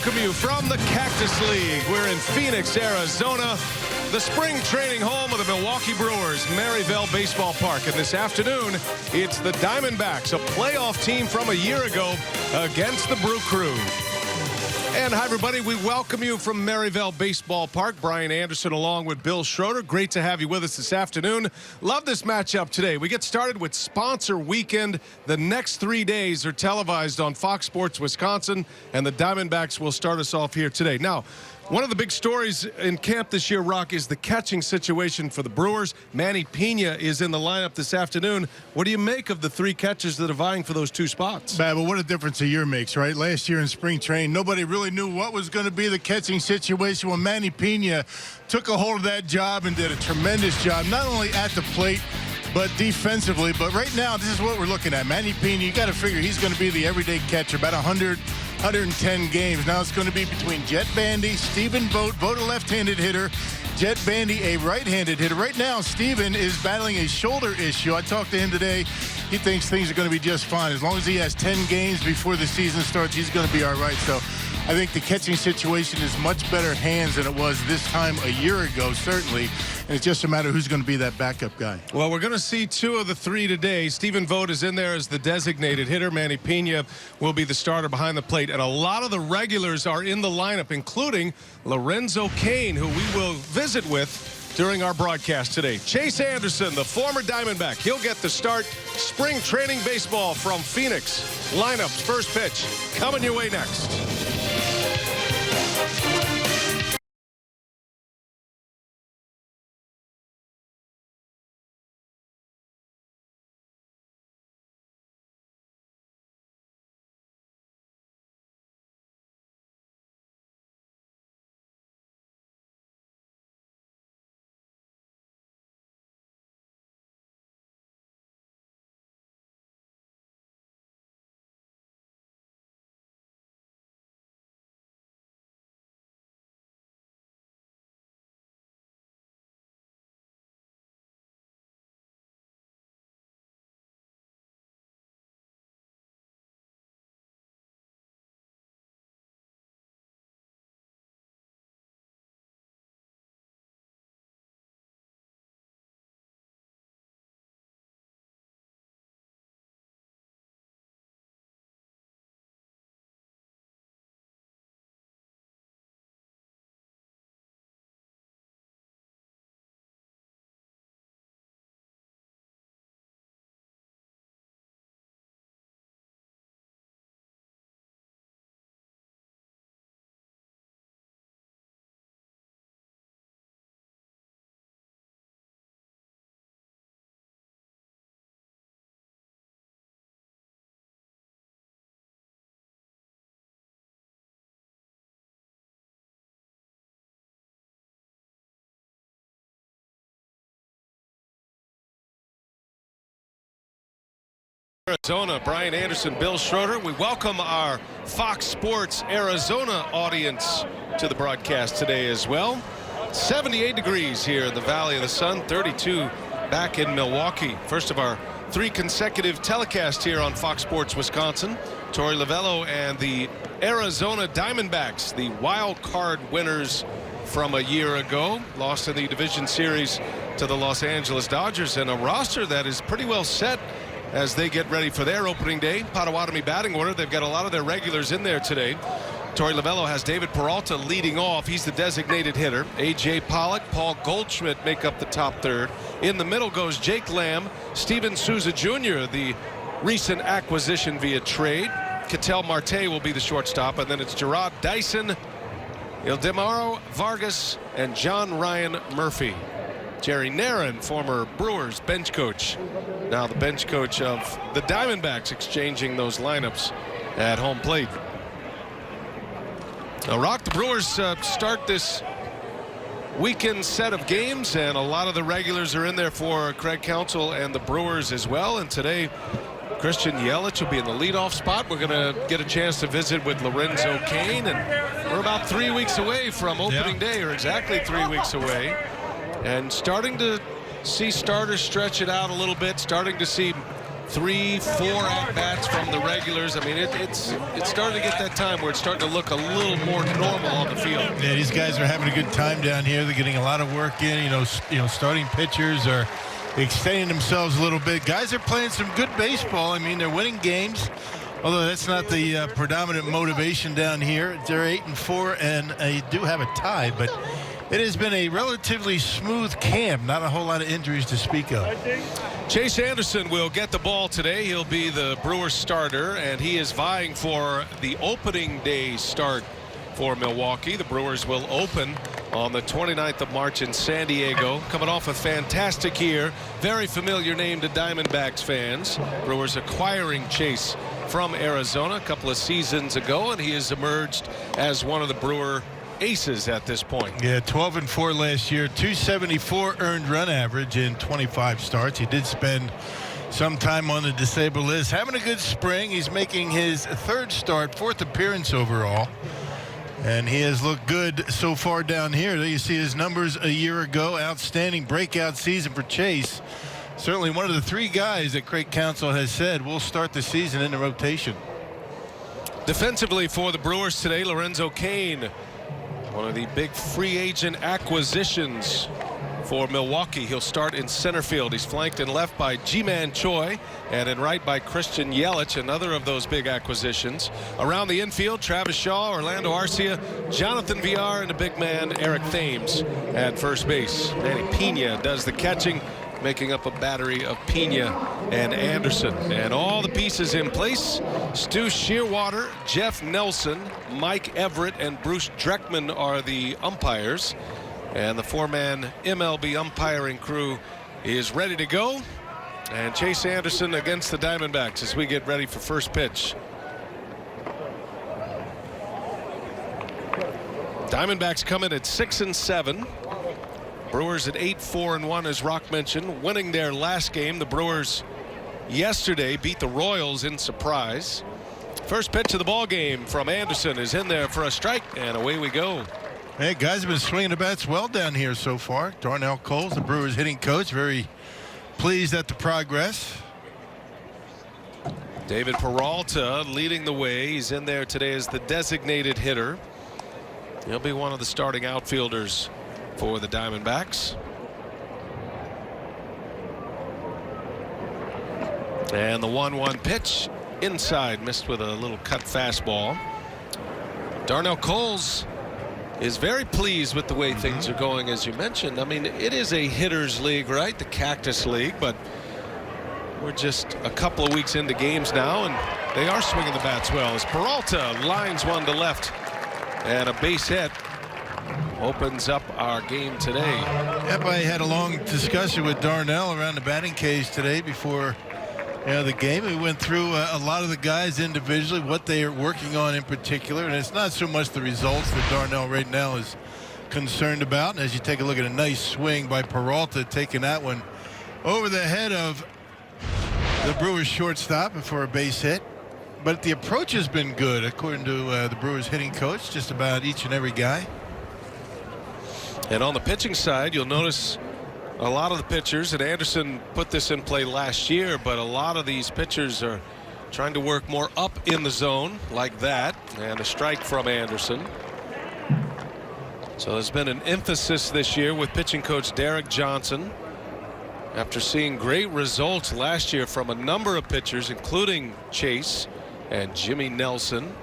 welcome you from the Cactus League. We're in Phoenix, Arizona, the spring training home of the Milwaukee Brewers, Maryville Baseball Park. And this afternoon, it's the Diamondbacks, a playoff team from a year ago against the Brew Crew. And hi, everybody. We welcome you from Maryville Baseball Park. Brian Anderson along with Bill Schroeder. Great to have you with us this afternoon. Love this matchup today. We get started with Sponsor Weekend. The next 3 days are televised on Fox Sports Wisconsin, and the Diamondbacks will start us off here today. Now, one of the big stories in camp this year, Rock, is the catching situation for the Brewers. Manny Pena is in the lineup this afternoon. What do you make of the three catchers that are vying for those two spots? But what a difference a year makes, right? Last year in spring training, nobody really knew what was going to be the catching situation. When Manny Pena took a hold of that job and did a tremendous job, not only at the plate, but defensively. But right now, this is what we're looking at. Manny Pena, you got to figure he's going to be the everyday catcher, about 110 games. Now it's going to be between Jet Bandy, Stephen Vogt a left-handed hitter, Jet Bandy a right-handed hitter. Right now, Stephen is battling a shoulder issue. I talked to him today. He thinks things are going to be just fine. As long as he has 10 games before the season starts, he's going to be all right. So I think the catching situation is much better hands than it was this time a year ago, certainly. And it's just a matter of who's going to be that backup guy. Well, we're going to see two of the three today. Stephen Vogt is in there as the designated hitter. Manny Pena will be the starter behind the plate. And a lot of the regulars are in the lineup, including Lorenzo Cain, who we will visit with during our broadcast today. Chase Anderson, the former Diamondback, he'll get the start. Spring training baseball from Phoenix. Lineups, first pitch, coming your way next. Arizona, Brian Anderson, Bill Schroeder. We welcome our Fox Sports Arizona audience to the broadcast today as well. 78 degrees here in the Valley of the Sun, 32 back in Milwaukee. First of our three consecutive telecasts here on Fox Sports Wisconsin. Torey Lovullo and the Arizona Diamondbacks, the wild card winners from a year ago, lost in the division series to the Los Angeles Dodgers, and a roster that is pretty well set as they get ready for their opening day. Potawatomi batting order. They've got a lot of their regulars in there today. Torey Lovullo has David Peralta leading off. He's the designated hitter. A.J. Pollock, Paul Goldschmidt make up the top third. In the middle goes Jake Lamb, Steven Souza Jr., the recent acquisition via trade. Ketel Marte will be the shortstop, and then it's Gerard Dyson, Ildemaro Vargas, and John Ryan Murphy. Jerry Narron, former Brewers bench coach, now the bench coach of the Diamondbacks, exchanging those lineups at home plate. Now, Rock, the Brewers start this weekend set of games, and a lot of the regulars are in there for Craig Counsell and the Brewers as well. And today, Christian Yelich will be in the leadoff spot. We're going to get a chance to visit with Lorenzo Cain, and we're about 3 weeks away from opening day, or exactly 3 weeks away. And starting to see starters stretch it out a little bit, starting to see 3-4 at-bats from the regulars. I mean, it's starting to get that time where it's starting to look a little more normal on the field. Yeah, these guys are having a good time down here. They're getting a lot of work in. You know, starting pitchers are extending themselves a little bit. Guys are playing some good baseball. I mean, they're winning games, although that's not the predominant motivation down here. They're 8-4, and they do have a tie, but it has been a relatively smooth camp. Not a whole lot of injuries to speak of. Chase Anderson will get the ball today. He'll be the Brewers starter, and he is vying for the opening day start for Milwaukee. The Brewers will open on the 29th of March in San Diego. Coming off a fantastic year. Very familiar name to Diamondbacks fans. Brewers acquiring Chase from Arizona a couple of seasons ago, and he has emerged as one of the Brewer aces at this point. Yeah, 12-4 last year, 274 earned run average in 25 starts. He did spend some time on the disabled list. Having a good spring. He's making his third start, fourth appearance overall. And he has looked good so far down here. There you see his numbers a year ago. Outstanding breakout season for Chase. Certainly one of the three guys that Craig Counsell has said will start the season in the rotation. Defensively for the Brewers today, Lorenzo Cain, one of the big free agent acquisitions for Milwaukee. He'll start in center field. He's flanked in left by Ji-Man Choi and in right by Christian Yelich, another of those big acquisitions. Around the infield, Travis Shaw, Orlando Arcia, Jonathan Villar, and the big man Eric Thames at first base. Manny Pena does the catching, making up a battery of Pena and Anderson. And all the pieces in place. Stu Shearwater, Jeff Nelson, Mike Everett, and Bruce Dreckman are the umpires. And the four-man MLB umpiring crew is ready to go. And Chase Anderson against the Diamondbacks as we get ready for first pitch. Diamondbacks come in at 6-7. Brewers at 8-4-1, as Rock mentioned, winning their last game. The Brewers yesterday beat the Royals in surprise. First pitch of the ball game from Anderson is in there for a strike, and away we go. Hey, guys have been swinging the bats well down here so far. Darnell Coles, the Brewers hitting coach, very pleased at the progress. David Peralta leading the way. He's in there today as the designated hitter. He'll be one of the starting outfielders for the Diamondbacks. And the 1-1 pitch inside, missed with a little cut fastball. Darnell Coles is very pleased with the way things are going, as you mentioned. I mean, it is a hitter's league, right? The Cactus League, but we're just a couple of weeks into games now, and they are swinging the bats well as Peralta lines one to left, and a base hit opens up our game today. Yep, I had a long discussion with Darnell around the batting cage today before the game. We went through a lot of the guys individually, what they are working on in particular, and it's not so much the results that Darnell right now is concerned about. And as you take a look at a nice swing by Peralta, taking that one over the head of the Brewers shortstop for a base hit. But the approach has been good, according to the Brewers hitting coach, just about each and every guy. And on the pitching side, you'll notice a lot of the pitchers, and Anderson put this in play last year, but a lot of these pitchers are trying to work more up in the zone like that, and a strike from Anderson. So there's been an emphasis this year with pitching coach Derek Johnson after seeing great results last year from a number of pitchers, including Chase and Jimmy Nelson.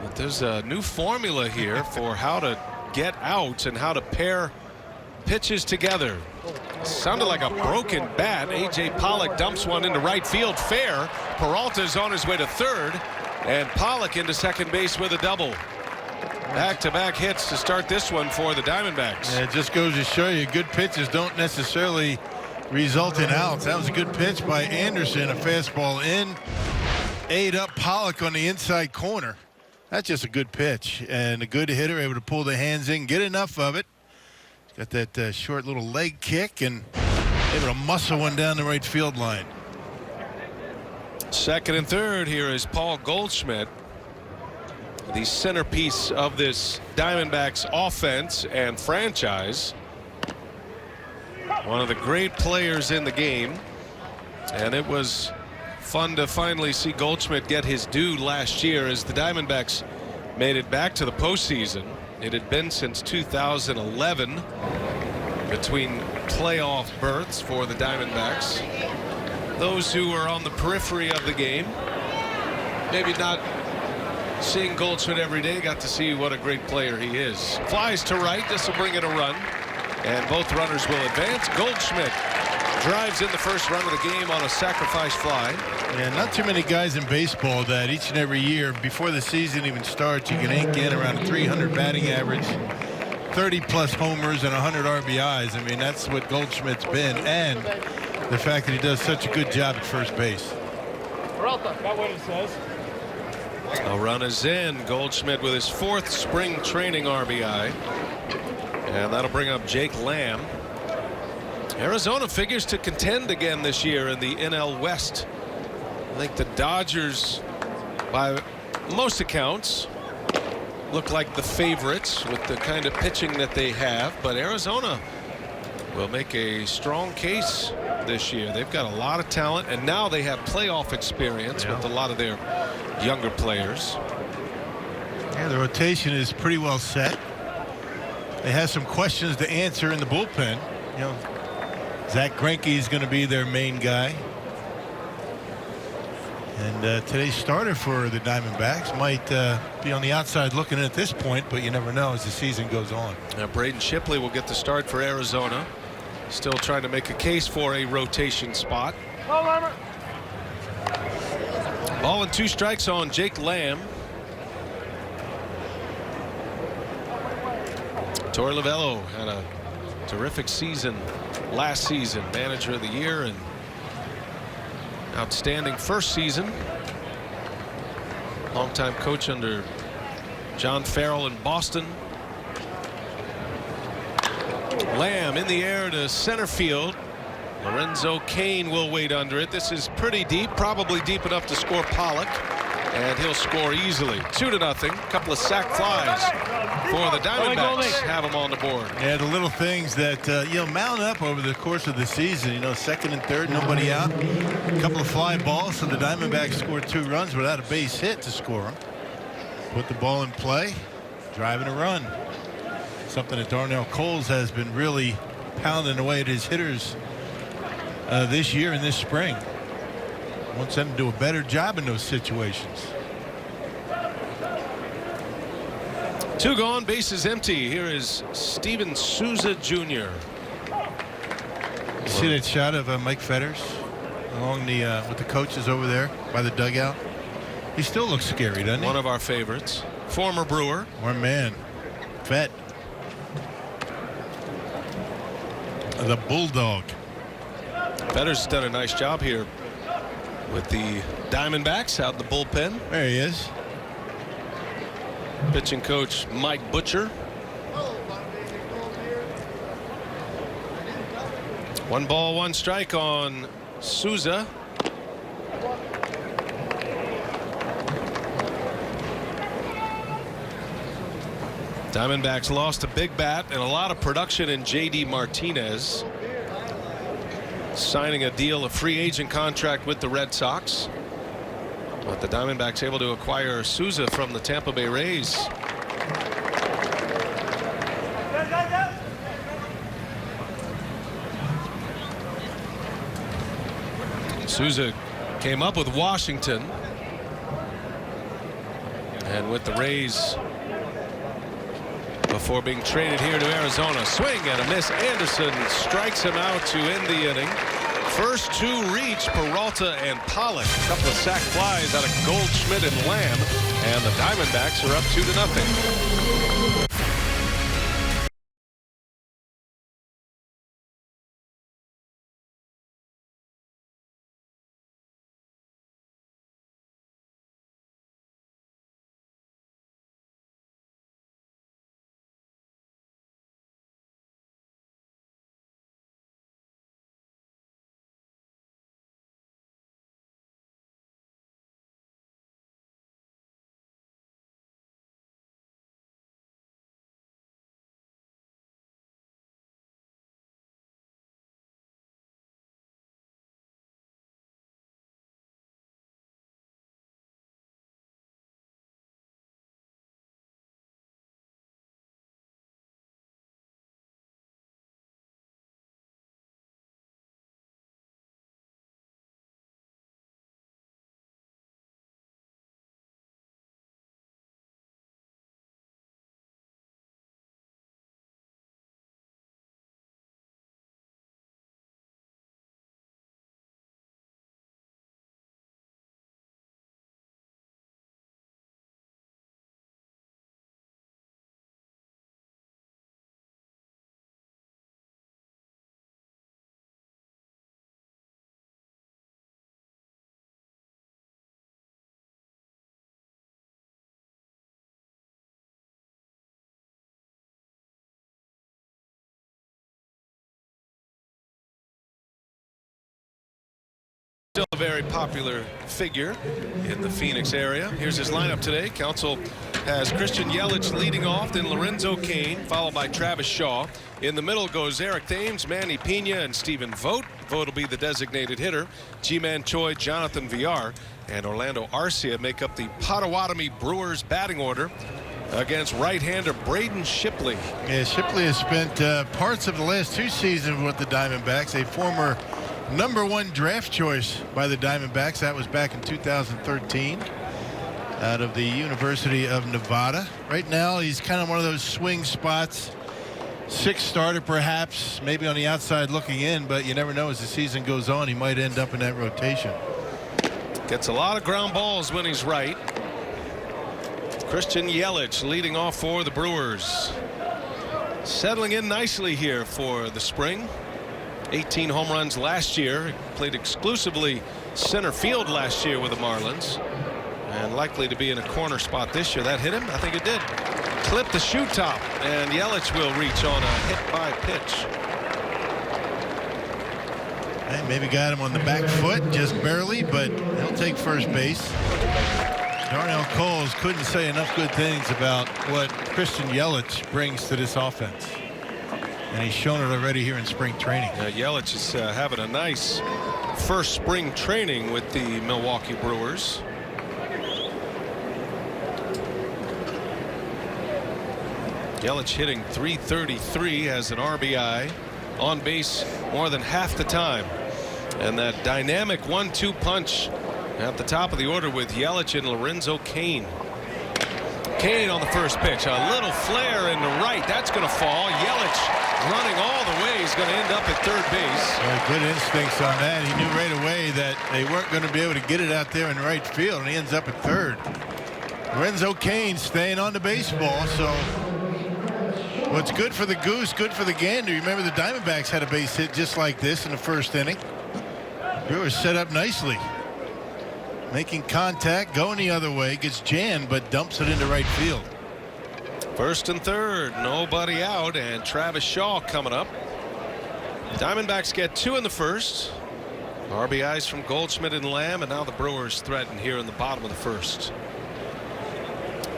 But there's a new formula here for how to get out and how to pair pitches together. Sounded like a broken bat. A.J. Pollock dumps one into right field, fair. Peralta's on his way to third, and Pollock into second base with a double. Back-to-back hits to start this one for the Diamondbacks. Yeah, it just goes to show you good pitches don't necessarily result in outs. That was a good pitch by Anderson, a fastball in, ate up Pollock on the inside corner. That's just a good pitch, and a good hitter able to pull the hands in, get enough of it. Got that short little leg kick and able to muscle one down the right field line. Second and third, here is Paul Goldschmidt, the centerpiece of this Diamondbacks offense and franchise. One of the great players in the game. And it was fun to finally see Goldschmidt get his due last year as the Diamondbacks made it back to the postseason. It had been since 2011 between playoff berths for the Diamondbacks. Those who were on the periphery of the game, maybe not seeing Goldschmidt every day, got to see what a great player he is. Flies to right. This will bring in a run, and both runners will advance. Goldschmidt drives in the first run of the game on a sacrifice fly. Yeah, not too many guys in baseball that each and every year before the season even starts, you can ink in around a 300 batting average, 30+ homers, and 100 RBIs. I mean, that's what Goldschmidt's been, and the fact that he does such a good job at first base. That's what it says. A run is in. Goldschmidt with his 4th spring training RBI, and that'll bring up Jake Lamb. Arizona figures to contend again this year in the NL West. I think the Dodgers, by most accounts, look like the favorites with the kind of pitching that they have, but Arizona will make a strong case this year. They've got a lot of talent, and now they have playoff experience with a lot of their younger players. Yeah, the rotation is pretty well set. They have some questions to answer in the bullpen. You know, Zach Greinke is going to be their main guy. And today's starter for the Diamondbacks might be on the outside looking in at this point, but you never know as the season goes on. Now Braden Shipley will get the start for Arizona. Still trying to make a case for a rotation spot. Ball and 2 strikes on Jake Lamb. Torey Lovullo had a terrific season last season, manager of the year, and outstanding first season. Longtime coach under John Farrell in Boston. Lamb in the air to center field. Lorenzo Cain will wait under it. This is pretty deep, probably deep enough to score Pollock, and he'll score easily. 2-0. Couple of sac flies for the Diamondbacks. Have them on the board. Yeah, the little things that you know, mount up over the course of the season. You know, 2nd and 3rd, nobody out. A couple of fly balls, so the Diamondbacks scored 2 runs without a base hit to score them. Put the ball in play, driving a run. Something that Darnell Coles has been really pounding away at his hitters this year and this spring. Wants them to do a better job in those situations. 2 gone, bases empty. Here is Steven Souza Jr. You see that shot of Mike Fetters along the with the coaches over there by the dugout? He still looks scary, doesn't he? One of our favorites. Former Brewer. One man. Fett. The Bulldog. Fetters has done a nice job here with the Diamondbacks out in the bullpen. There he is. Pitching coach Mike Butcher. 1 ball, 1 strike on Souza. Diamondbacks lost a big bat and a lot of production in J.D. Martinez, signing a deal, a free agent contract with the Red Sox. But the Diamondbacks able to acquire Souza from the Tampa Bay Rays. Souza came up with Washington, and with the Rays before being traded here to Arizona. Swing and a miss. Anderson strikes him out to end the inning. First 2 reach, Peralta and Pollock. A couple of sac flies out of Goldschmidt and Lamb, and the Diamondbacks are up 2-0. Still a very popular figure in the Phoenix area. Here's his lineup today. Council has Christian Yelich leading off, then Lorenzo Cain, followed by Travis Shaw. In the middle goes Eric Thames, Manny Pena, and Stephen Vogt. Vogt will be the designated hitter. Ji-Man Choi, Jonathan Villar, and Orlando Arcia make up the Potawatomi Brewers batting order against right-hander Braden Shipley. Yeah, Shipley has spent parts of the last 2 seasons with the Diamondbacks, a former #1 draft choice by the Diamondbacks. That was back in 2013 out of the University of Nevada. Right now he's kind of one of those swing spots, 6th starter perhaps, maybe on the outside looking in, but you never know, as the season goes on he might end up in that rotation. Gets a lot of ground balls when he's right. Christian Yelich leading off for the Brewers. Settling in nicely here for the spring. 18 home runs last year. Played exclusively center field last year with the Marlins, and likely to be in a corner spot this year. That hit him? I think it did. Clipped the shoe top, and Yelich will reach on a hit by pitch. Hey, maybe got him on the back foot just barely, but he'll take first base. Darnell Coles couldn't say enough good things about what Christian Yelich brings to this offense. And he's shown it already here in spring training. Yelich is having a nice first spring training with the Milwaukee Brewers. Yelich hitting .333, has an RBI, on base more than half the time. And that dynamic 1-2 punch at the top of the order with Yelich and Lorenzo Cain. Cain on the first pitch, a little flare in the right, that's going to fall. Yelich running all the way, he's going to end up at third base. Good instincts on that. He knew right away that they weren't going to be able to get it out there in right field, and he ends up at third. Lorenzo Cain staying on the baseball, so what's good for the goose, good for the gander. Remember the Diamondbacks had a base hit just like this in the first inning. Brewers set up nicely, making contact, going the other way, gets jammed, but dumps it into right field. First and third, nobody out, and Travis Shaw coming up. Diamondbacks get 2 in the first. RBIs from Goldschmidt and Lamb, and now the Brewers threaten here in the bottom of the first.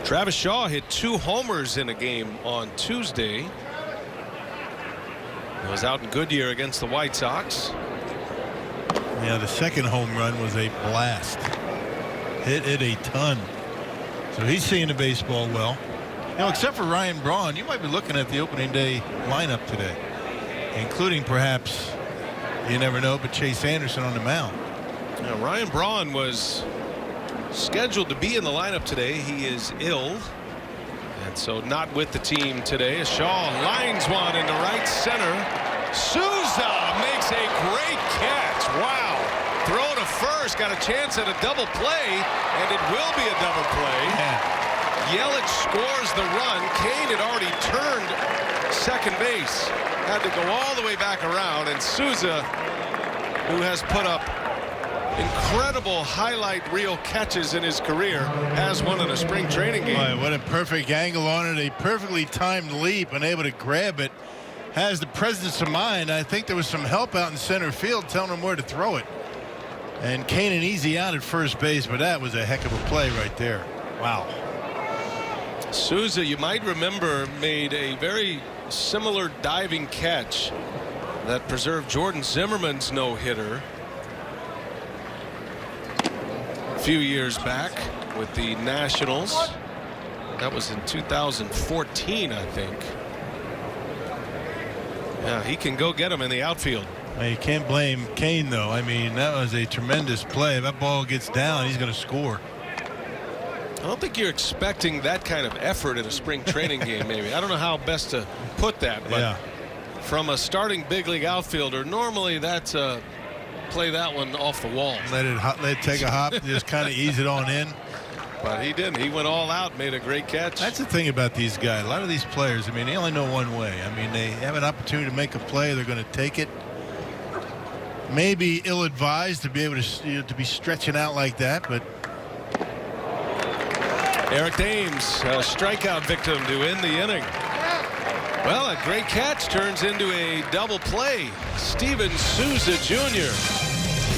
Travis Shaw hit 2 homers in a game on Tuesday. He was out in Goodyear against the White Sox. Yeah, the second home run was a blast. Hit it a ton. So he's seeing the baseball well. You know, except for Ryan Braun, you might be looking at the opening day lineup today, including perhaps, you never know, but Chase Anderson on the mound. Now, Ryan Braun was scheduled to be in the lineup today. He is ill, and so not with the team today. Shaw lines one into right center. Souza makes a great catch. Wow. Throw to first, got a chance at a double play, and it will be a double play. Yeah. Yelich scores the run. Cain had already turned second base, had to go all the way back around, and Souza, who has put up incredible highlight reel catches in his career, has one in a spring training game. Boy, what a perfect angle on it, a perfectly timed leap, and able to grab it. Has the presence of mind. I think there was some help out in center field telling him where to throw it. And Cain an easy out at first base, but that was a heck of a play right there. Wow. Souza, you might remember, made a very similar diving catch that preserved Jordan Zimmerman's no-hitter a few years back with the Nationals. That was in 2014, I think. Yeah, he can go get him in the outfield. Well, you can't blame Cain, though. I mean, that was a tremendous play. If that ball gets down, he's going to score. I don't think you're expecting that kind of effort in a spring training game, maybe. I don't know how best to put that, but yeah, from a starting big league outfielder, normally that's play that one off the wall. Let it take a hop, just kind of ease it on in. But he didn't. He went all out, made a great catch. That's the thing about these guys. A lot of these players, I mean, they only know one way. I mean, they have an opportunity to make a play, they're going to take it. Maybe ill-advised to be able to, to be stretching out like that, but Eric Thames, a strikeout victim to end the inning. Well, a great catch turns into a double play. Steven Souza Jr.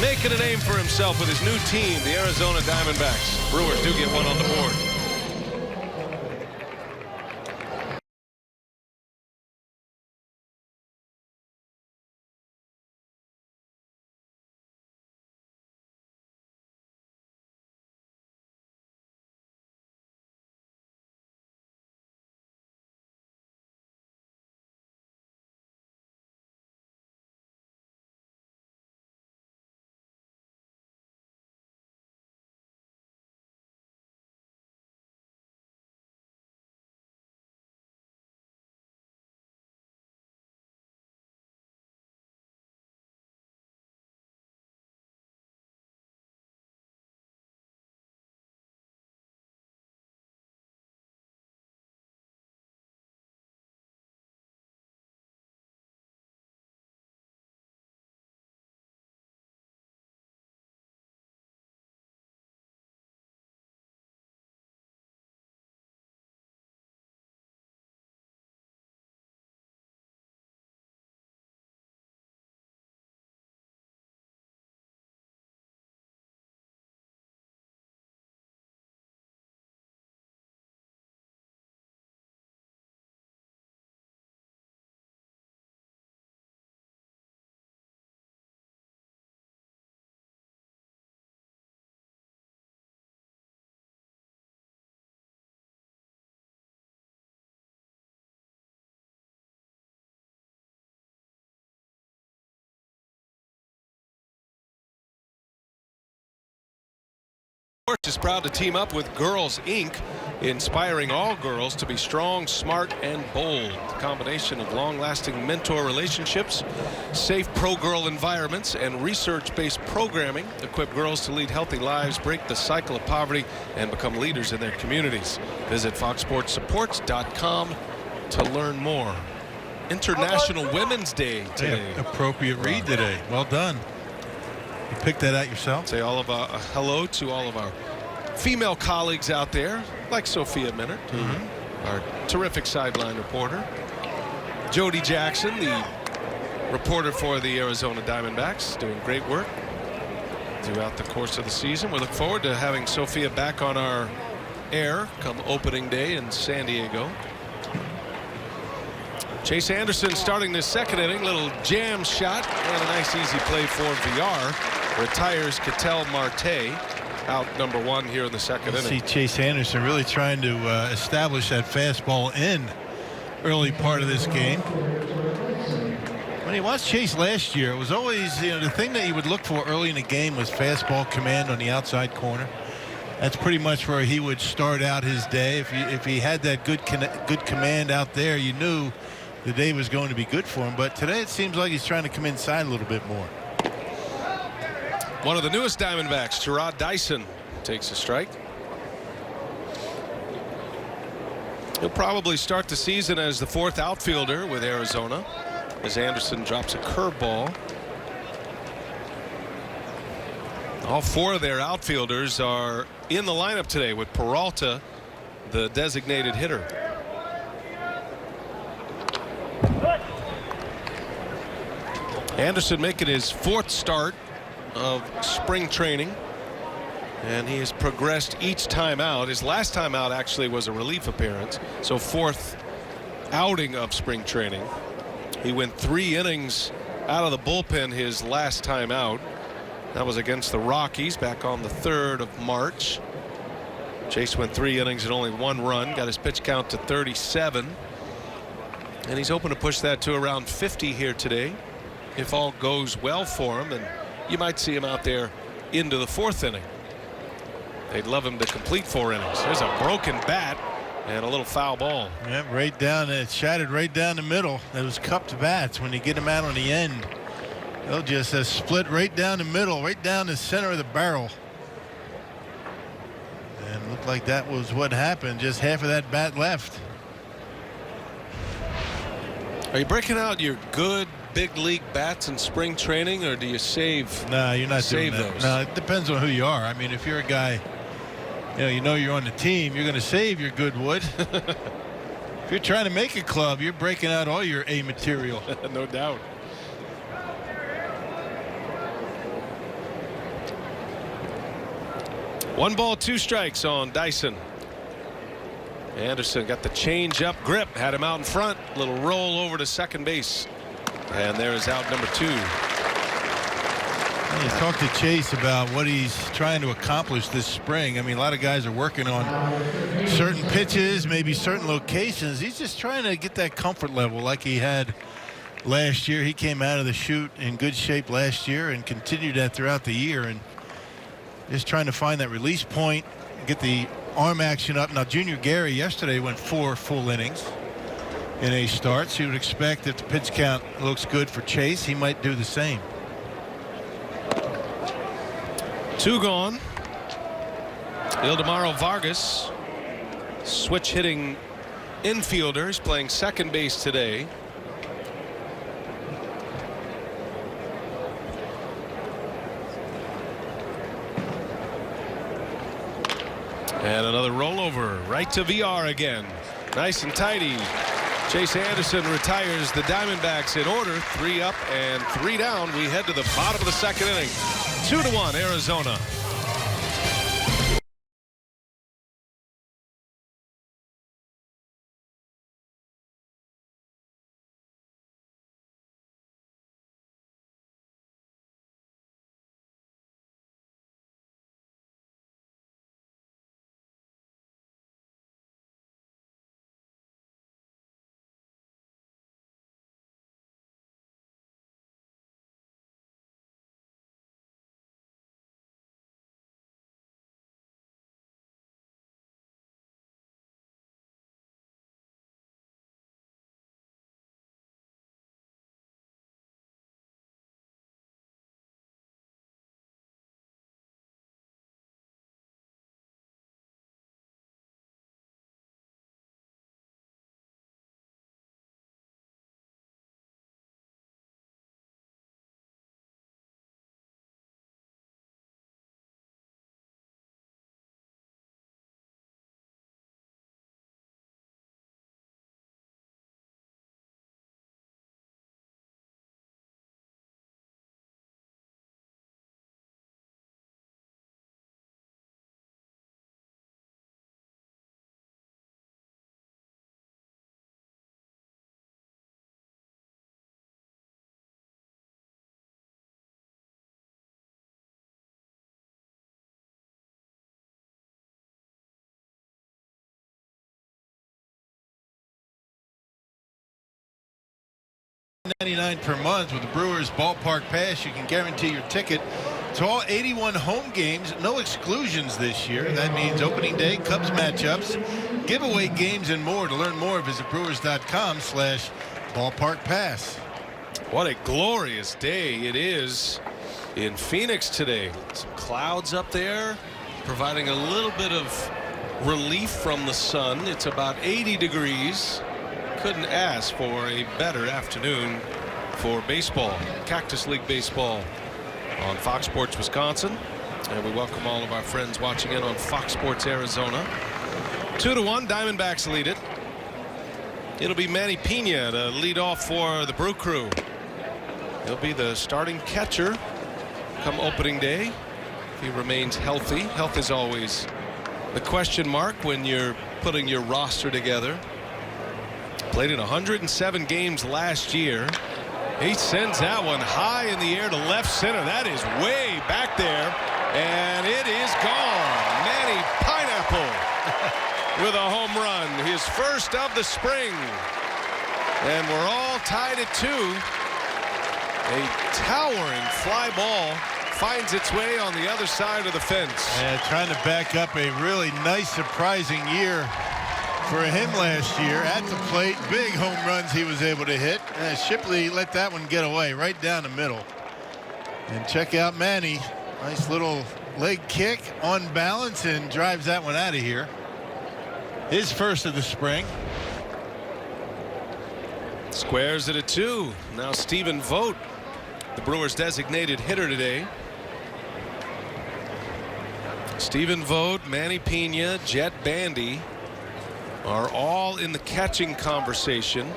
making a name for himself with his new team, the Arizona Diamondbacks. Brewers do get one on the board. Is proud to team up with Girls Inc., inspiring all girls to be strong, smart, and bold. The combination of long-lasting mentor relationships, safe pro-girl environments, and research-based programming equip girls to lead healthy lives, break the cycle of poverty, and become leaders in their communities. Visit foxsportsupports.com to learn more. International Women's Day today. Yeah, appropriate read today. Well done. You picked that out yourself? Say all of a hello to all of our female colleagues out there, like Sophia Minert, our terrific sideline reporter. Jody Jackson, the reporter for the Arizona Diamondbacks, doing great work throughout the course of the season. We look forward to having Sophia back on our air come opening day in San Diego. Chase Anderson starting this second inning. Little jam shot and a nice easy play for VR. Retires Ketel Marte, out number one here in the second inning. See Chase Anderson really trying to establish that fastball in early part of this game. When you watched Chase last year, it was always, the thing that you would look for early in the game was fastball command on the outside corner. That's pretty much where he would start out his day. If he had that good command out there, you knew the day was going to be good for him. But today it seems like he's trying to come inside a little bit more. One of the newest Diamondbacks, Gerard Dyson, takes a strike. He'll probably start the season as the fourth outfielder with Arizona, as Anderson drops a curveball. All four of their outfielders are in the lineup today, with Peralta the designated hitter. Anderson making his fourth start of spring training, and he has progressed each time out. His last time out actually was a relief appearance, so fourth outing of spring training. He went 3 innings out of the bullpen his last time out. That was against the Rockies back on the 3rd of March. Chase went 3 innings and only 1 run, got his pitch count to 37, and he's hoping to push that to around 50 here today if all goes well for him, and you might see him out there into the 4th inning. They'd love him to complete 4 innings. There's a broken bat and a little foul ball. Yeah, right down. It shattered right down the middle. Those cupped bats, when you get them out on the end, they'll just split right down the middle, right down the center of the barrel. And looked like that was what happened. Just half of that bat left. Are you breaking out your good big league bats in spring training, or do you save? No, you're not save doing that. those. No, it depends on who you are. I mean, if you're a guy, you know you're on the team, you're going to save your good wood. If you're trying to make a club, you're breaking out all your A material. No doubt. 1 ball, 2 strikes on Dyson. Anderson got the change up grip, had him out in front. Little roll over to second base. And there is out number 2. You talked to Chase about what he's trying to accomplish this spring. I mean, a lot of guys are working on certain pitches, maybe certain locations. He's just trying to get that comfort level like he had last year. He came out of the chute in good shape last year and continued that throughout the year, and just trying to find that release point, get the arm action up. Now, Junior Gary yesterday went 4 full innings in a start, so you would expect if the pitch count looks good for Chase, he might do the same. 2 gone. Ildemaro Vargas, switch hitting infielder, is playing second base today. And another rollover right to VR again. Nice and tidy. Chase Anderson retires the Diamondbacks in order. 3 up and 3 down. We head to the bottom of the second inning. 2-1 Arizona. $99 per month with the Brewers Ballpark Pass. You can guarantee your ticket to all 81 home games. No exclusions this year. That means opening day, Cubs matchups, giveaway games, and more. To learn more, visit Brewers.com/ballpark pass. What a glorious day it is in Phoenix today. Some clouds up there providing a little bit of relief from the sun. It's about 80 degrees. Couldn't ask for a better afternoon for baseball, Cactus League baseball on Fox Sports Wisconsin. And we welcome all of our friends watching in on Fox Sports Arizona. 2-1 Diamondbacks lead it. It'll be Manny Pena to lead off for the Brew Crew. He'll be the starting catcher come opening day if he remains healthy. Health is always the question mark when you're putting your roster together. Played in 107 games last year. He sends that one high in the air to left center. That is way back there, and it is gone. Manny Pineapple with a home run, his first of the spring, and we're all tied at 2. A towering fly ball finds its way on the other side of the fence. Trying to back up a really nice, surprising year for him last year at the plate. Big home runs he was able to hit. Shipley let that one get away right down the middle. And check out Manny. Nice little leg kick on balance and drives that one out of here. His first of the spring. Squares it at 2. Now Stephen Vogt, the Brewers designated hitter today. Stephen Vogt, Manny Pena, Jet Bandy are all in the catching conversation.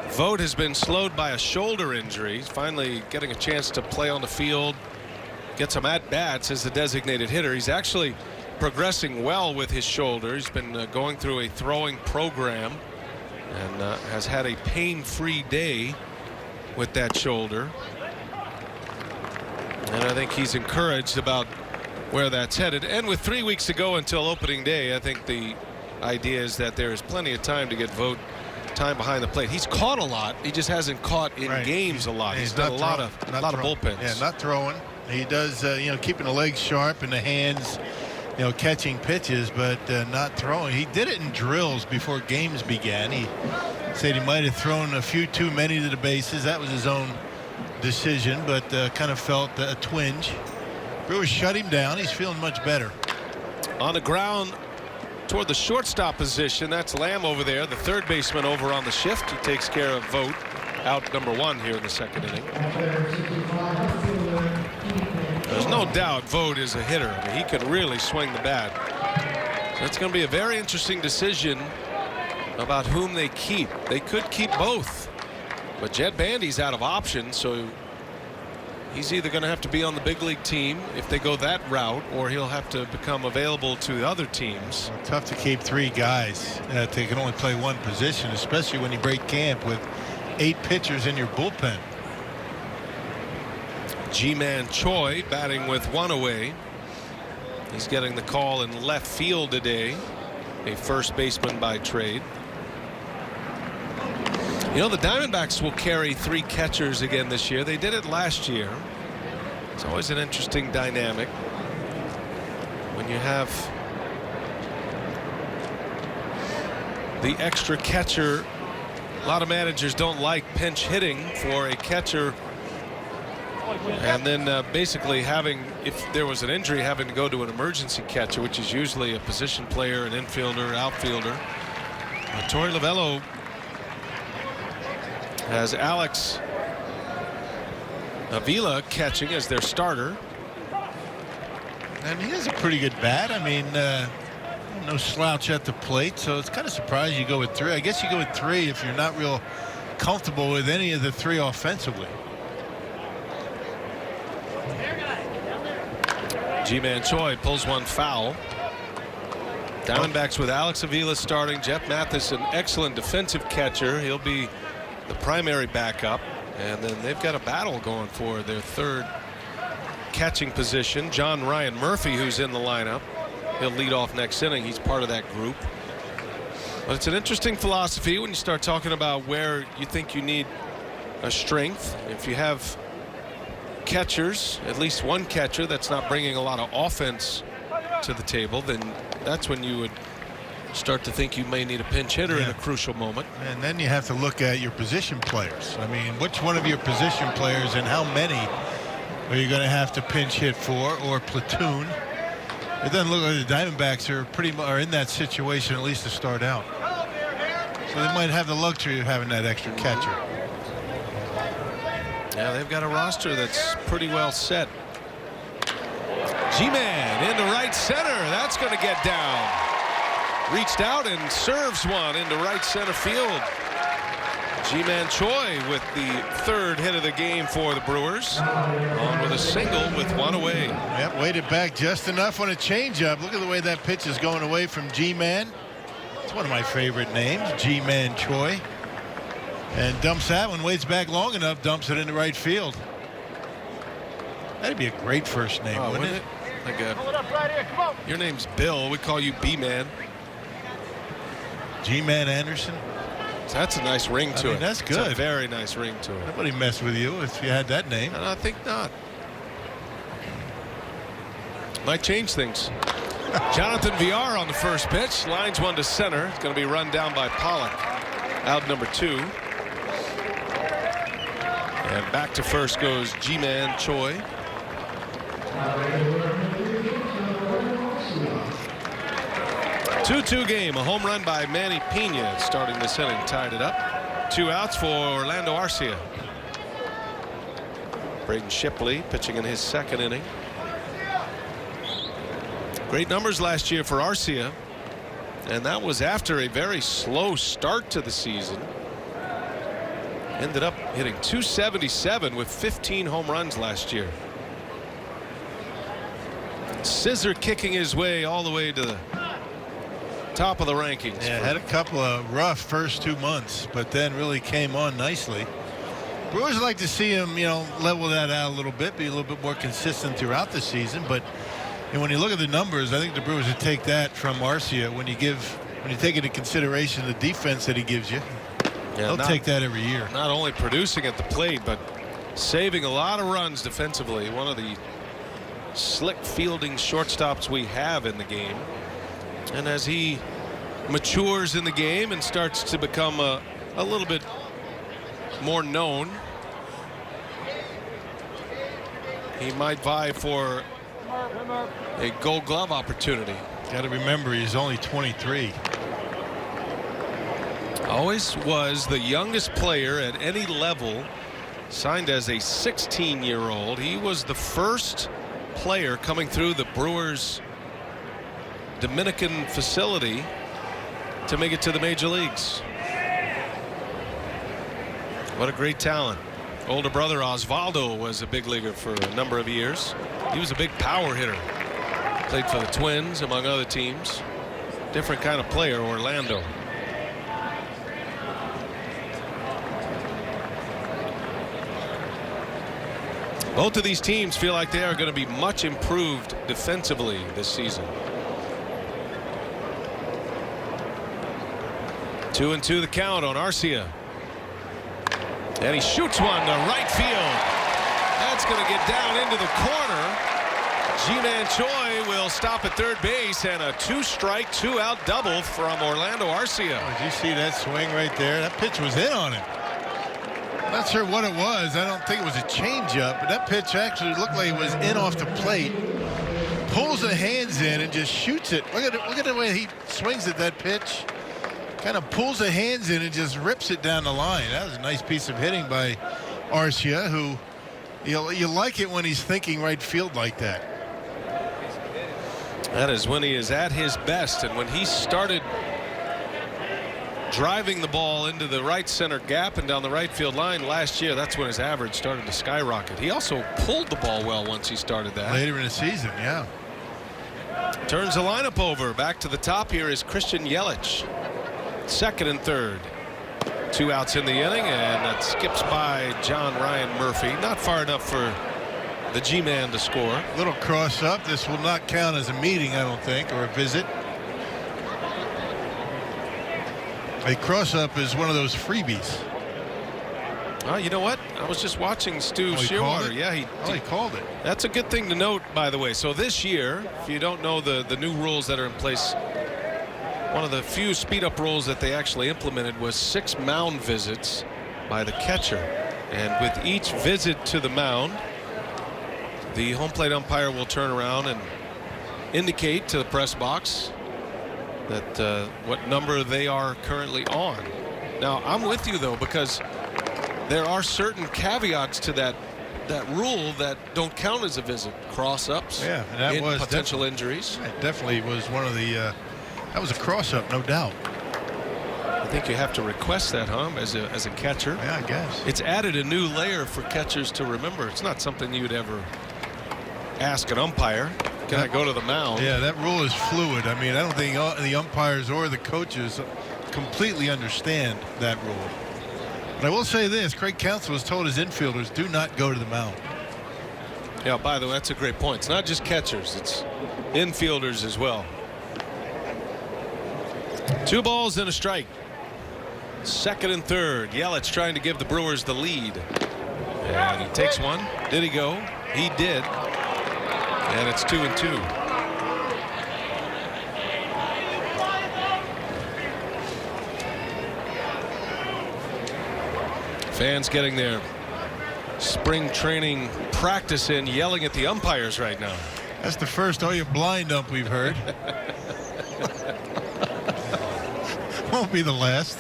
Vogt has been slowed by a shoulder injury. He's finally getting a chance to play on the field, get some at-bats as the designated hitter. He's actually progressing well with his shoulder. He's been going through a throwing program and has had a pain-free day with that shoulder. And I think he's encouraged about where that's headed. And with 3 weeks to go until opening day, I think the idea is that there is plenty of time to get Vogt time behind the plate. He's caught a lot. He just hasn't caught in games a lot. He's done a lot of bullpens. Yeah, not throwing. He does, keeping the legs sharp and the hands, catching pitches, but not throwing. He did it in drills before games began. He said he might have thrown a few too many to the bases. That was his own decision, but kind of felt a twinge. Brewers shut him down. He's feeling much better. On the ground toward the shortstop position, that's Lamb over there, the third baseman over on the shift. He takes care of Vogt, out number 1 here in the second inning. There's no doubt Vogt is a hitter. I mean, he can really swing the bat. So it's going to be a very interesting decision about whom they keep. They could keep both, but Jed Bandy's out of options, so he's either going to have to be on the big league team if they go that route, or he'll have to become available to the other teams. Well, tough to keep 3 guys. They can only play one position, especially when you break camp with 8 pitchers in your bullpen. Ji-Man Choi batting with 1 away. He's getting the call in left field today, a first baseman by trade. The Diamondbacks will carry 3 catchers again this year. They did it last year. It's always an interesting dynamic when you have the extra catcher. A lot of managers don't like pinch hitting for a catcher, and then basically having, if there was an injury, having to go to an emergency catcher, which is usually a position player, an infielder, outfielder. Torey Lovullo has Alex Avila catching as their starter. And he has a pretty good bat. I mean, no slouch at the plate, so it's kind of surprised you go with 3. I guess you go with 3 if you're not real comfortable with any of the 3 offensively. Ji-Man Choi pulls one foul. Diamondbacks with Alex Avila starting. Jeff Mathis, an excellent defensive catcher. He'll be the primary backup, and then they've got a battle going for their 3rd catching position. John Ryan Murphy, who's in the lineup, he'll lead off next inning. He's part of that group. But it's an interesting philosophy when you start talking about where you think you need a strength. If you have catchers, at least one catcher that's not bringing a lot of offense to the table, then that's when you would start to think you may need a pinch hitter in a crucial moment. And then you have to look at your position players. I mean, which one of your position players and how many are you going to have to pinch hit for, or platoon? It doesn't look like the Diamondbacks are in that situation, at least to start out. So they might have the luxury of having that extra catcher. Yeah, they've got a roster that's pretty well set. Ji-Man into right center. That's going to get down. Reached out and serves one into right center field. Ji-Man Choi with the 3rd hit of the game for the Brewers. On with a single with 1 away. Yep, waited back just enough on a changeup. Look at the way that pitch is going away from Ji-Man. It's one of my favorite names, Ji-Man Choi. And dumps that one, waits back long enough, dumps it into right field. That'd be a great first name, wouldn't it? Your name's Bill. We call you B-Man. G-Man Anderson. That's a nice ring to it. That's good. It's a very nice ring to it. Nobody messed with you if you had that name. And I think not. Might change things. Jonathan Villar on the first pitch. Lines one to center. It's going to be run down by Pollock. Out number 2. And back to first goes Ji-Man Choi. 2-2 game. A home run by Manny Pena starting this inning tied it up. 2 outs for Orlando Arcia. Braden Shipley pitching in his 2nd inning. Great numbers last year for Arcia, and that was after a very slow start to the season. Ended up hitting .277 with 15 home runs last year. scissor kicking his way all the way to the top of the rankings. Yeah, had a couple of rough first 2 months, but then really came on nicely. Brewers would like to see him, level that out a little bit, be a little bit more consistent throughout the season. But when you look at the numbers, I think the Brewers would take that from Arcia when you take into consideration the defense that he gives you. Yeah, they'll take that every year. Not only producing at the plate, but saving a lot of runs defensively. One of the slick fielding shortstops we have in the game. And as he matures in the game and starts to become a little bit more known, he might vie for a Gold Glove opportunity. Got to remember, he's only 23. Always was the youngest player at any level signed as a 16-year-old. He was the first player coming through the Brewers Dominican facility to make it to the major leagues. What a great talent. Older brother Osvaldo was a big leaguer for a number of years. He was a big power hitter. Played for the Twins, among other teams. Different kind of player, Orlando. Both of these teams feel like they are going to be much improved defensively this season. 2-2 the count on Arcia. And he shoots one to right field. That's going to get down into the corner. G-Man Choi will stop at third base, and a 2-strike, 2-out double from Orlando Arcia. Did you see that swing right there? That pitch was in on him. Not sure what it was. I don't think it was a changeup, but that pitch actually looked like it was in off the plate. Pulls the hands in and just shoots it. Look at the way he swings at that pitch. Kind of pulls the hands in and just rips it down the line. That was a nice piece of hitting by Arcia, who you like it when he's thinking right field like that. That is when he is at his best, and when he started driving the ball into the right center gap and down the right field line last year, that's when his average started to skyrocket. He also pulled the ball well once he started that. Later in the season, yeah. Turns the lineup over. Back to the top here is Christian Yelich. Second and third. 2 outs in the inning, and that skips by John Ryan Murphy. Not far enough for the G-Man to score. Little cross up. This will not count as a meeting, I don't think, or a visit. A cross-up is one of those freebies. Oh, you know what? I was just watching Stu Shearwater. Yeah, he called it. That's a good thing to note, by the way. So this year, if you don't know the new rules that are in place, one of the few speed-up rules that they actually implemented was 6 mound visits by the catcher. And with each visit to the mound, the home plate umpire will turn around and indicate to the press box that what number they are currently on. Now, I'm with you, though, because there are certain caveats to that rule that don't count as a visit. Cross-ups, yeah, that was potential injuries. It definitely was one of the that was a cross-up, no doubt. I think you have to request that, huh, as a catcher. Yeah, I guess. It's added a new layer for catchers to remember. It's not something you'd ever ask an umpire. Can I go to the mound? Yeah, that rule is fluid. I mean, I don't think the umpires or the coaches completely understand that rule. But I will say this, Craig Counsell has told his infielders, do not go to the mound. Yeah, by the way, that's a great point. It's not just catchers, it's infielders as well. 2 balls and a strike. Second and third. Yelich trying to give the Brewers the lead. And he takes one. Did he go? He did. And it's 2-2. Fans getting their spring training practice in, yelling at the umpires right now. That's the first "oh, you blind" ump we've heard. Won't be the last.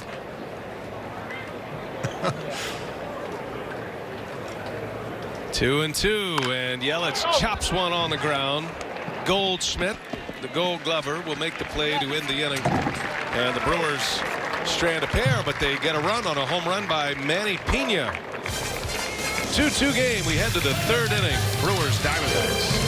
Two and two, and Yelich chops one on the ground. Goldschmidt, the Gold Glover, will make the play to end the inning. And the Brewers strand a pair, but they get a run on a home run by Manny Pena. 2-2 game. We head to the third inning. Brewers Diamondbacks.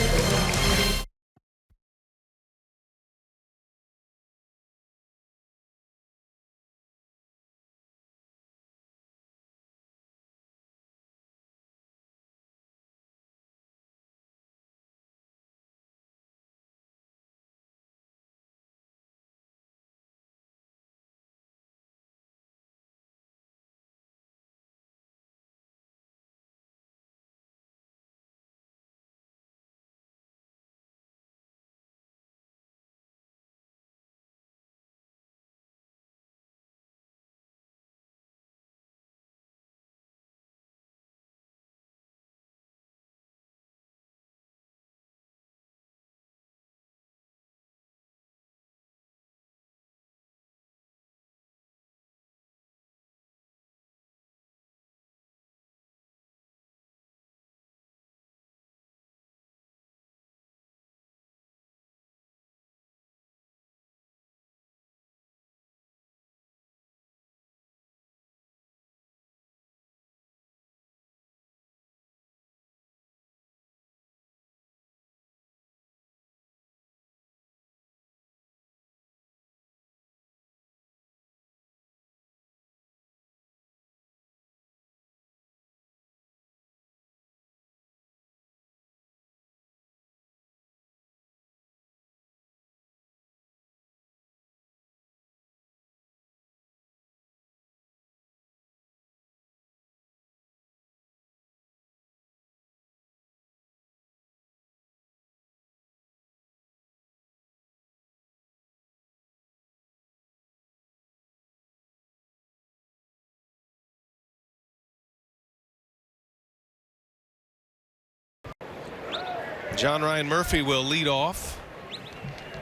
John Ryan Murphy will lead off,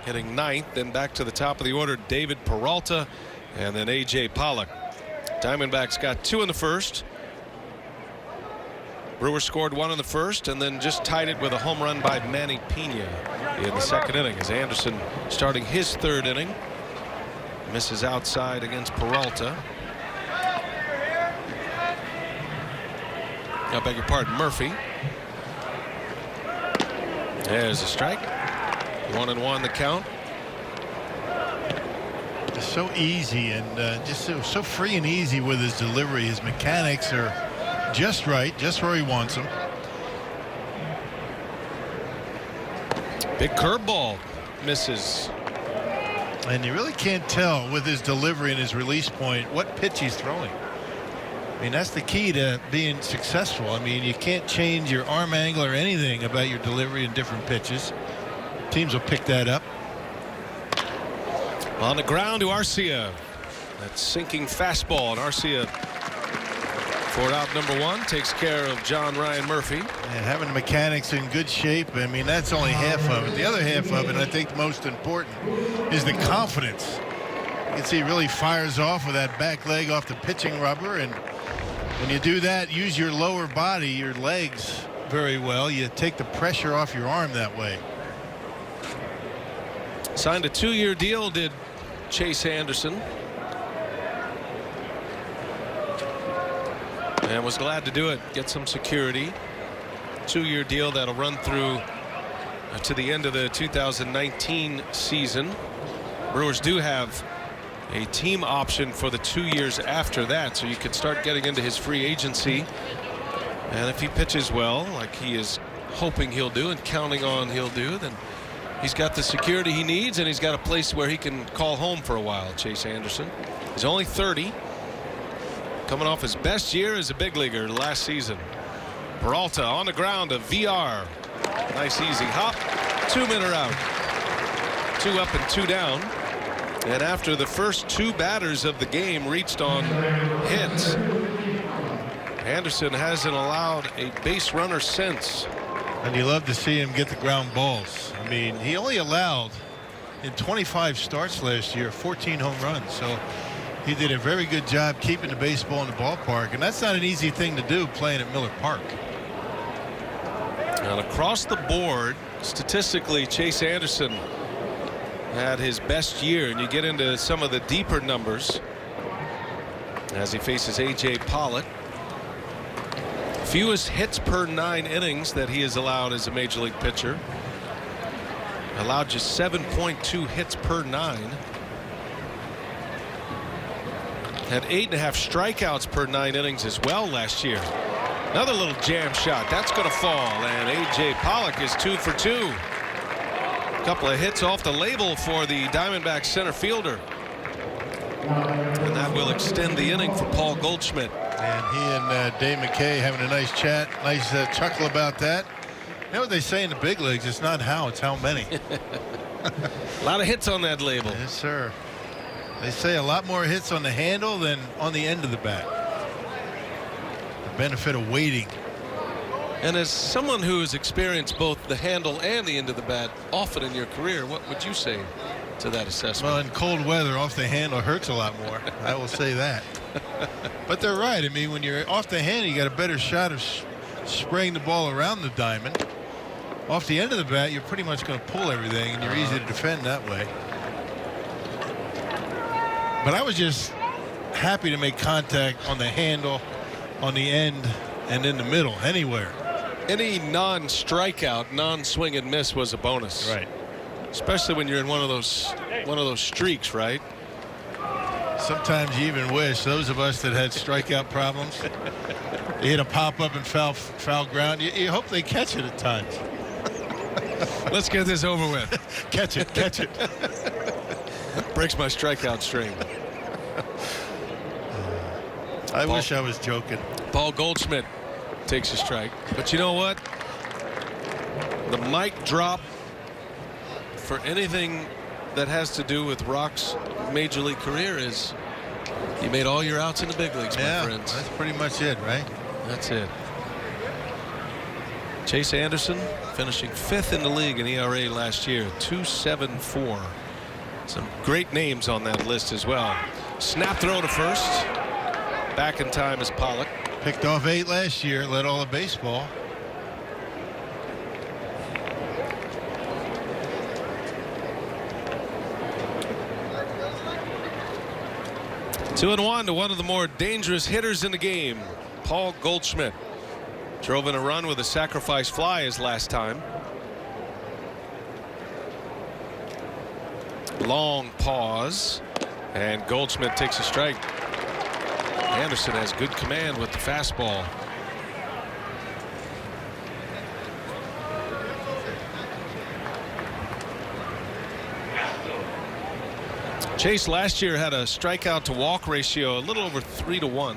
hitting 9th. Then back to the top of the order, David Peralta, and then A.J. Pollock. Diamondbacks got 2 in the first. Brewers scored 1 in the first and then just tied it with a home run by Manny Pena in the second inning, as Anderson starting his 3rd inning. Misses outside against Peralta. I beg your pardon, Murphy. There's a strike. 1-1 the count. It's so easy and just so free and easy with his delivery. His mechanics are just right, just where he wants them. Big curveball misses. And you really can't tell with his delivery and his release point what pitch he's throwing. I mean, that's the key to being successful. I mean, you can't change your arm angle or anything about your delivery in different pitches. Teams will pick that up. On the ground to Arcia. That sinking fastball, and Arcia, for out number 1, takes care of John Ryan Murphy. And having the mechanics in good shape, I mean, that's only half of it. The other half of it, I think most important, is the confidence. You can see he really fires off with that back leg off the pitching rubber, and when you do that, use your lower body, your legs, very well. You take the pressure off your arm that way. Signed a 2-year deal, did Chase Anderson. And was glad to do it. Get some security. 2-year deal that'll run through to the end of the 2019 season. Brewers do have a team option for the 2 years after that, so you could start getting into his free agency. And if he pitches well, like he is hoping he'll do and counting on he'll do, then he's got the security he needs, and he's got a place where he can call home for a while. Chase Anderson. He's only 30. Coming off his best year as a big leaguer last season. Peralta on the ground, a VR. Nice easy hop. 2 men are out. 2 up and 2 down. And after the first 2 batters of the game reached on hits, Anderson hasn't allowed a base runner since. And you love to see him get the ground balls. I mean, he only allowed in 25 starts last year 14 home runs. So he did a very good job keeping the baseball in the ballpark. And that's not an easy thing to do playing at Miller Park. And across the board, statistically, Chase Anderson had his best year, and you get into some of the deeper numbers as he faces A.J. Pollock. Fewest hits per 9 innings that he has allowed as a major league pitcher. Allowed just 7.2 hits per 9. Had 8.5 strikeouts per 9 innings as well last year. Another little jam shot that's going to fall, and A.J. Pollock is 2 for 2. Couple of hits off the label for the Diamondbacks center fielder, and that will extend the inning for Paul Goldschmidt. And he and Dave McKay having a nice chat, nice chuckle about that. You know what they say in the big leagues? It's not how, it's how many. A lot of hits on that label. Yes, sir. They say a lot more hits on the handle than on the end of the bat. The benefit of waiting. And as someone who has experienced both the handle and the end of the bat often in your career, what would you say to that assessment? Well, in cold weather, off the handle hurts a lot more. I will say that. But they're right. I mean, when you're off the handle, you got a better shot of spraying the ball around the diamond. Off the end of the bat, you're pretty much going to pull everything, and you're easy to defend that way. But I was just happy to make contact on the handle, on the end, and in the middle, anywhere. Any non-strikeout, non-swing and miss was a bonus. Right. Especially when you're in one of those streaks, right? Sometimes you even wish those of us that had strikeout problems. You hit a pop-up and foul ground. You hope they catch it at times. Let's get this over with. Catch it. Breaks my strikeout string. I wish I was joking. Paul Goldschmidt takes a strike. But you know what? The mic drop for anything that has to do with Rock's major league career is you made all your outs in the big leagues, my friends. That's pretty much it, right? That's it. Chase Anderson finishing 5th in the league in ERA last year, 2.74. Some great names on that list as well. Snap throw to first. Back in time is Pollock. Picked off 8 last year, led all of baseball. Two and one to one of the more dangerous hitters in the game, Paul Goldschmidt. Drove in a run with a sacrifice fly his last time. Long pause, and Goldschmidt takes a strike. Anderson has good command with the fastball. Chase last year had a strikeout to walk ratio a little over 3-1.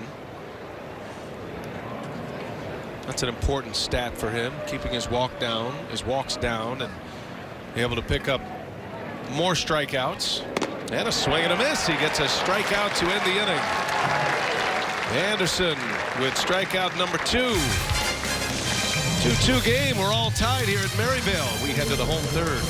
That's an important stat for him, keeping his walks down, and be able to pick up more strikeouts. And a swing and a miss. He gets a strikeout to end the inning. Anderson with strikeout number 2. 2-2 game. We're all tied here at Maryvale. We head to the home third.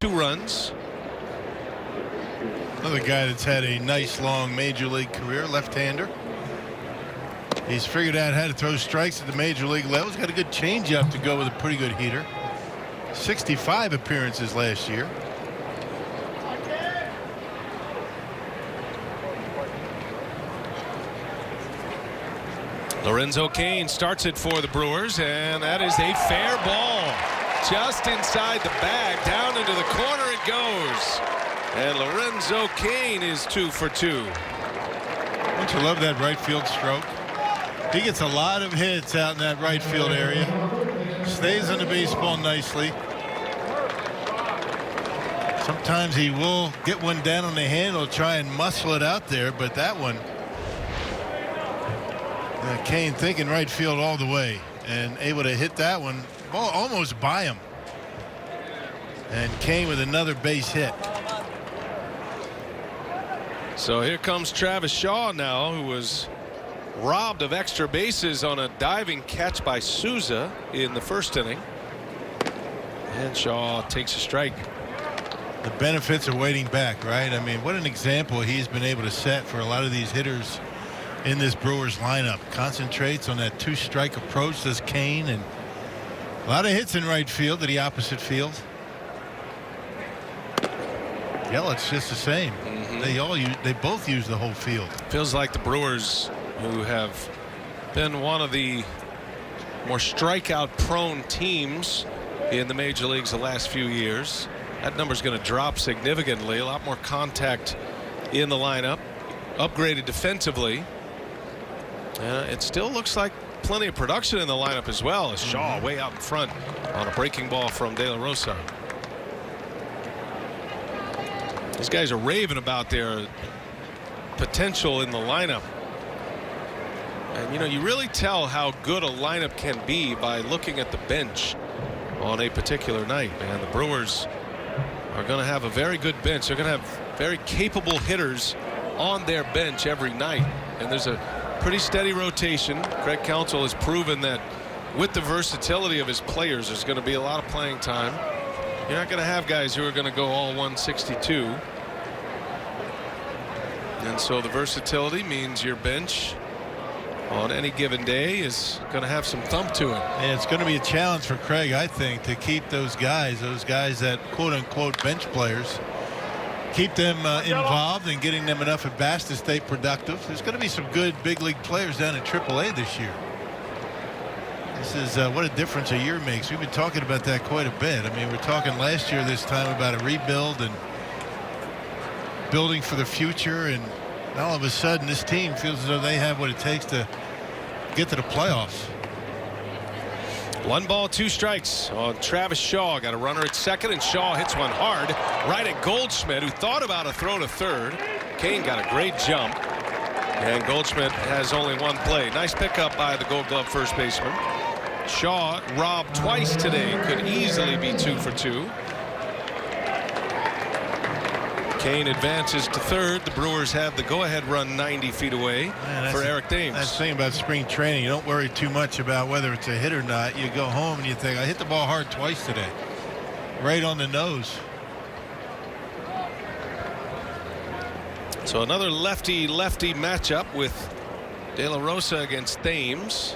Two runs. Another guy that's had a nice long major league career, left-hander. He's figured out how to throw strikes at the major league level. He's got a good changeup to go with a pretty good heater. 65 appearances last year. Lorenzo Cain starts it for the Brewers, and that is a fair ball. Just inside the bag, down into the corner it goes. And Lorenzo Cain is 2 for 2. Don't you love that right field stroke? He gets a lot of hits out in that right field area. Stays on the baseball nicely. Sometimes he will get one down on the handle, try and muscle it out there, but that one, Cain thinking right field all the way and able to hit that one almost by him. And Cain with another base hit. So here comes Travis Shaw now, who was robbed of extra bases on a diving catch by Souza in the first inning. And Shaw takes a strike. The benefits of waiting back, right? I mean, what an example he's been able to set for a lot of these hitters in this Brewers lineup. Concentrates on that two-strike approach, does Kane, and a lot of hits in right field to the opposite field. Yellow,'s just the same. They both use the whole field. Feels like the Brewers, who have been one of the more strikeout-prone teams in the major leagues the last few years. That number's going to drop significantly. A lot more contact in the lineup. Upgraded defensively. It still looks like plenty of production in the lineup as well, as Shaw way out in front on a breaking ball from De La Rosa. These guys are raving about their potential in the lineup. And, you know, you really tell how good a lineup can be by looking at the bench on a particular night, man. The Brewers are going to have a very good bench. They're going to have very capable hitters on their bench every night. And there's a pretty steady rotation. Craig Counsell has proven that with the versatility of his players, there's going to be a lot of playing time. You're not going to have guys who are going to go all 162. And so the versatility means your bench on any given day is going to have some thump to it. And it's going to be a challenge for Craig, I think, to keep those guys that quote-unquote bench players, keep them involved and getting them enough at bats to stay productive. There's going to be some good big league players down in AAA this year. This is what a difference a year makes. We've been talking about that quite a bit. I mean, we're talking last year this time about a rebuild and building for the future, and all of a sudden this team feels as though they have what it takes to get to the playoffs. 1 ball, 2 strikes on Travis Shaw. Got a runner at second, and Shaw hits one hard right at Goldschmidt, who thought about a throw to third. Kane got a great jump, and Goldschmidt has only 1 play. Nice pickup by the Gold Glove first baseman. Shaw robbed twice today, could easily be 2 for 2. Kane advances to third. The Brewers have the go-ahead run 90 feet away for Eric Thames. That's the thing about spring training. You don't worry too much about whether it's a hit or not. You go home and you think, I hit the ball hard twice today. Right on the nose. So another lefty-lefty matchup with De La Rosa against Thames.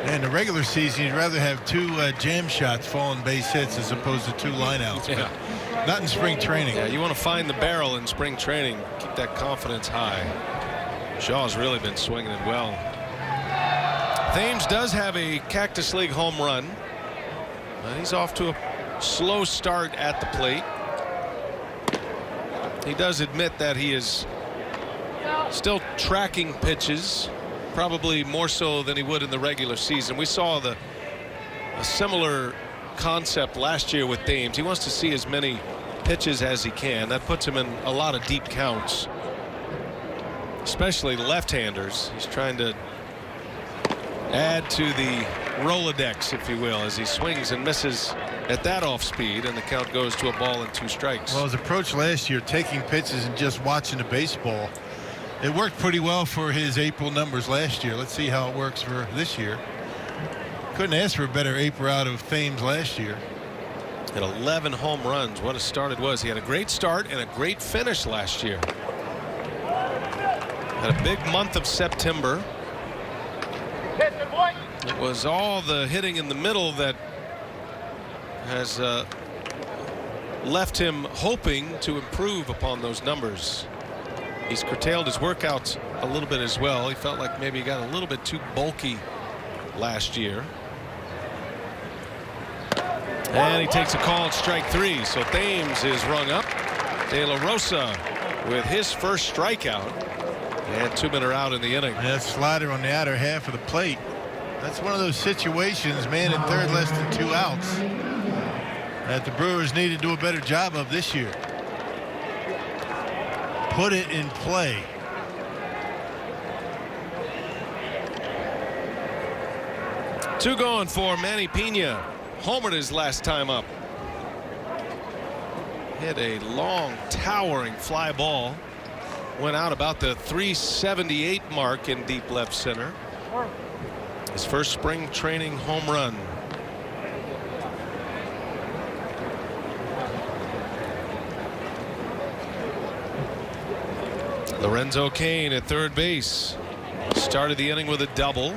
In the regular season, you'd rather have 2 jam shots falling base hits as opposed to 2 lineouts. Yeah. Not in spring training. Yeah, you want to find the barrel in spring training. Keep that confidence high. Shaw's really been swinging it well. Thames does have a Cactus League home run. He's off to a slow start at the plate. He does admit that he is still tracking pitches, probably more so than he would in the regular season. We saw a similar concept last year with Thames. He wants to see as many pitches as he can. That puts him in a lot of deep counts, especially left-handers. He's trying to add to the Rolodex, if you will, as he swings and misses at that off speed, and the count goes to a ball and 2 strikes. Well, his approach last year, taking pitches and just watching the baseball, it worked pretty well for his April numbers last year. Let's see how it works for this year. Couldn't ask for a better April out of Thames last year. At 11 home runs. What a start it was. He had a great start and a great finish last year. Had a big month of September. It was all the hitting in the middle that has left him hoping to improve upon those numbers. He's curtailed his workouts a little bit as well. He felt like maybe he got a little bit too bulky last year. And he takes a call at strike 3. So Thames is rung up. De La Rosa with his first strikeout. And 2 men are out in the inning. That slider on the outer half of the plate. That's one of those situations, man, in third, less than 2 outs, that the Brewers need to do a better job of this year. Put it in play. Two going for Manny Pena. Homered his last time up. Hit a long, towering fly ball. Went out about the 378 mark in deep left center. His first spring training home run. Lorenzo Cain at third base. Started the inning with a double.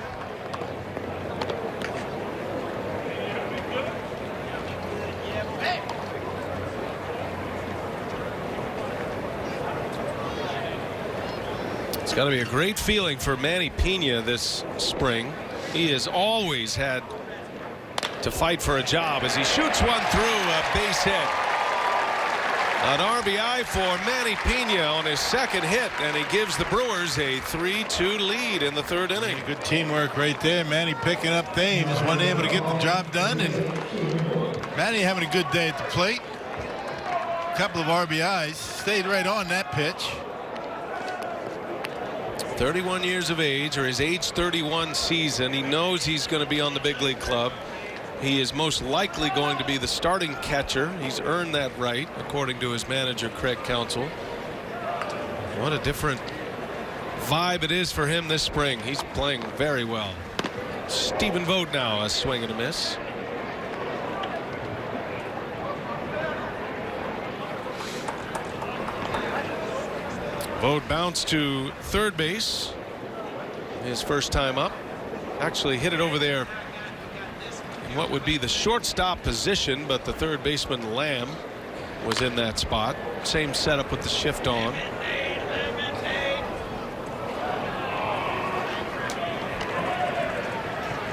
It's got to be a great feeling for Manny Pena this spring. He has always had to fight for a job as he shoots one through, a base hit. An RBI for Manny Pena on his second hit, and he gives the Brewers a 3-2 lead in the third inning. Good teamwork right there. Manny picking up things, wasn't able to get the job done, and Manny having a good day at the plate. A couple of RBIs, stayed right on that pitch. 31 years of age, or his age 31 season. He knows he's going to be on the big league club. He is most likely going to be the starting catcher. He's earned that right, according to his manager, Craig Counsell. What a different vibe it is for him this spring. He's playing very well. Stephen Vogt now, a swing and a miss. Vogt bounced to third base. His first time up. Actually hit it over there in what would be the shortstop position, but the third baseman Lamb was in that spot. Same setup with the shift on.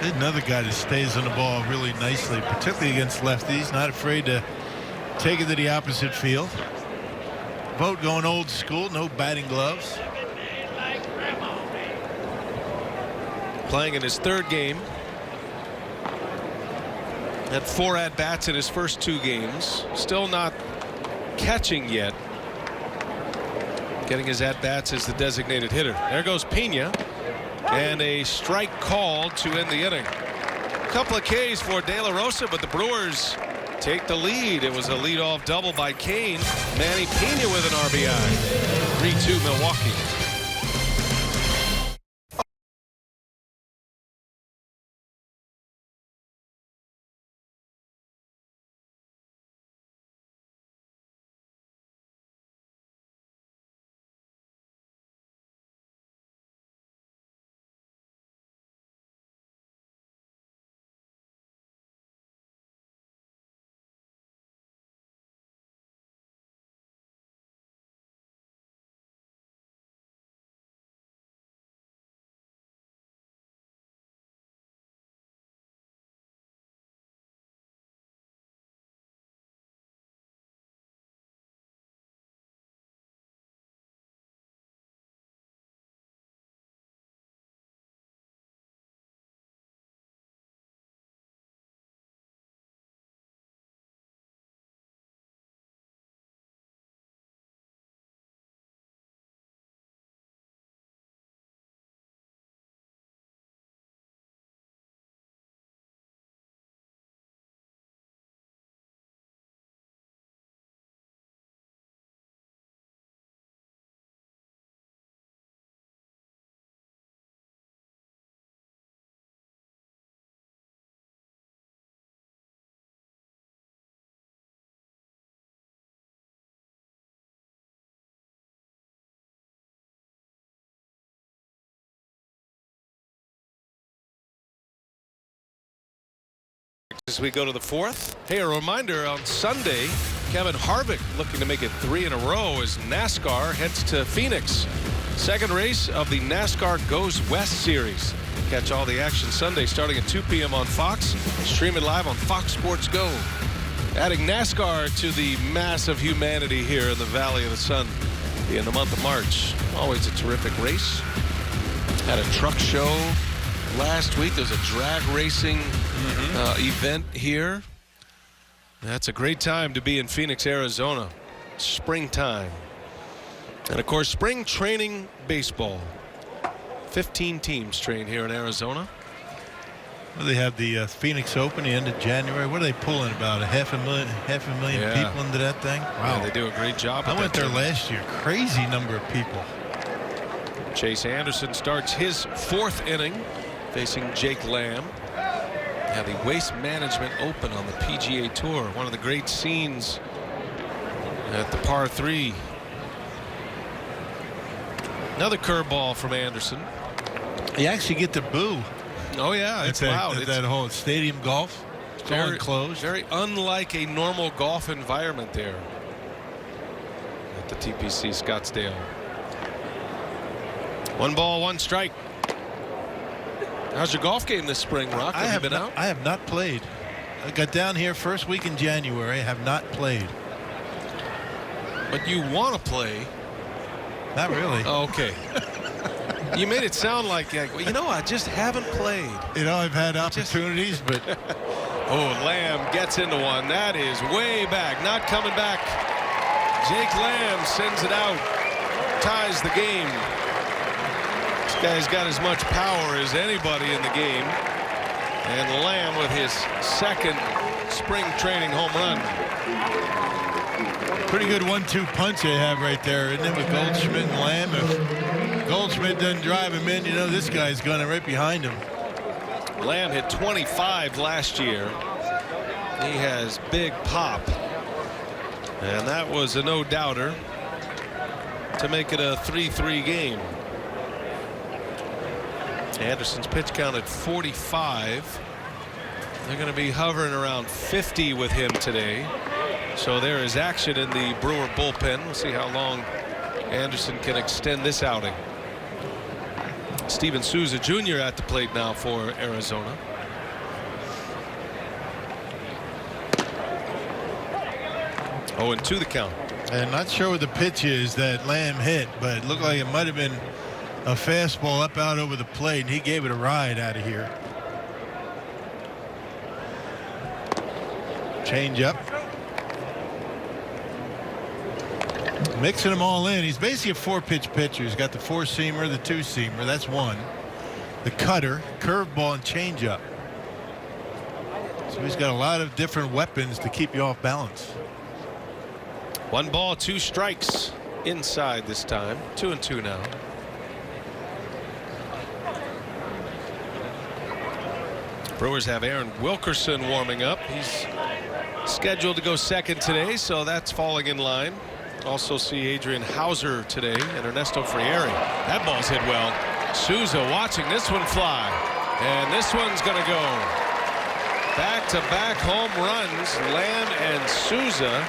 Another guy that stays on the ball really nicely, particularly against lefties. Not afraid to take it to the opposite field. Vogt going old school, no batting gloves. Playing in his third game. Had 4 at-bats in his first 2 games. Still not catching yet. Getting his at-bats as the designated hitter. There goes Pena. And a strike call to end the inning. A couple of Ks for De La Rosa, but the Brewers take the lead. It was a leadoff double by Cain. Manny Pena with an RBI. 3-2 Milwaukee. As we go to the 4th. Hey, a reminder on Sunday, Kevin Harvick looking to make it 3 in a row as NASCAR heads to Phoenix. Second race of the NASCAR Goes West series. Catch all the action Sunday starting at 2 p.m. on Fox. Stream it live on Fox Sports Go. Adding NASCAR to the mass of humanity here in the Valley of the Sun in the month of March. Always a terrific race. Had a truck show last week. There's a drag racing event here. That's a great time to be in Phoenix, Arizona. Springtime. And of course, spring training baseball. 15 teams train here in Arizona. Well, they have the Phoenix Open the end of January. What are they pulling, about half a million people into that thing? Wow. Yeah, they do a great job. I went there last year. Crazy number of people. Chase Anderson starts his 4th inning facing Jake Lamb. Yeah, the Waste Management Open on the PGA Tour. One of the great scenes at the par 3. Another curveball from Anderson. You actually get to boo. Oh yeah, it's loud. That whole stadium golf. It's all enclosed. Very unlike a normal golf environment there at the TPC Scottsdale. 1 ball, 1 strike. How's your golf game this spring, Rock? Have you been out? I have not played. I got down here first week in January. I have not played. But you want to play? Not really. Oh, okay. You made it sound like, well, you know, I just haven't played. You know, I've had opportunities, but oh, Lamb gets into one. That is way back, not coming back. Jake Lamb sends it out, ties the game. This guy's got as much power as anybody in the game. And Lamb with his second spring training home run. pretty good 1-2 punch they have right there, isn't it, with Goldschmidt and Lamb? If Goldschmidt doesn't drive him in, you know this guy's gunning right behind him. Lamb hit 25 last year. He has big pop. And that was a no-doubter to make it a 3-3 game. Anderson's pitch count at 45. They're going to be hovering around 50 with him today. So there is action in the Brewer bullpen. We'll see how long Anderson can extend this outing. Steven Souza Jr. at the plate now for Arizona. Oh, and 2 the count. And not sure what the pitch is that Lamb hit, but it looked like it might have been a fastball up out over the plate, and he gave it a ride out of here. Change up. Mixing them all in. He's basically a 4-pitch pitcher. He's got the 4-seamer, the 2-seamer. That's one. The cutter, curveball, and changeup. So he's got a lot of different weapons to keep you off balance. 1 ball, 2 strikes inside this time. 2-2 now. Brewers have Aaron Wilkerson warming up. He's scheduled to go second today, so that's falling in line. Also see Adrian Hauser today and Ernesto Frieri. That ball's hit well. Souza watching this one fly, and this one's going to go. Back-to-back home runs, Lamb and Souza,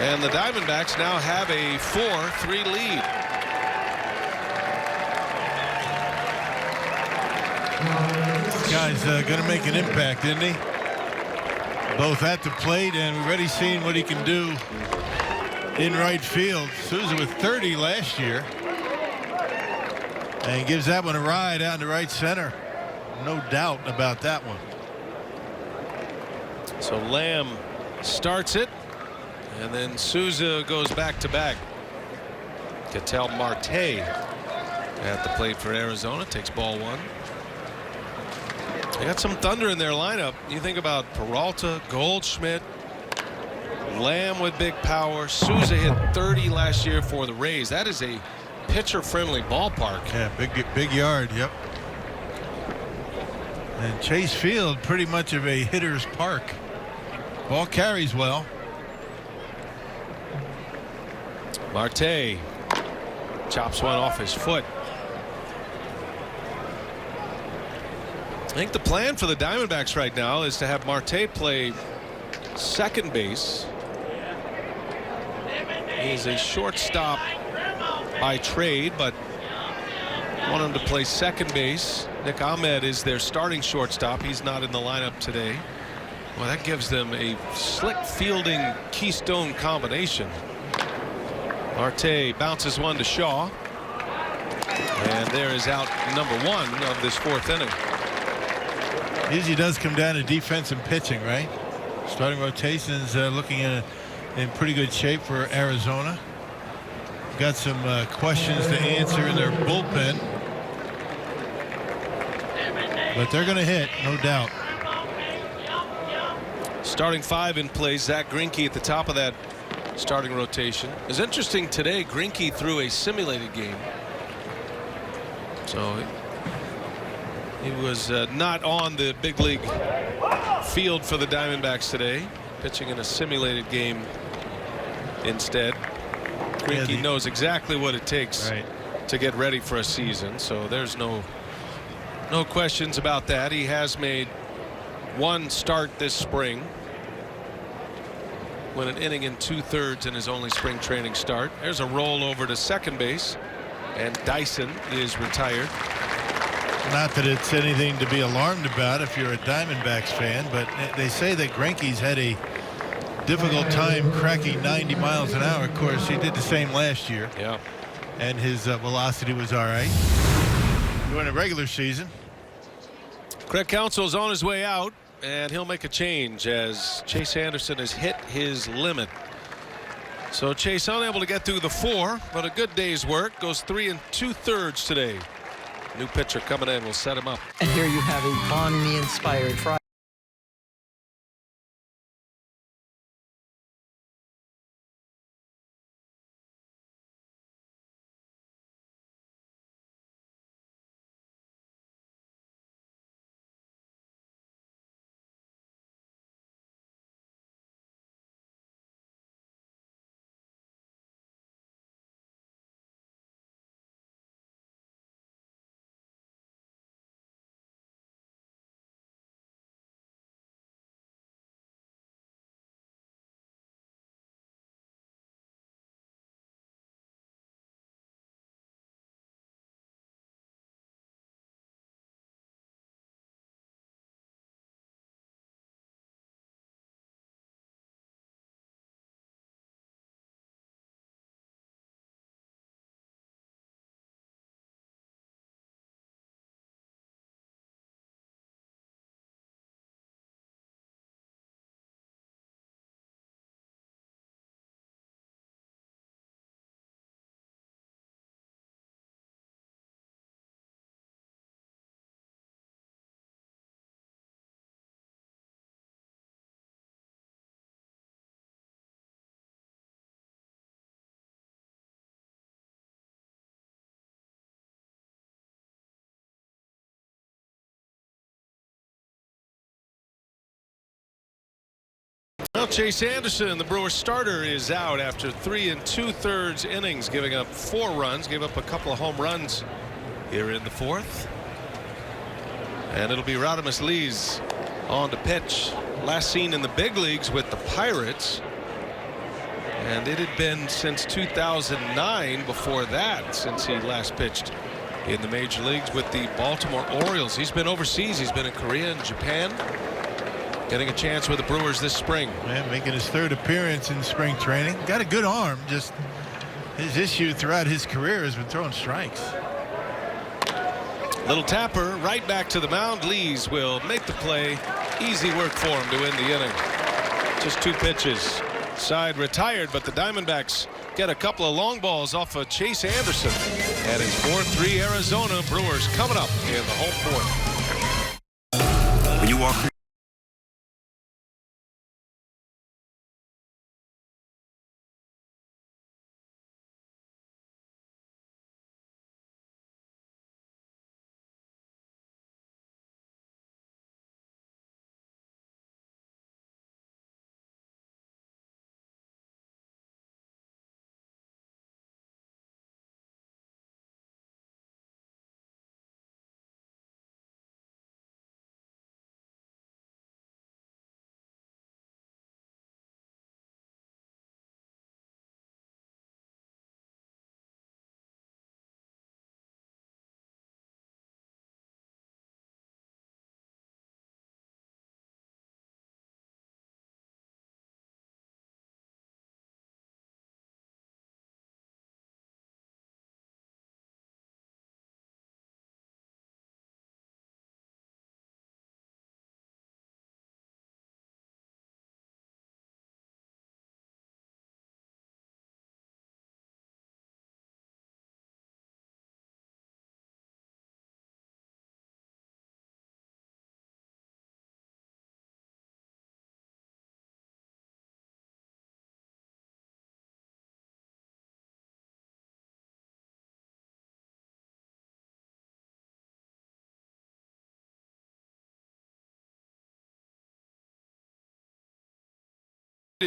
and the Diamondbacks now have a 4-3 lead. This guy's going to make an impact, isn't he? Both at the plate, and we've already seen what he can do in right field. Souza with 30 last year, and gives that one a ride out to right center. No doubt about that one. So Lamb starts it, and then Souza goes back-to-back. Ketel Marte at the plate for Arizona, takes ball 1. They got some thunder in their lineup. You think about Peralta, Goldschmidt, Lamb with big power. Souza hit 30 last year for the Rays. That is a pitcher-friendly ballpark. Yeah, big yard. Yep. And Chase Field, pretty much of a hitter's park. Ball carries well. Marte chops one off his foot. I think the plan for the Diamondbacks right now is to have Marte play second base. He's a shortstop by trade, but want him to play second base. Nick Ahmed is their starting shortstop. He's not in the lineup today. Well, that gives them a slick fielding keystone combination. Marte bounces one to Shaw, and there is out number 1 of this 4th inning. Usually does come down to defense and pitching, right? Starting rotations looking in pretty good shape for Arizona. Got some questions to answer in their bullpen, but they're going to hit, no doubt. Starting 5 in play. Zach Greinke at the top of that starting rotation. It's interesting today, Greinke threw a simulated game, so he was not on the big league field for the Diamondbacks today, pitching in a simulated game instead. Greinke knows exactly what it takes to get ready for a season. So there's no questions about that. He has made one start this spring. Went an inning and 2/3 in his only spring training start. There's a roll over to second base, and Dyson is retired. Not that it's anything to be alarmed about if you're a Diamondbacks fan, but they say that Greinke's had a difficult time cracking 90 miles an hour. Of course, he did the same last year. Yeah. And his velocity was all right during the regular season. Craig Counsell's on his way out, and he'll make a change as Chase Anderson has hit his limit. So Chase unable to get through the 4, but a good day's work. Goes 3 2/3 today. New pitcher coming in will set him up. And here you have a Bon Me-inspired Friday. Well, Chase Anderson, the Brewers starter, is out after 3 2/3 innings, giving up 4 runs, gave up a couple of home runs here in the 4th. And it'll be Rodimus Lees on to pitch. Last seen in the big leagues with the Pirates. And it had been since 2009 before that since he last pitched in the major leagues with the Baltimore Orioles. He's been overseas. He's been in Korea and Japan. Getting a chance with the Brewers this spring. Man, making his 3rd appearance in spring training. Got a good arm. Just his issue throughout his career has been throwing strikes. Little tapper right back to the mound. Lees will make the play. Easy work for him to win the inning. Just 2 pitches. Side retired, but the Diamondbacks get a couple of long balls off of Chase Anderson. And it's 4-3 Arizona. Brewers coming up in the home 4th. When you walk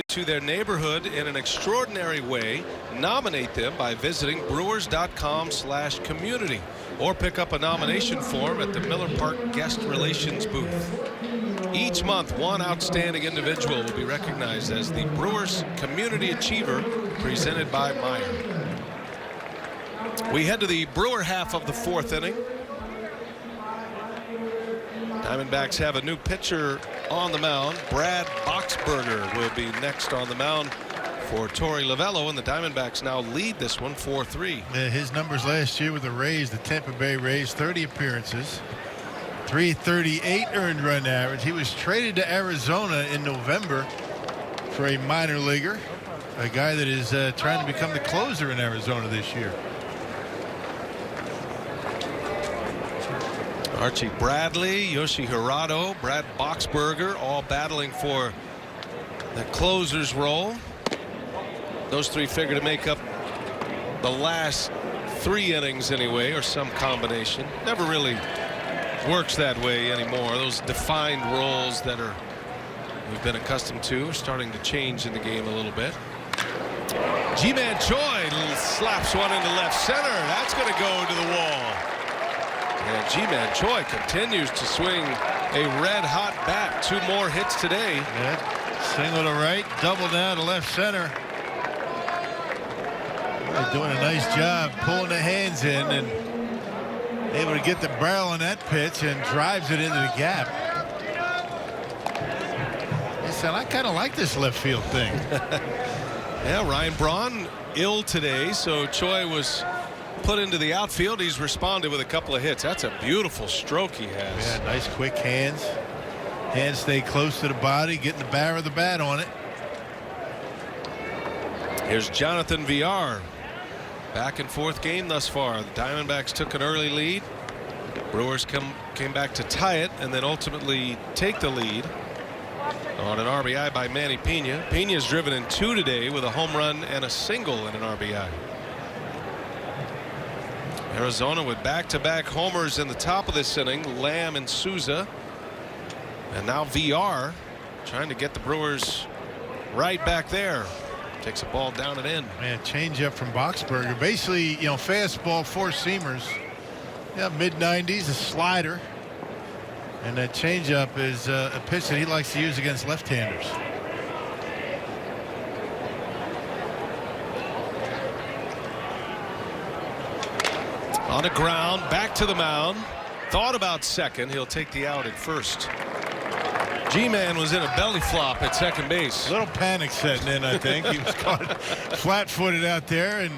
to their neighborhood in an extraordinary way. Nominate them by visiting brewers.com/community or pick up a nomination form at the Miller Park Guest Relations booth. Each month, one outstanding individual will be recognized as the Brewers Community Achiever, presented by Meyer. We head to the Brewer half of the 4th inning. Diamondbacks have a new pitcher on the mound. Brad Boxberger will be next on the mound for Torey Lovullo, and the Diamondbacks now lead this one 4-3. His numbers last year with the Rays, the Tampa Bay Rays, 30 appearances, 338 earned run average. He was traded to Arizona in November for a minor leaguer, a guy that is trying to become the closer in Arizona this year. Archie Bradley, Yoshi Hirado, Brad Boxberger, all battling for the closer's role. Those three figure to make up the last 3 innings anyway, or some combination. Never really works that way anymore. Those defined roles that we've been accustomed to are starting to change in the game a little bit. Ji-Man Choi slaps one into left center. That's going to go to the wall. And Ji-Man Choi continues to swing a red-hot bat. 2 more hits today. Yeah. Single to right, double down to left center. They're doing a nice job pulling the hands in and able to get the barrel on that pitch and drives it into the gap. Listen, I kind of like this left field thing. Yeah, Ryan Braun ill today, so Choi was put into the outfield. He's responded with a couple of hits. That's a beautiful stroke he has. Yeah, nice quick hands. Hands stay close to the body, getting the barrel of the bat on it. Here's Jonathan Villar. Back and forth game thus far. The Diamondbacks took an early lead. Brewers came back to tie it and then ultimately take the lead on an RBI by Manny Pena. Pena's driven in 2 today with a home run and a single and an RBI. Arizona with back-to-back homers in the top of this inning. Lamb and Souza. And now VR trying to get the Brewers right back there. Takes a ball down and in. Man, change up from Boxberger. Basically, you know, fastball, 4-seamers. Yeah, mid-90s, a slider. And that changeup is a pitch that he likes to use against left-handers. On the ground, back to the mound. Thought about second. He'll take the out at first. G-Man was in a belly flop at second base. A little panic setting in, I think. He was caught flat-footed out there, and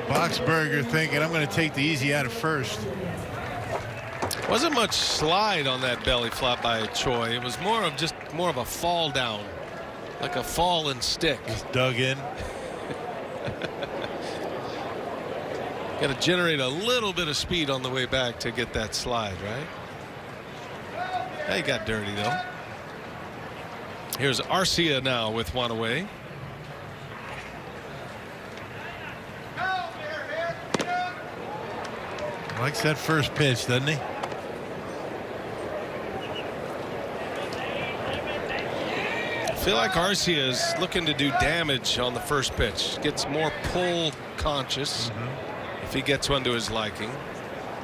Boxberger thinking, I'm going to take the easy out of first. Wasn't much slide on that belly flop by Choi. It was more of a fall down, like a fallen stick. Just dug in. Got to generate a little bit of speed on the way back to get that slide, right? He got dirty, though. Here's Arcia now with one away. Likes that first pitch, doesn't he? I feel like Arcia is looking to do damage on the first pitch. Gets more pull conscious if he gets one to his liking.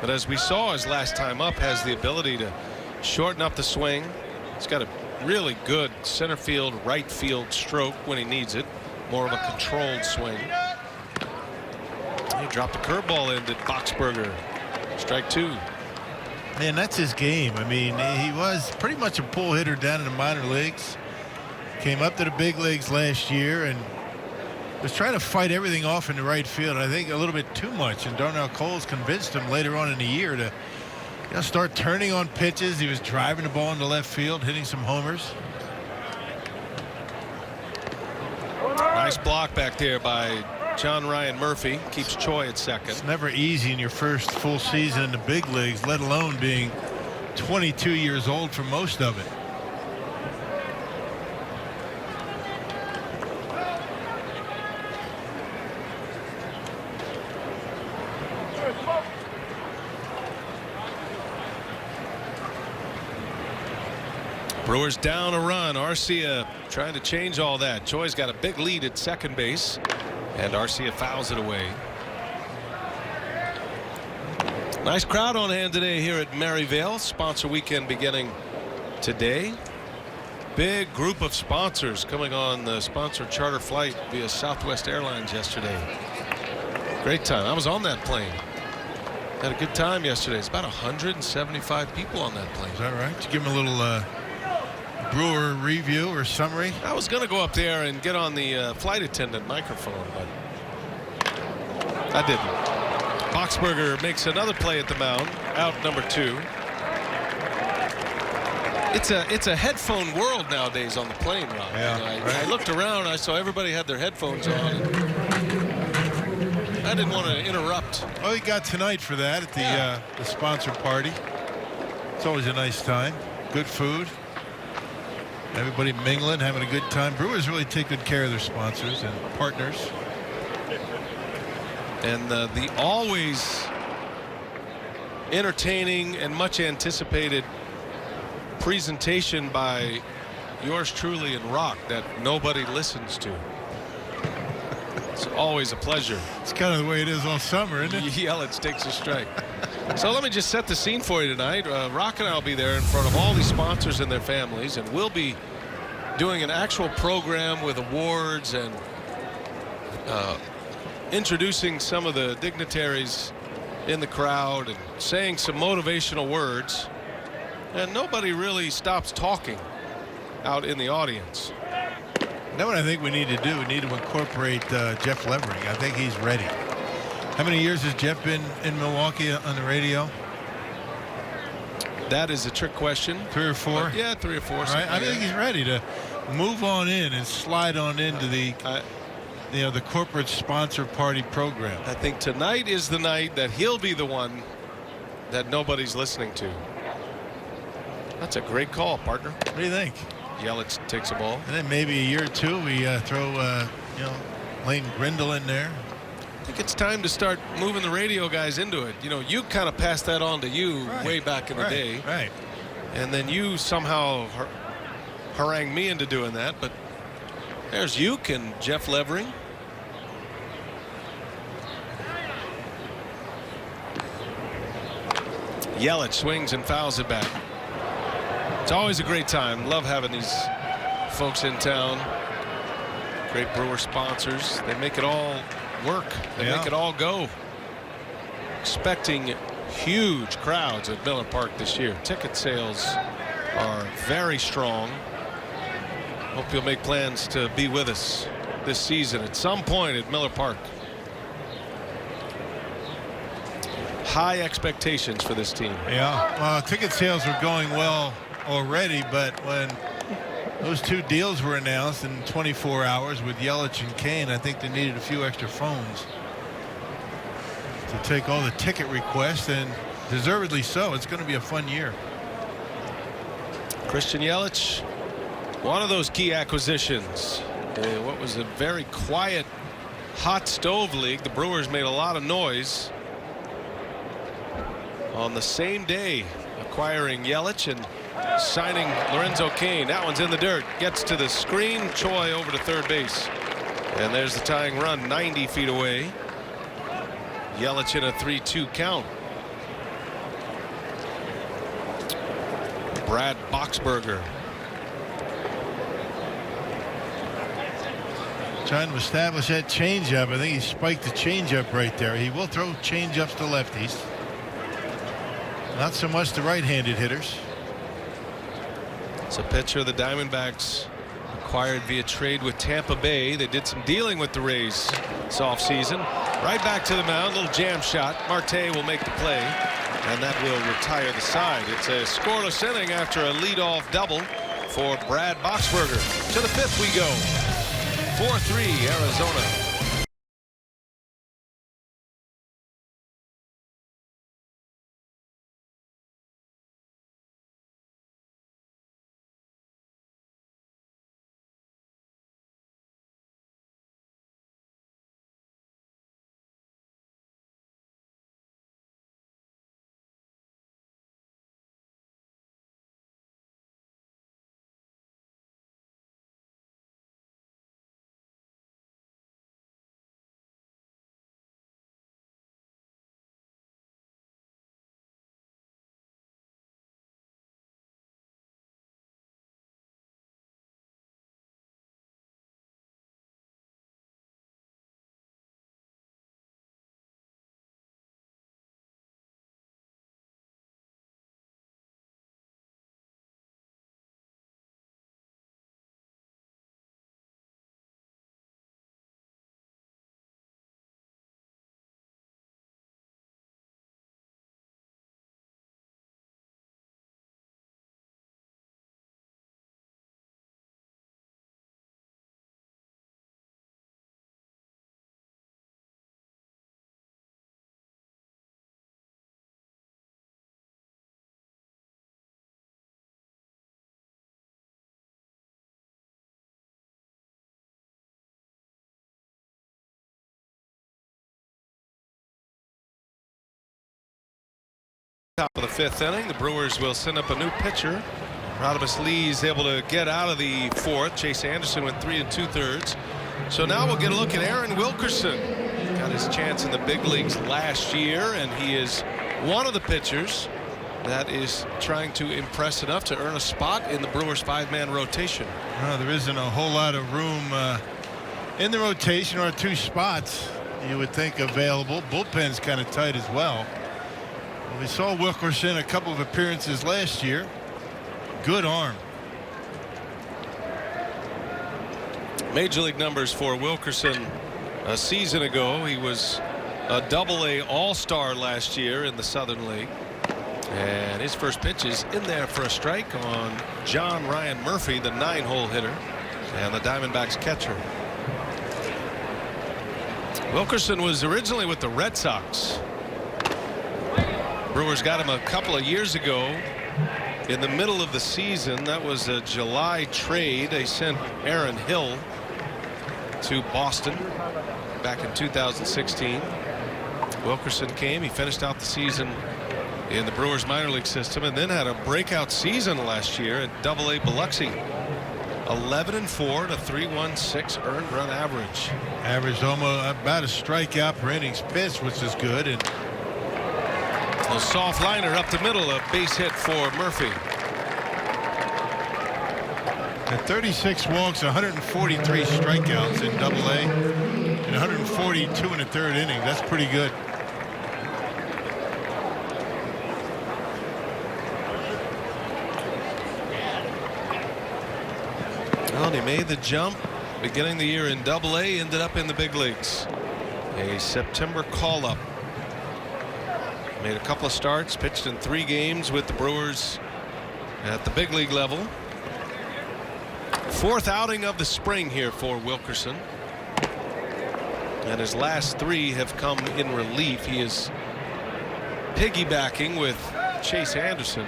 But as we saw his last time up, has the ability to shorten up the swing. He's got a really good center field, right field stroke when he needs it. More of a controlled swing. He dropped a curveball into Boxberger. Strike 2. Man, that's his game. I mean, he was pretty much a pull hitter down in the minor leagues. Came up to the big leagues last year and was trying to fight everything off in the right field. I think a little bit too much. And Darnell Coles convinced him later on in the year to start turning on pitches. He was driving the ball into left field, hitting some homers. Nice block back there by John Ryan Murphy. Keeps Choi at second. It's never easy in your first full season in the big leagues, let alone being 22 years old for most of it. Brewers down a run. Arcia trying to change all that. Choi's got a big lead at second base, and Arcia fouls it away. Nice crowd on hand today here at Maryvale. Sponsor weekend beginning today. Big group of sponsors coming on the sponsored charter flight via Southwest Airlines yesterday. Great time. I was on that plane. Had a good time yesterday. It's about 175 people on that plane. Is that right? Did you give them a little Brewer review or summary? I was going to go up there and get on the flight attendant microphone, but I didn't. Boxberger makes another play at the mound. Out number 2. It's a headphone world nowadays on the plane, Ron. Yeah, I looked around. I saw everybody had their headphones on. I didn't want to interrupt. Well, you got tonight for that at the sponsor party. It's always a nice time. Good food. Everybody mingling, having a good time. Brewers really take good care of their sponsors and partners. And the always entertaining and much anticipated presentation by yours truly and Rock that nobody listens to. It's always a pleasure. It's kind of the way it is all summer, isn't it? Yelich takes a strike. So let me just set the scene for you tonight. Rock and I will be there in front of all these sponsors and their families, and we'll be doing an actual program with awards and introducing some of the dignitaries in the crowd and saying some motivational words. And nobody really stops talking out in the audience. You know what I think we need to do? We need to incorporate Jeff Levering. I think he's ready. How many years has Jeff been in Milwaukee on the radio? That is a trick question. 3 or 4? But yeah, 3 or 4. Right? I think he's ready to move on in and slide on into the the corporate sponsor party program. I think tonight is the night that he'll be the one that nobody's listening to. That's a great call, partner. What do you think? Yelich takes a ball. And then maybe a year or 2 we throw Lane Grindle in there. I think it's time to start moving the radio guys into it. You know, you kind of passed that on to you way back in the day. Right. And then you somehow harangued me into doing that. But there's Uke and Jeff Levering. Yelich swings and fouls it back. It's always a great time. Love having these folks in town. Great Brewer sponsors. They make it all work. They make it all go. Expecting huge crowds at Miller Park this year. Ticket sales are very strong. Hope you'll make plans to be with us this season at some point at Miller Park. High expectations for this team. Yeah, well, ticket sales are going well already, but when those 2 deals were announced in 24 hours with Yelich and Kane, I think they needed a few extra phones to take all the ticket requests, and deservedly so. It's going to be a fun year. Christian Yelich, one of those key acquisitions. What was a very quiet hot stove league. The Brewers made a lot of noise on the same day, acquiring Yelich and signing Lorenzo Cain. That one's in the dirt. Gets to the screen. Choi over to third base. And there's the tying run 90 feet away. Yelich in a 3-2 count. Brad Boxberger. Trying to establish that changeup. I think he spiked the changeup right there. He will throw changeups to lefties. Not so much to right-handed hitters. It's a pitcher the Diamondbacks acquired via trade with Tampa Bay. They did some dealing with the Rays this offseason. Right back to the mound. Little jam shot. Marte will make the play, and that will retire the side. It's a scoreless inning after a leadoff double for Brad Boxberger. To the 5th we go. 4-3 Arizona. Top of the 5th inning, the Brewers will send up a new pitcher. Rodimus Lee's able to get out of the 4th. Chase Anderson went 3 2/3. So now we'll get a look at Aaron Wilkerson. Got his chance in the big leagues last year, and he is one of the pitchers that is trying to impress enough to earn a spot in the Brewers 5-man rotation. Well, there isn't a whole lot of room in the rotation, or 2 spots you would think available. Bullpen's kind of tight as well. We saw Wilkerson a couple of appearances last year. Good arm. Major league numbers for Wilkerson a season ago. He was a Double-A All-Star last year in the Southern League. And his first pitch is in there for a strike on John Ryan Murphy, the 9-hole hitter and the Diamondbacks catcher. Wilkerson was originally with the Red Sox. Brewers got him a couple of years ago in the middle of the season. That was a July trade. They sent Aaron Hill to Boston back in 2016. Wilkerson came. He finished out the season in the Brewers minor league system, and then had a breakout season last year at Double-A Biloxi. 11-4 to 3.16 earned run average. Averaged almost about a strikeout per innings pitched, which is good. And a soft liner up the middle, a base hit for Murphy. at 36 walks, 143 strikeouts in Double-A, and 142 in the 3rd inning. That's pretty good. Well, he made the jump beginning the year in Double-A, ended up in the big leagues. A September call-up. Made a couple of starts, pitched in 3 games with the Brewers at the big league level. 4th outing of the spring here for Wilkerson. And his last 3 have come in relief. He is piggybacking with Chase Anderson.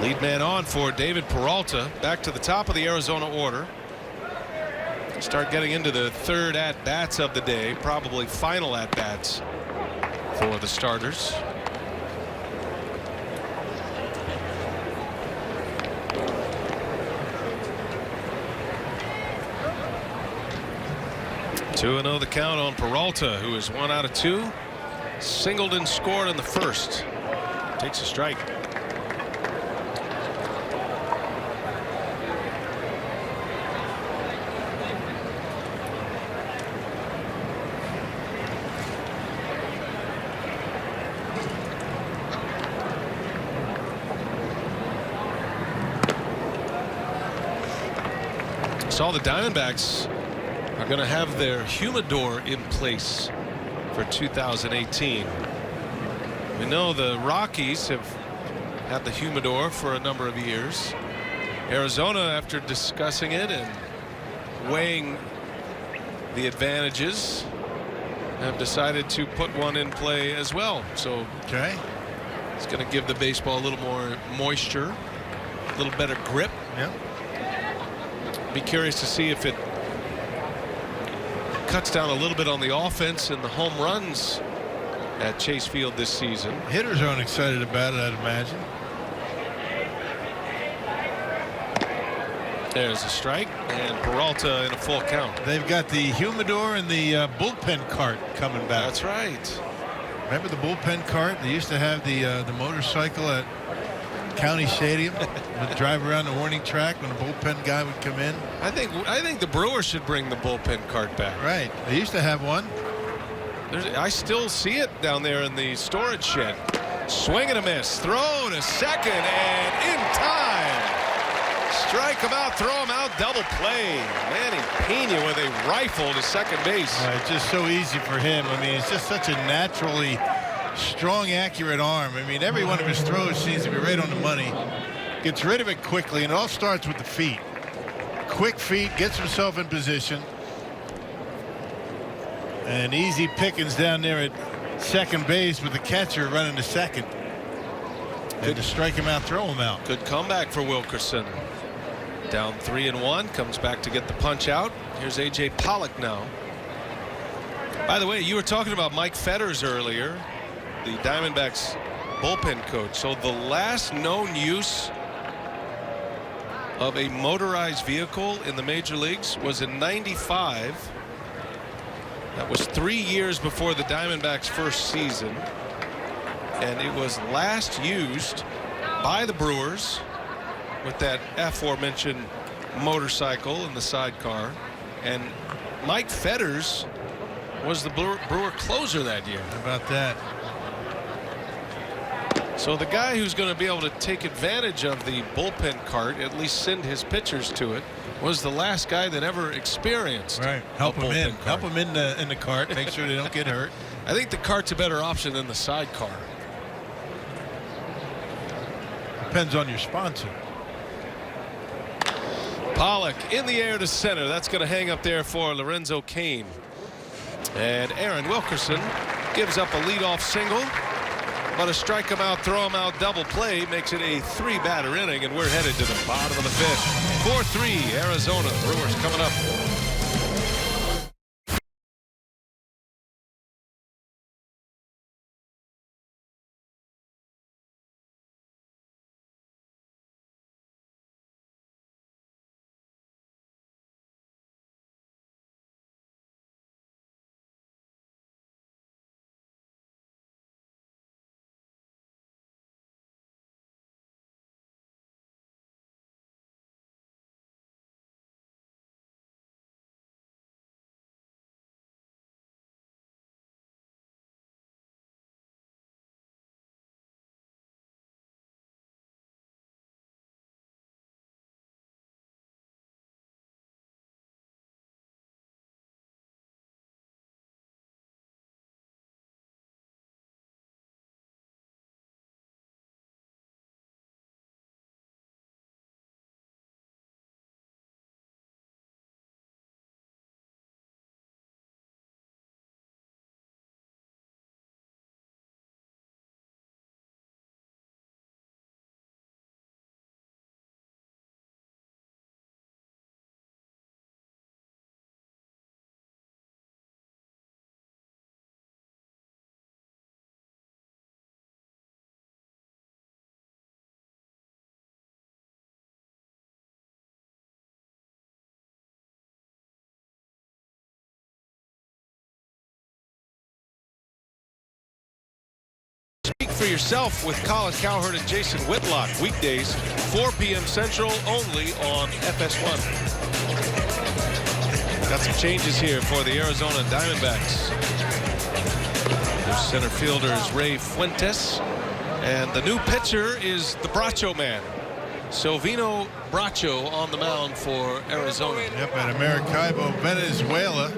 Lead man on for David Peralta. Back to the top of the Arizona order. Start getting into the 3rd at-bats of the day. Probably final at-bats for the starters. Two 2-0 the count on Peralta, who is 1 out of 2. Singled and scored in the 1st. Takes a strike. Saw the Diamondbacks are going to have their humidor in place for 2018. We know the Rockies have had the humidor for a number of years. Arizona, after discussing it and weighing the advantages, have decided to put one in play as well. So it's going to give the baseball a little more moisture, a little better grip. Yeah. Be curious to see if it cuts down a little bit on the offense and the home runs at Chase Field this season. Hitters aren't excited about it, I'd imagine. There's a strike, and Peralta in a full count. They've got the humidor and the bullpen cart coming back. That's right. Remember the bullpen cart? They used to have the motorcycle at County Stadium. Would drive around the warning track when the bullpen guy would come in. I think the Brewers should bring the bullpen cart back. Right. They used to have one. I still see it down there in the storage shed. Swing and a miss. Throw to second, and in time. Strike him out, throw him out, double play. Manny Pena with a rifle to second base. It's just so easy for him. I mean, it's just such a naturally strong, accurate arm. I mean, every one of his throws seems to be right on the money. Gets rid of it quickly, and it all starts with the feet. Quick feet, gets himself in position. And easy pickings down there at second base with the catcher running to second. And to strike him out, throw him out. Good comeback for Wilkerson. Down 3-1, comes back to get the punch out. Here's A.J. Pollock now. By the way, you were talking about Mike Fetters earlier, the Diamondbacks bullpen coach. So the last known use of a motorized vehicle in the major leagues was in '95. That was 3 years before the Diamondbacks' first season, and it was last used by the Brewers with that aforementioned motorcycle in the sidecar. And Mike Fetters was the Brewer closer that year. How about that? So the guy who's going to be able to take advantage of the bullpen cart, at least send his pitchers to it, was the last guy that ever experienced. Right. Help him in. Cart. Help him in the cart. Make sure they don't get hurt. I think the cart's a better option than the sidecar. Depends on your sponsor. Pollock in the air to center. That's going to hang up there for Lorenzo Cain. And Aaron Wilkerson gives up a leadoff single. But a strike him out, throw him out double play makes it a 3-batter inning, and we're headed to the bottom of the 5th. 4-3 Arizona. Brewers coming up. Speak for yourself with Colin Cowherd and Jason Whitlock. Weekdays, 4 p.m. Central, only on FS1. Got some changes here for the Arizona Diamondbacks. Their center fielder is Ray Fuentes. And the new pitcher is the Bracho man, Silvino Bracho, on the mound for Arizona. Yep, at Maracaibo, Venezuela.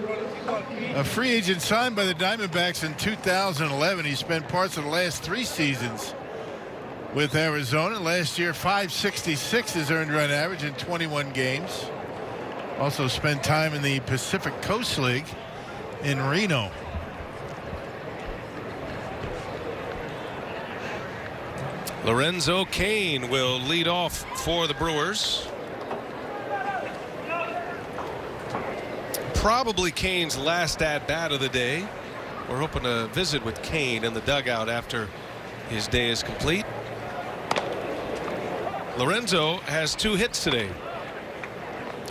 A free agent signed by the Diamondbacks in 2011. He spent parts of the last 3 seasons with Arizona. Last year, .566 his earned run average in 21 games. Also spent time in the Pacific Coast League in Reno. Lorenzo Cain will lead off for the Brewers. Probably Cain's last at-bat of the day. We're hoping to visit with Cain in the dugout after his day is complete. Lorenzo has 2 hits today.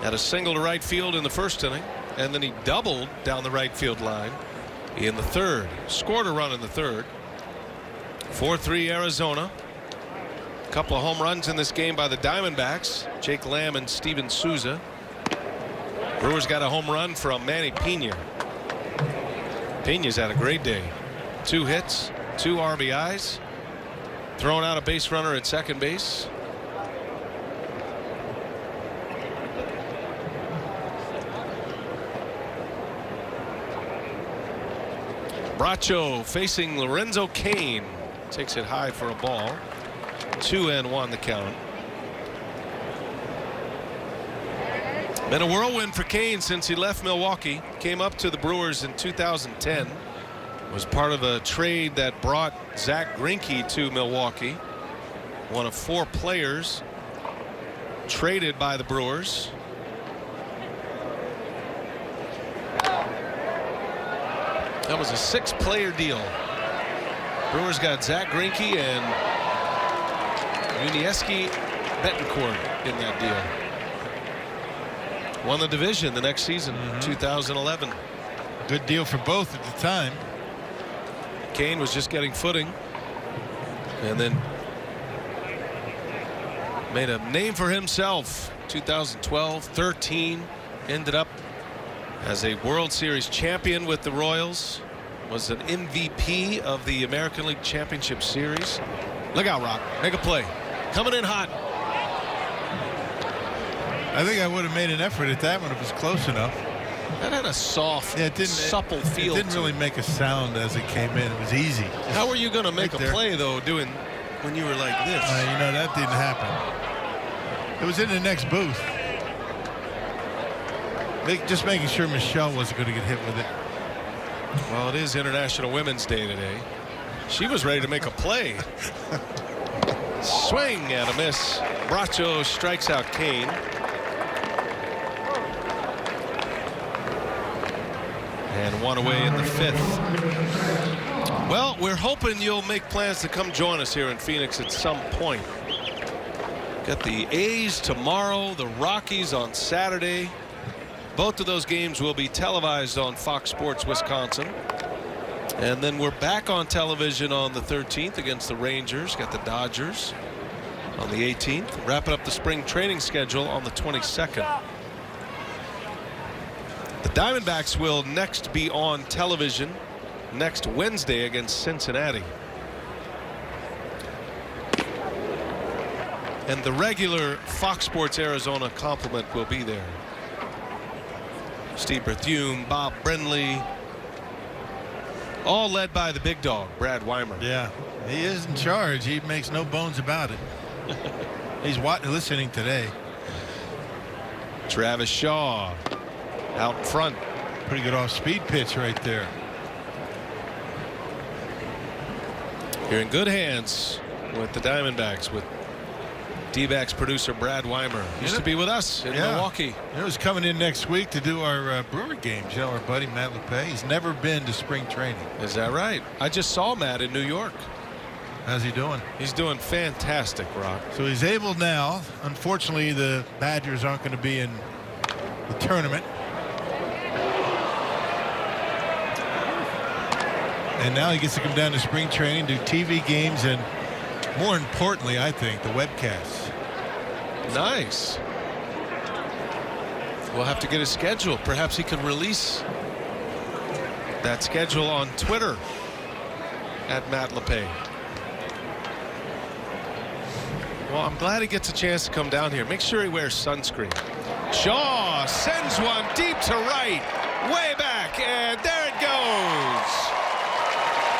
Had a single to right field in the first inning, and then he doubled down the right field line in the 3rd. Scored a run in the 3rd. 4-3 Arizona. A couple of home runs in this game by the Diamondbacks. Jake Lamb and Steven Souza. Brewers got a home run from Manny Pena. Pena's had a great day. 2 hits, 2 RBIs. Thrown out a base runner at second base. Bracho facing Lorenzo Cain. Takes it high for a ball. 2-1 the count. Been a whirlwind for Cain since he left Milwaukee. Came up to the Brewers in 2010. Was part of a trade that brought Zach Greinke to Milwaukee. One of 4 players traded by the Brewers. That was a 6-player deal. Brewers got Zach Greinke and Unieski Betancourt in that deal. Won the division the next season, 2011. Good deal for both at the time. Kane was just getting footing, and then made a name for himself. 2012, 13, ended up as a World Series champion with the Royals. Was an MVP of the American League Championship Series. Look out, Rock. Make a play. Coming in hot. I think I would have made an effort at that one if it was close enough. That had a soft, supple feel. It didn't really make a sound as it came in. It was easy. How were you going to make a play, though, doing when you were like this? You know, that didn't happen. It was in the next booth. Just making sure Michelle wasn't going to get hit with it. Well, it is International Women's Day today. She was ready to make a play. Swing and a miss. Bracho strikes out Kane. And one away in the 5th. Well, we're hoping you'll make plans to come join us here in Phoenix at some point. Got the A's tomorrow, the Rockies on Saturday. Both of those games will be televised on Fox Sports Wisconsin. And then we're back on television on the 13th against the Rangers. Got the Dodgers on the 18th. Wrapping up the spring training schedule on the 22nd. The Diamondbacks will next be on television next Wednesday against Cincinnati. And the regular Fox Sports Arizona complement will be there. Steve Berthume, Bob Brenly, all led by the big dog, Brad Weimer. Yeah, he is in charge. He makes no bones about it. He's listening today. Travis Shaw out front. Pretty good off-speed pitch right there. You're in good hands with the Diamondbacks, with D-backs producer Brad Weimer. Used to be with us in Milwaukee. He was coming in next week to do our Brewer games. You know, our buddy Matt LePay. He's never been to spring training. Is that right? I just saw Matt in New York. How's he doing? He's doing fantastic, Rock. So he's able now. Unfortunately, the Badgers aren't going to be in the tournament. And now he gets to come down to spring training, do TV games, and more importantly, I think, the webcasts. Nice. We'll have to get his schedule. Perhaps he can release that schedule on Twitter at Matt LePay. Well, I'm glad he gets a chance to come down here. Make sure he wears sunscreen. Shaw sends one deep to right, way back, and there it goes.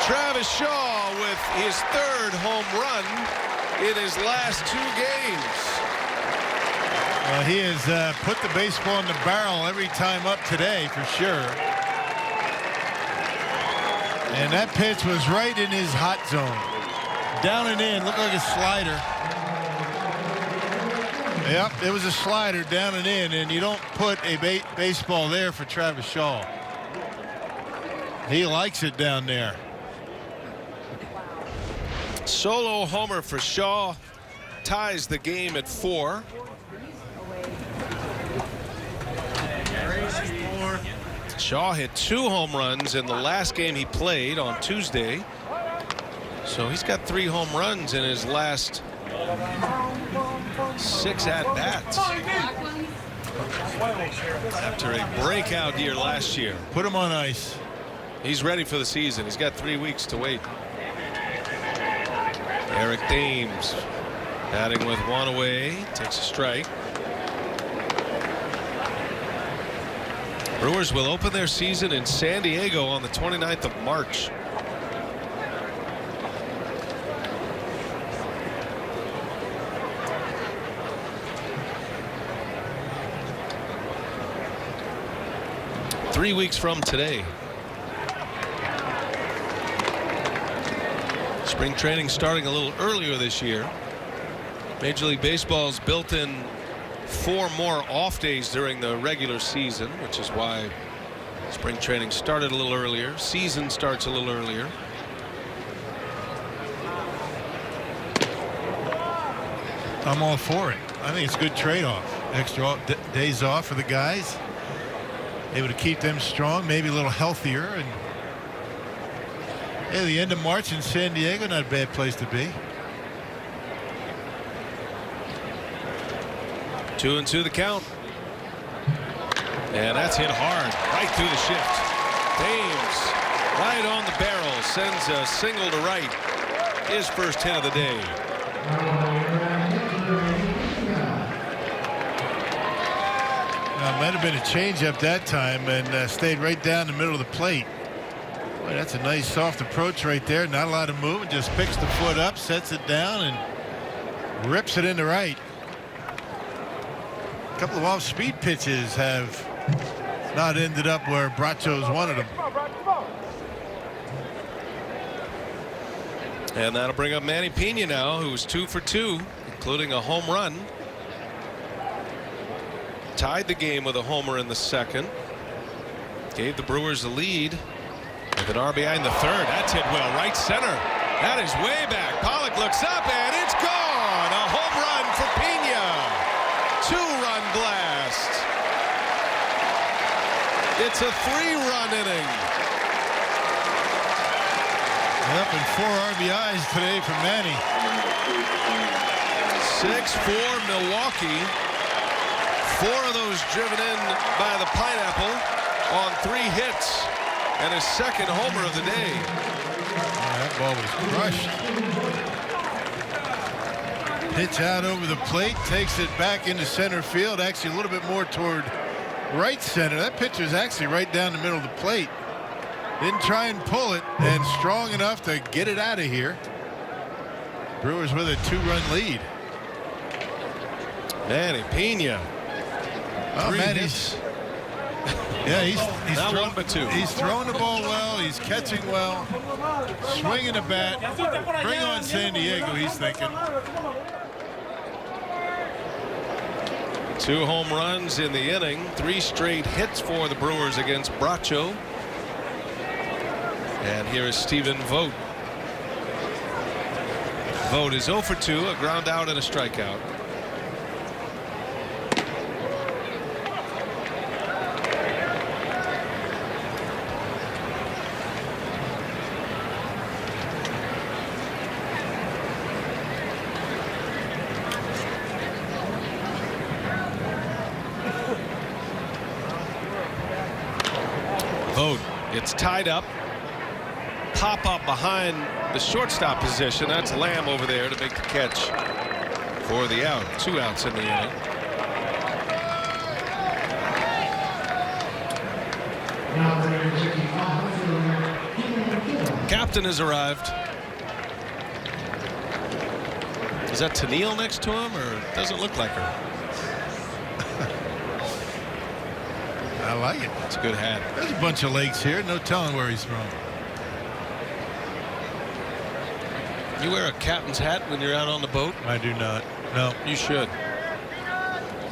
Travis Shaw with his 3rd home run in his last 2 games. Well, he has put the baseball in the barrel every time up today, for sure. And that pitch was right in his hot zone. Down and in, looked like a slider. Yep, it was a slider down and in, and you don't put a baseball there for Travis Shaw. He likes it down there. Solo homer for Shaw, ties the game at 4. Shaw hit 2 home runs in the last game he played on Tuesday. So he's got 3 home runs in his last 6 at-bats. After a breakout year last year. Put him on ice. He's ready for the season. He's got 3 weeks to wait. Eric Dames batting with 1 away, takes a strike. Brewers will open their season in San Diego on the 29th of March. Three weeks from today. Spring training starting a little earlier this year. Major League Baseball's built in 4 more off days during the regular season, which is why Spring training started a little earlier. Season starts a little earlier. I'm all for it. I think it's a good trade-off. Extra days off for the guys. Able to keep them strong, maybe a little healthier. And hey, the end of March in San Diego, not a bad place to be. 2-2 the count. And that's hit hard right through the shift. Thames right on the barrel, sends a single to right. His first hit of the day. Might have been a changeup that time and stayed right down the middle of the plate. Boy, that's a nice soft approach right there. Not a lot of movement. Just picks the foot up, sets it down, and rips it into right. A couple of off-speed pitches have not ended up where Bracho's wanted them. And that'll bring up Manny Pena now, who's 2 for 2, including a home run. Tied the game with a homer in the second. Gave the Brewers the lead with an RBI in the third. That's hit well right center. That is way back. Pollock looks up and it's gone. A home run for Pena. 2-run blast. It's a 3-run inning. Yep, and 4 RBIs today for Manny. 6-4 Milwaukee. 4 of those driven in by the Pineapple on 3 hits, and his second homer of the day. That ball was crushed. Pitch out over the plate, takes it back into center field, actually a little bit more toward right center. That pitch was actually right down the middle of the plate. Didn't try and pull it, and strong enough to get it out of here. Brewers with a 2-run lead. Manny Pena. Oh, man, he's not throwing, 1 but 2. He's throwing the ball well. He's catching well. Swinging the bat. Bring on San Diego, he's thinking. 2 home runs in the inning. 3 straight hits for the Brewers against Bracho. And here is Stephen Vogt. Vogt is 0 for 2, a ground out and a strikeout. Vogt gets tied up. Pop up behind the shortstop position. That's Lamb over there to make the catch for the out. 2 outs in the inning. Captain has arrived. Is that Tennille next to him, or doesn't look like her? I like it. It's a good hat. There's a bunch of lakes here. No telling where he's from. You wear a captain's hat when you're out on the boat? I do not. No. You should.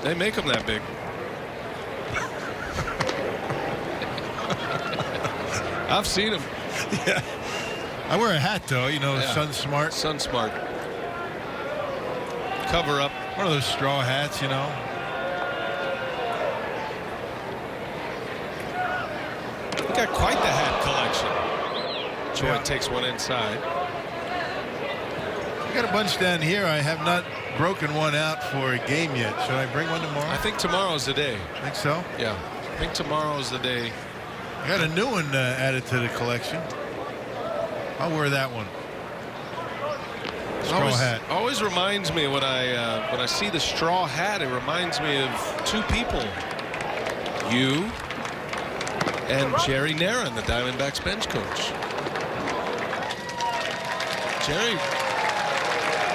They make them that big. I've seen them. Yeah. I wear a hat though, you know, Yeah. Sun Smart. Sun Smart. Cover up. One of those straw hats, you know. You got quite the hat collection. Troy Yeah. takes one inside. I got a bunch down here. I have not broken one out for a game yet. Should I bring one tomorrow? I think tomorrow's the day. Think so? Yeah. I think tomorrow's the day. I got a new one added to the collection. I'll wear that one. Straw hat. Always reminds me when I see the straw hat, it reminds me of 2 people. You and Jerry Naron, the Diamondbacks bench coach. Jerry,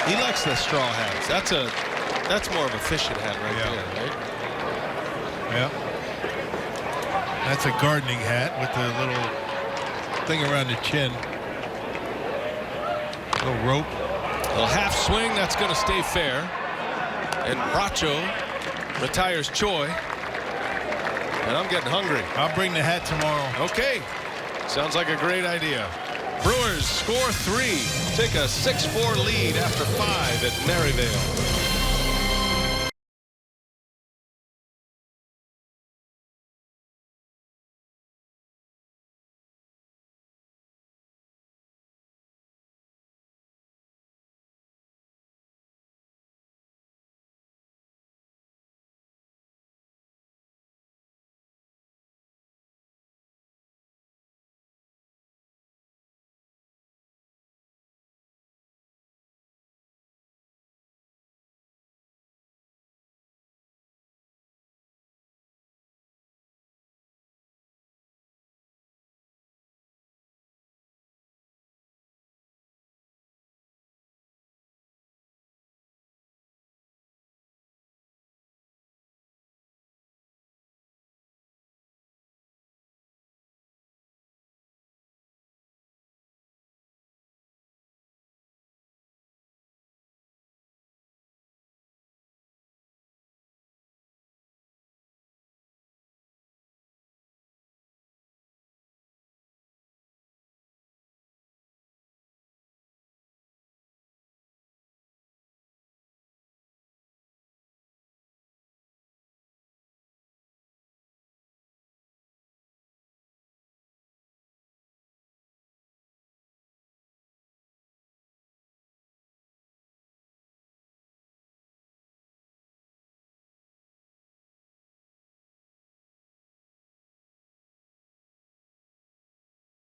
he likes the straw hats. That's more of a fishing hat right there, right? Yeah. That's a gardening hat with the little thing around the chin. Little rope. A half swing, that's going to stay fair. And Bracho retires Choi. And I'm getting hungry. I'll bring the hat tomorrow. Okay. Sounds like a great idea. Brewers score 3. Take a 6-4 lead after 5 at Maryvale.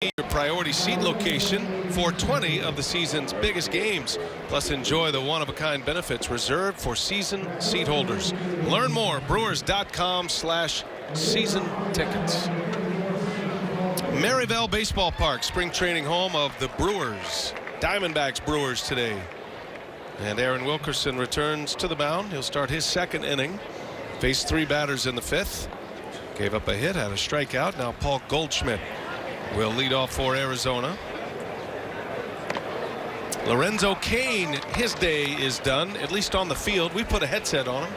Your priority seat location for 20 of the season's biggest games. Plus, enjoy the one-of-a-kind benefits reserved for season seat holders. Learn more, brewers.com/season tickets. Maryvale Baseball Park, spring training home of the Brewers. Diamondbacks Brewers today. And Aaron Wilkerson returns to the mound. He'll start his second inning. Faced 3 batters in the 5th. Gave up a hit, had a strikeout. Now Paul Goldschmidt will lead off for Arizona. Lorenzo Cain, his day is done, at least on the field. We put a headset on him.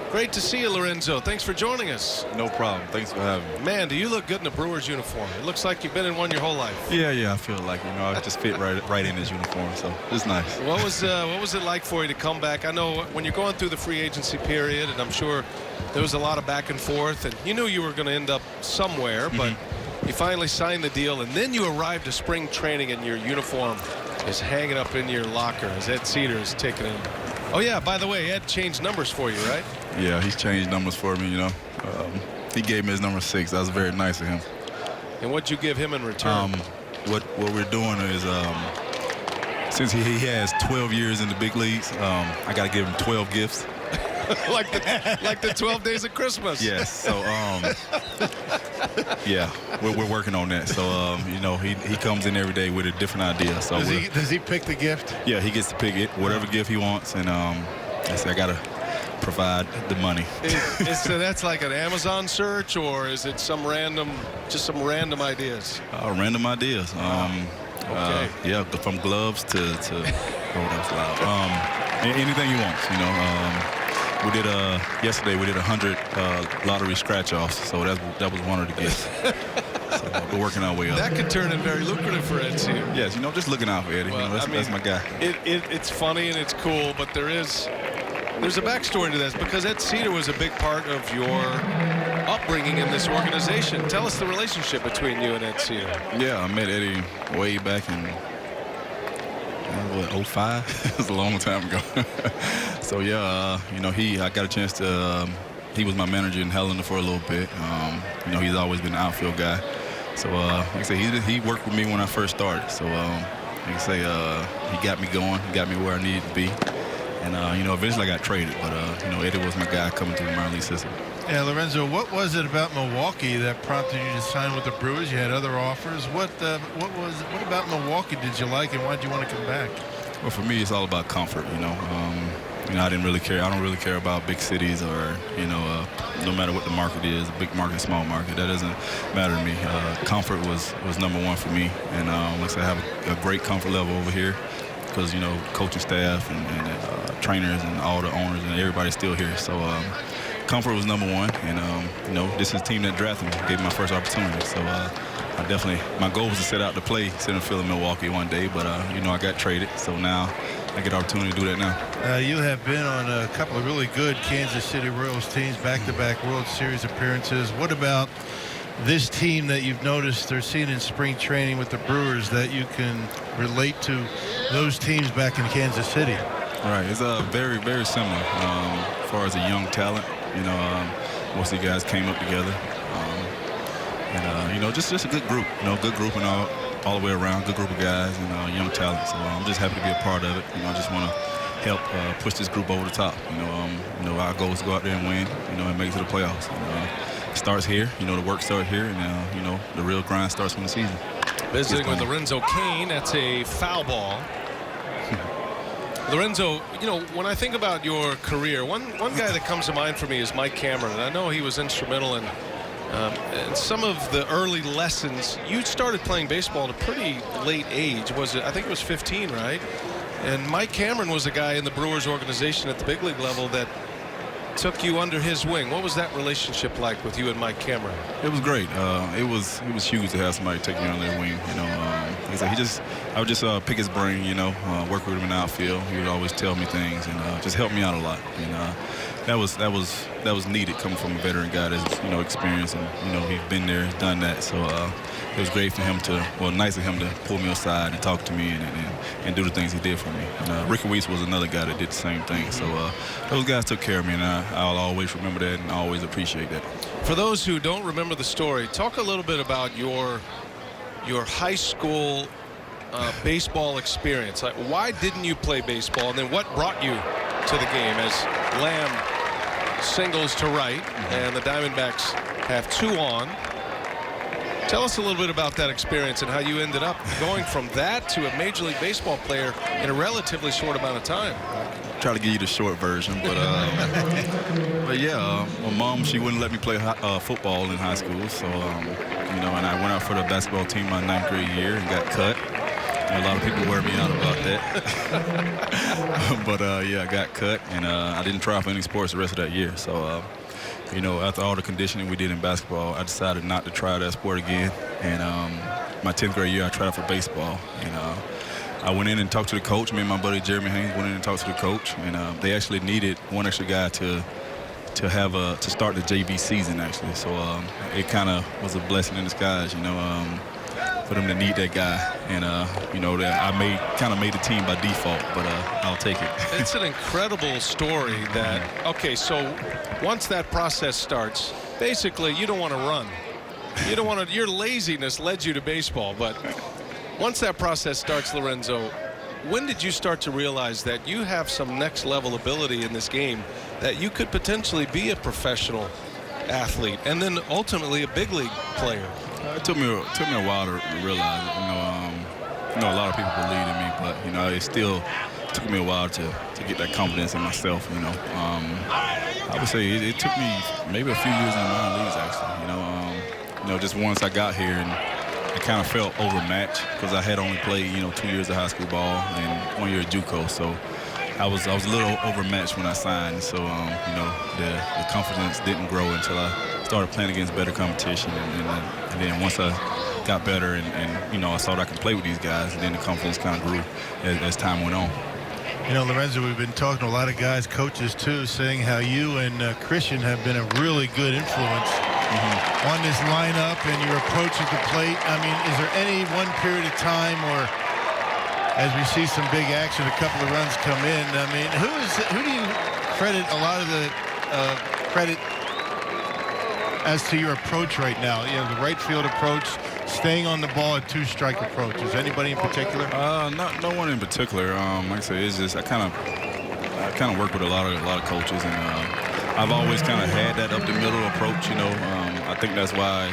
Great to see you, Lorenzo. Thanks for joining us. No problem. Thanks for having me. Man, do you look good in a Brewers uniform? It looks like you've been in one your whole life. Yeah, I feel like, I just fit right in his uniform, so it's nice. What was it like for you to come back? I know when you're going through the free agency period, and I'm sure there was a lot of back and forth, and you knew you were going to end up somewhere, but you finally signed the deal, and then you arrived to spring training, and your uniform is hanging up in your locker as Ed Cedar is taking it. Oh, yeah, by the way, Ed changed numbers for you, right? Yeah, he's changed numbers for me, He gave me his number 6. That was very nice of him. And what'd you give him in return? What we're doing is, since he has 12 years in the big leagues, I got to give him 12 gifts. like the 12 days of Christmas. Yes. So, yeah, we're working on that. So, he comes in every day with a different idea. So Does he pick the gift? Yeah, he gets to pick it, whatever gift he wants, and I got to provide the money. So that's like an Amazon search, or is it just some random ideas? Random ideas. Okay. Yeah, from gloves to anything he wants. We did yesterday. We did 100 lottery scratch-offs, so that was one of the gifts. So we're working our way up. That could turn in very lucrative for Ed Cedar. Yes, just looking out for Eddie. Well, that's my guy. It's funny and it's cool, but there's a backstory to this because Ed Cedar was a big part of your upbringing in this organization. Tell us the relationship between you and Ed Cedar. Yeah, I met Eddie way back in 05. It was a long time ago. So yeah, I got a chance to. He was my manager in Helena for a little bit. He's always been an outfield guy. So like I say, he worked with me when I first started. So like I say, he got me going, got me where I needed to be. And eventually I got traded, but Eddie was my guy coming to the minor league system. Yeah, Lorenzo, what was it about Milwaukee that prompted you to sign with the Brewers? You had other offers. What about Milwaukee did you like, and why did you want to come back? Well, for me, it's all about comfort. I didn't really care. I don't really care about big cities or no matter what the market is, a big market, small market. That doesn't matter to me. Comfort was number one for me, and like I said, I have a great comfort level over here because coaching staff and trainers and all the owners and everybody's still here. So comfort was number one, and you know, this is a team that drafted me, gave me my first opportunity. So I definitely, my goal was to set out to play center field in Milwaukee one day, but you know, I got traded, so now I get the opportunity to do that now. You have been on a couple of really good Kansas City Royals teams, back-to-back World Series appearances. What about this team that you've noticed they're seeing in spring training with the Brewers that you can relate to those teams back in Kansas City? Right, it's very, very similar as far as a young talent. You know, most of the guys came up together, and you know, just a good group. You know, good group and all the way around, good group of guys and young talent. So I'm just happy to be a part of it. You know, I just want to help push this group over the top. You know, our goal is to go out there and win. You know, and make it to the playoffs. It starts here. You know, the work starts here, and you know, the real grind starts from the season. Visiting with Lorenzo Cain, that's a foul ball. Lorenzo, you know, when I think about your career, one guy that comes to mind for me is Mike Cameron, and I know he was instrumental in some of the early lessons. You started playing baseball at a pretty late age. Was it? I think it was 15, right? And Mike Cameron was a guy in the Brewers organization at the big league level that took you under his wing. What was that relationship like with you and Mike Cameron? It was great. It was huge to have somebody take me under their wing. You know, I would just pick his brain. You know, work with him in the outfield. He would always tell me things and just help me out a lot. And that was needed coming from a veteran guy that's, you know, experienced, and you know, he's been there, done that. So it was great for him nice of him to pull me aside and talk to me and do the things he did for me. And Ricky Weiss was another guy that did the same thing. So those guys took care of me, and I'll always remember that and always appreciate that. For those who don't remember the story, talk a little bit about your high school baseball experience. Like, why didn't you play baseball, and then what brought you to the game as Lamb singles to right and the Diamondbacks have 2 on? Tell us a little bit about that experience and how you ended up going from that to a Major League Baseball player in a relatively short amount of time. Try to give you the short version, but yeah, my mom, she wouldn't let me play football in high school, so you know, and I went out for the basketball team my 9th grade year and got cut. And a lot of people wear me out about that. But yeah, I got cut, and I didn't try for any sports the rest of that year. So you know, after all the conditioning we did in basketball, I decided not to try that sport again. And my 10th grade year, I tried for baseball, and I went in and talked to the coach. Me and my buddy Jeremy Haynes went in and talked to the coach, and they actually needed one extra guy to start the JV season, actually. So it kind of was a blessing in disguise, you know, for them to need that guy. And you know, that I kind of made the team by default, but I'll take it. It's an incredible story that, okay, so once that process starts, basically you don't want to run. You don't want to, your laziness led you to baseball, but once that process starts, Lorenzo, when did you start to realize that you have some next level ability in this game, that you could potentially be a professional athlete and then ultimately a big league player? It took me a while to realize it. You know, a lot of people believed in me, but you know, it still took me a while to get that confidence in myself. You know, I would say it took me maybe a few years in the minor leagues, actually. You know, just once I got here, and I kind of felt overmatched because I had only played, you know, 2 years of high school ball and 1 year of JUCO, so I was a little overmatched when I signed. So you know, the confidence didn't grow until I started playing against better competition, and then once I got better and you know, I saw that I could play with these guys, and then the confidence kind of grew as time went on. You know, Lorenzo, we've been talking to a lot of guys, coaches too, saying how you and Christian have been a really good influence on this lineup and your approach at the plate. I mean, is there any one period of time, or as we see some big action, a couple of runs come in, I mean, who do you credit a lot of the credit as to your approach right now? You know, the right field approach, staying on the ball at 2-strike approach. Is anybody in particular? No one in particular. Like I say, it's just I kind of work with a lot of coaches, and I've always kind of had that up the middle approach. You know, I think that's why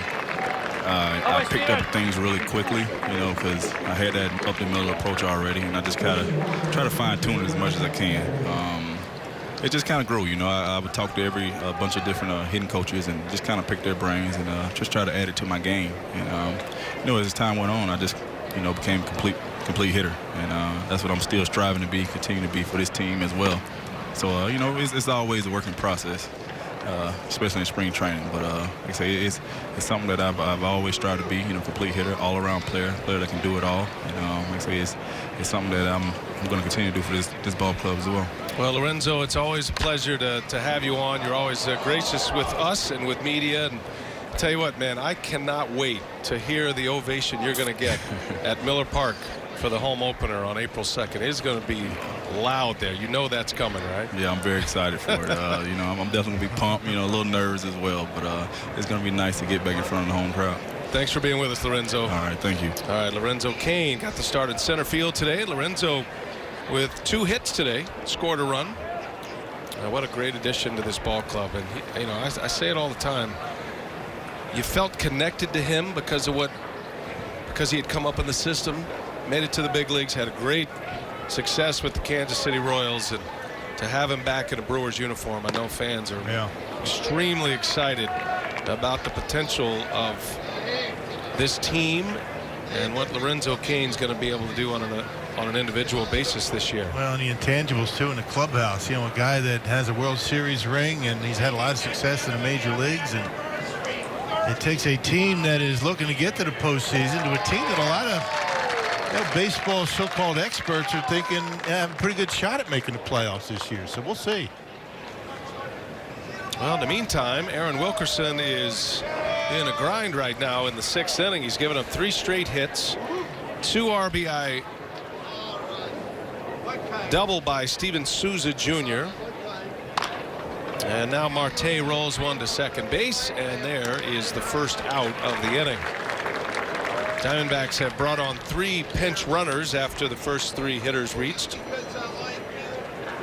I picked up things really quickly. You know, because I had that up the middle approach already, and I just kind of try to fine tune it as much as I can. It just kind of grew, you know. I would talk to a bunch of different hitting coaches and just kind of pick their brains and just try to add it to my game. And you know, as time went on, I just, you know, became a complete hitter, and that's what I'm still striving to be, continue to be for this team as well. So you know, it's always a working process. especially in spring training. But like I say, it's something that I've always strived to be. Complete hitter, all-around player that can do it all. And like I say, it's something that I'm going to continue to do for this ball club as well. Well, Lorenzo, it's always a pleasure to have you on. You're always gracious with us and with media. And tell you what, man, I cannot wait to hear the ovation you're going to get at Miller Park for the home opener on April 2nd. It's going to be loud there. You know that's coming, right? Yeah, I'm very excited for it. I'm definitely going to be pumped, a little nervous as well. But it's going to be nice to get back in front of the home crowd. Thanks for being with us, Lorenzo. All right, thank you. All right, Lorenzo Cain got the start in center field today. Lorenzo with 2 hits today, scored a run. What a great addition to this ball club. And, I say it all the time. You felt connected to him because he had come up in the system, made it to the big leagues, had a great success with the Kansas City Royals, and to have him back in a Brewers uniform, I know fans are extremely excited about the potential of this team and what Lorenzo Cain's going to be able to do on an individual basis this year. Well, and the intangibles too in the clubhouse. A guy that has a World Series ring, and he's had a lot of success in the major leagues, and it takes a team that is looking to get to the postseason to a team that a lot of baseball so-called experts are thinking have a pretty good shot at making the playoffs this year. So we'll see. Well, in the meantime, Aaron Wilkerson is in a grind right now in the 6th inning. He's given up 3 straight hits, 2 RBI double by Steven Souza Jr. And now Marte rolls one to second base, and there is the first out of the inning. Diamondbacks have brought on 3 pinch runners after the first 3 hitters reached.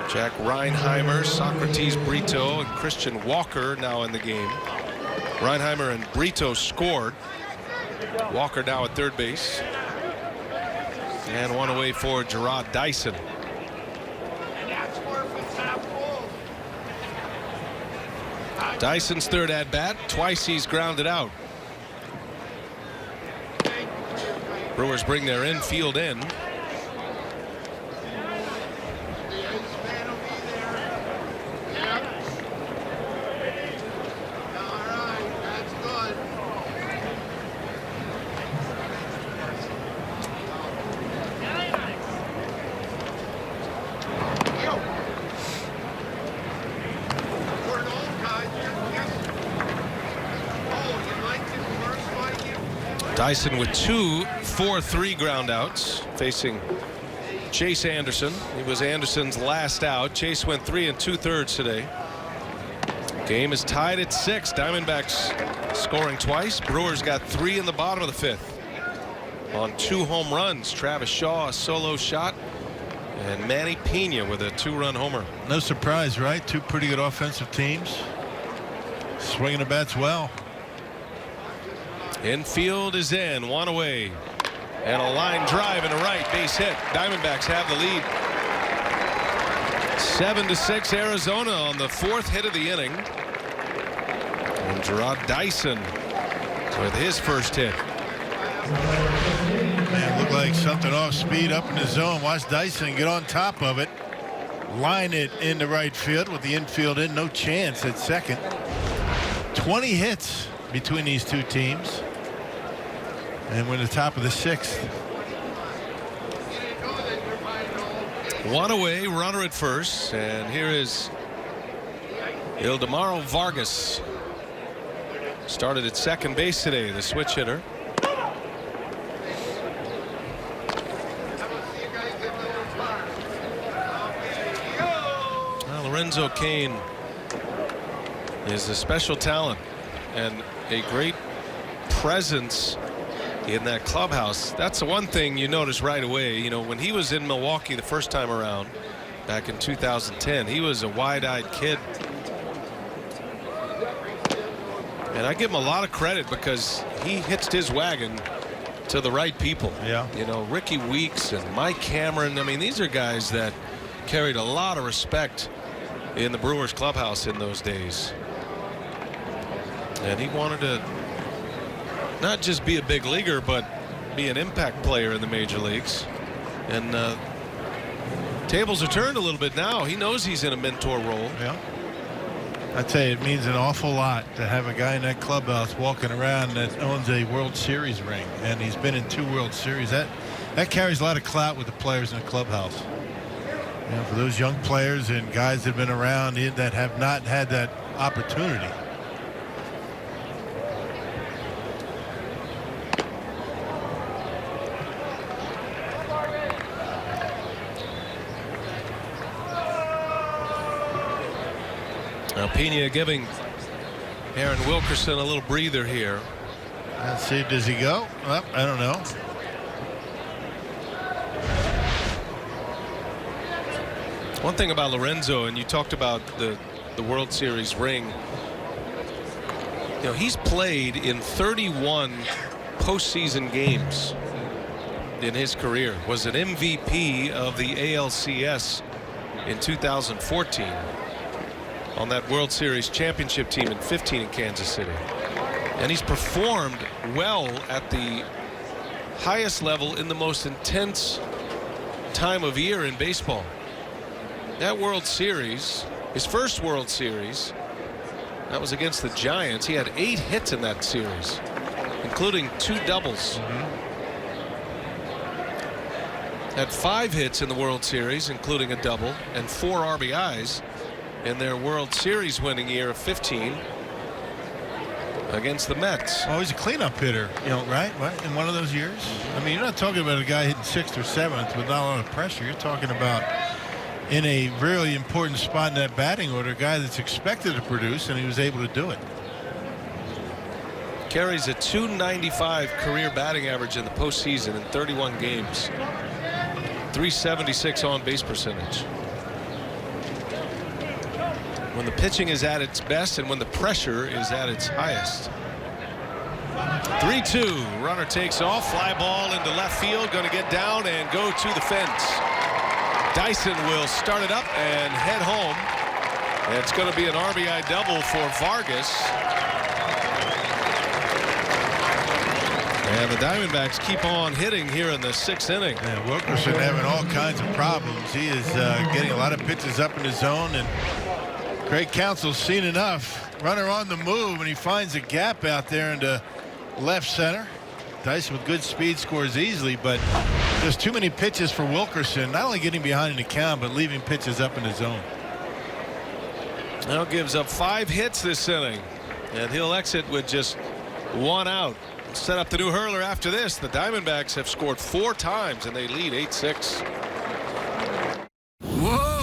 Jack Reinheimer, Socrates Brito, and Christian Walker now in the game. Reinheimer and Brito scored. Walker now at third base. And one away for Gerard Dyson. Dyson's third at bat. Twice he's grounded out. Brewers bring their infield in. Dyson with 2 4-3 ground outs facing Chase Anderson. It was Anderson's last out. Chase went 3 2/3 today. Game is tied at 6. Diamondbacks scoring twice. Brewers got 3 in the bottom of the 5th on 2 home runs. Travis Shaw a solo shot, and Manny Pena with a 2-run homer. No surprise, right? 2 pretty good offensive teams. Swinging the bats well. Infield is in, 1 away, and a line drive and a right base hit. Diamondbacks have the lead. 7-6 Arizona on the 4th hit of the inning. And Gerard Dyson with his first hit. Man, looked like something off speed up in the zone. Watch Dyson get on top of it. Line it into right field with the infield in. No chance at second. 20 hits between these 2 teams. And we're at the top of the 6th. 1 away, runner at first, and here is Ildemaro Vargas. Started at second base today, the switch hitter. Well, Lorenzo Cain is a special talent and a great presence in that clubhouse. That's the one thing you notice right away. When he was in Milwaukee the first time around back in 2010, he was a wide-eyed kid. And I give him a lot of credit because he hitched his wagon to the right people. Yeah. Ricky Weeks and Mike Cameron. I mean, these are guys that carried a lot of respect in the Brewers clubhouse in those days. And he wanted to not just be a big leaguer, but be an impact player in the major leagues. And tables are turned a little bit now. He knows he's in a mentor role. Yeah. I tell you, it means an awful lot to have a guy in that clubhouse walking around that owns a World Series ring, and he's been in 2 World Series. That carries a lot of clout with the players in the clubhouse. You know, for those young players and guys that have been around that have not had that opportunity. Now Pena giving Aaron Wilkerson a little breather here. Let's see, does he go? Well, I don't know. One thing about Lorenzo, and you talked about the World Series ring. You know, he's played in 31 postseason games in his career. Was an MVP of the ALCS in 2014 on that World Series championship team in 15 in Kansas City. And he's performed well at the highest level in the most intense time of year in baseball. That World Series, his first World Series, that was against the Giants. He had 8 hits in that series, including 2 doubles. Had 5 hits in the World Series, including a double, and 4 RBIs in their World Series winning year of 15 against the Mets. Oh, he's a cleanup hitter, you know, right? In one of those years. I mean, you're not talking about a guy hitting 6th or 7th with not a lot of pressure. You're talking about in a really important spot in that batting order, a guy that's expected to produce, and he was able to do it. Carries a .295 career batting average in the postseason in 31 games. .376 on base percentage. When the pitching is at its best and when the pressure is at its highest. 3-2. Runner takes off. Fly ball into left field. Going to get down and go to the fence. Dyson will start it up and head home. And it's going to be an RBI double for Vargas. And the Diamondbacks keep on hitting here in the 6th inning. Yeah, Wilkerson having all kinds of problems. He is getting a lot of pitches up in the zone, and Craig Counsell's seen enough. Runner on the move, and he finds a gap out there into left center. Dyson with good speed scores easily, but there's too many pitches for Wilkerson, not only getting behind in the count, but leaving pitches up in the zone. Now gives up 5 hits this inning, and he'll exit with just 1 out. Set up the new hurler after this. The Diamondbacks have scored 4 times, and they lead 8-6. Whoa!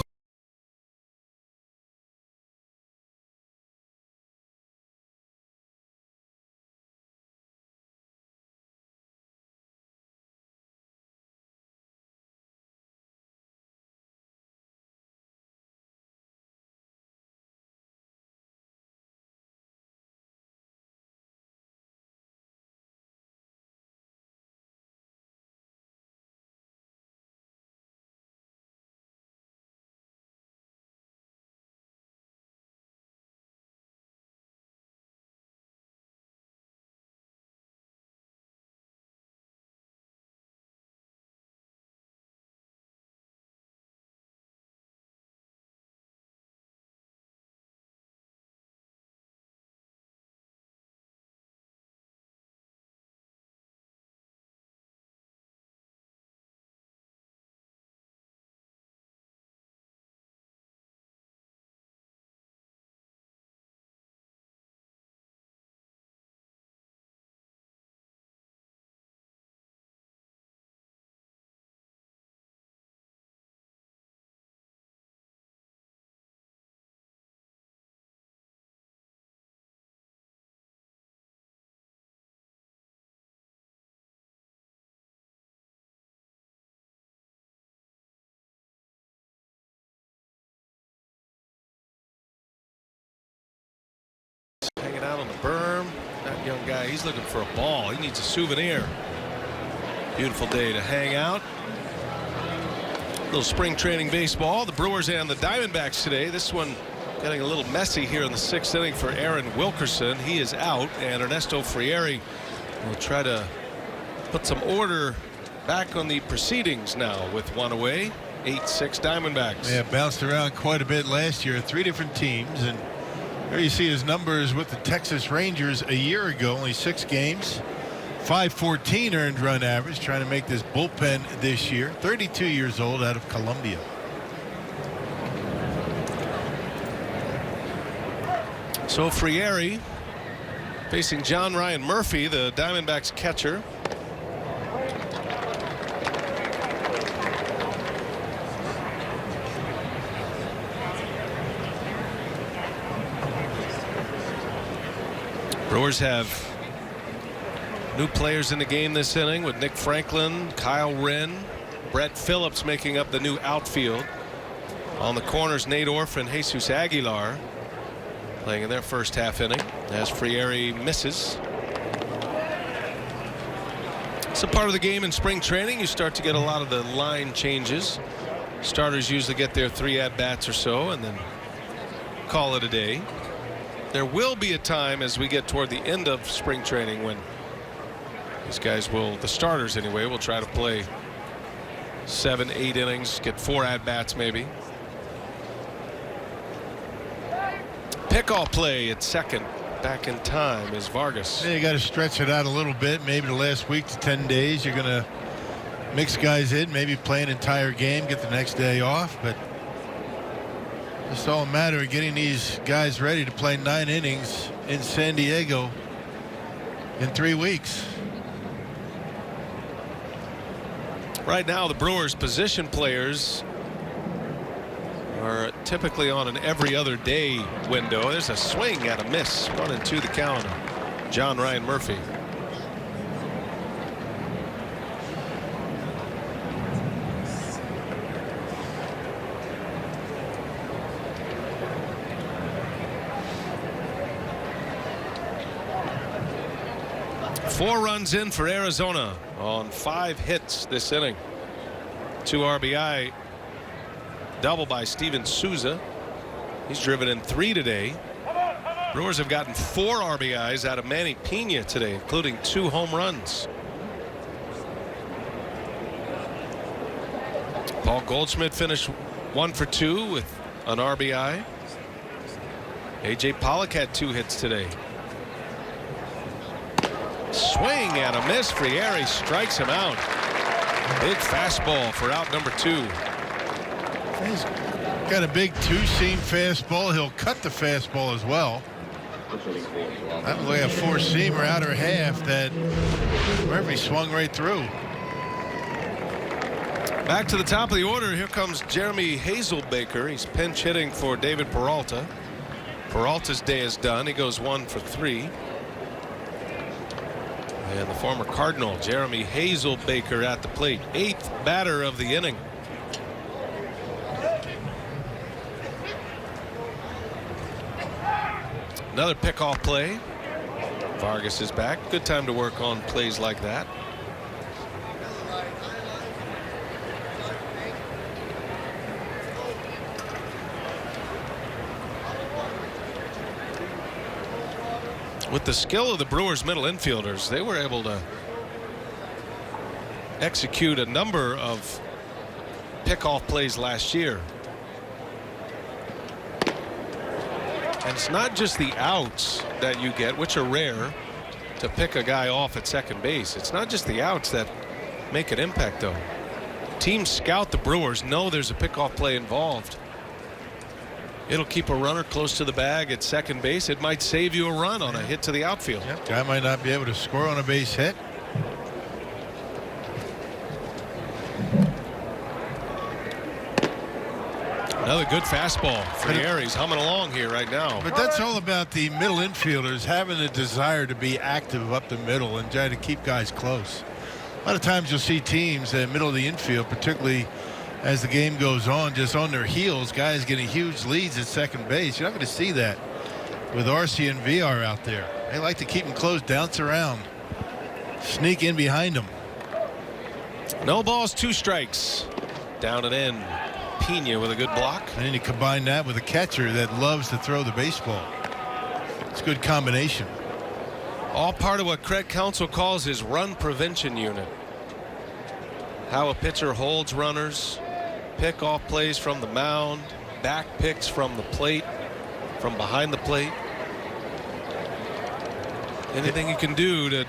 Hanging out on the berm. That young guy, he's looking for a ball. He needs a souvenir. Beautiful day to hang out. A little spring training baseball. The Brewers and the Diamondbacks today. This one getting a little messy here in the 6th inning for Aaron Wilkerson. He is out, and Ernesto Frieri will try to put some order back on the proceedings now with 1 away. 8-6 Diamondbacks. Yeah, bounced around quite a bit last year. 3 different teams, and There you see his numbers with the Texas Rangers a year ago. Only 6 games. 514 earned run average. Trying to make this bullpen this year. 32 years old, out of Columbia. So Frieri facing John Ryan Murphy, the Diamondbacks catcher. Brewers have new players in the game this inning with Nick Franklin, Kyle Wren, Brett Phillips making up the new outfield. On the corners, Nate Orff and Jesus Aguilar playing in their first half inning as Frieri misses. It's a part of the game in spring training. You start to get a lot of the line changes. Starters usually get their 3 at-bats or so and then call it a day. There will be a time as we get toward the end of spring training when these guys will, the starters anyway, will try to play 7, 8 innings, get 4 at-bats maybe. Pickoff play at second. Back in time is Vargas. Yeah, you got to stretch it out a little bit. Maybe the last week to 10 days you're going to mix guys in, maybe play an entire game, get the next day off, but it's all a matter of getting these guys ready to play 9 innings in San Diego in 3 weeks. Right now the Brewers position players are typically on an every other day window. There's a swing at a miss. 1-2 the count. John Ryan Murphy. Four runs in for Arizona on 5 hits this inning. 2 RBI. Double by Steven Souza. He's driven in 3 today. Brewers have gotten 4 RBIs out of Manny Pena today, including 2 home runs. Paul Goldschmidt finished 1 for 2 with an RBI. AJ Pollock had 2 hits today. Swing and a miss. Frieri strikes him out. Big fastball for out number 2. He's got a big 2-seam fastball. He'll cut the fastball as well. That was like a 4-seamer outer half that Murphy swung right through. Back to the top of the order. Here comes Jeremy Hazelbaker. He's pinch hitting for David Peralta. Peralta's day is done. He goes 1 for 3. And the former Cardinal Jeremy Hazelbaker at the plate, 8th batter of the inning. Another pickoff play. Vargas is back. Good time to work on plays like that. With the skill of the Brewers middle infielders, they were able to execute a number of pickoff plays last year. And it's not just the outs that you get, which are rare, to pick a guy off at second base. It's not just the outs that make an impact, though. Teams scout the Brewers, know there's a pickoff play involved. It'll keep a runner close to the bag at second base. It might save you a run on a hit to the outfield. Yep, guy might not be able to score on a base hit. Another good fastball. Frieri's humming along here right now. But that's all about the middle infielders having a desire to be active up the middle and try to keep guys close. A lot of times you'll see teams in the middle of the infield, particularly as the game goes on, just on their heels, guys getting huge leads at second base. You're not going to see that with RC and VR out there. They like to keep them close, bounce around, sneak in behind them. No balls, 2 strikes. Down and in. Pena with a good block. And then you combine that with a catcher that loves to throw the baseball. It's a good combination. All part of what Craig Counsell calls his run prevention unit. How a pitcher holds runners, pick off plays from the mound, back picks from the plate, from behind the plate. Anything you can do to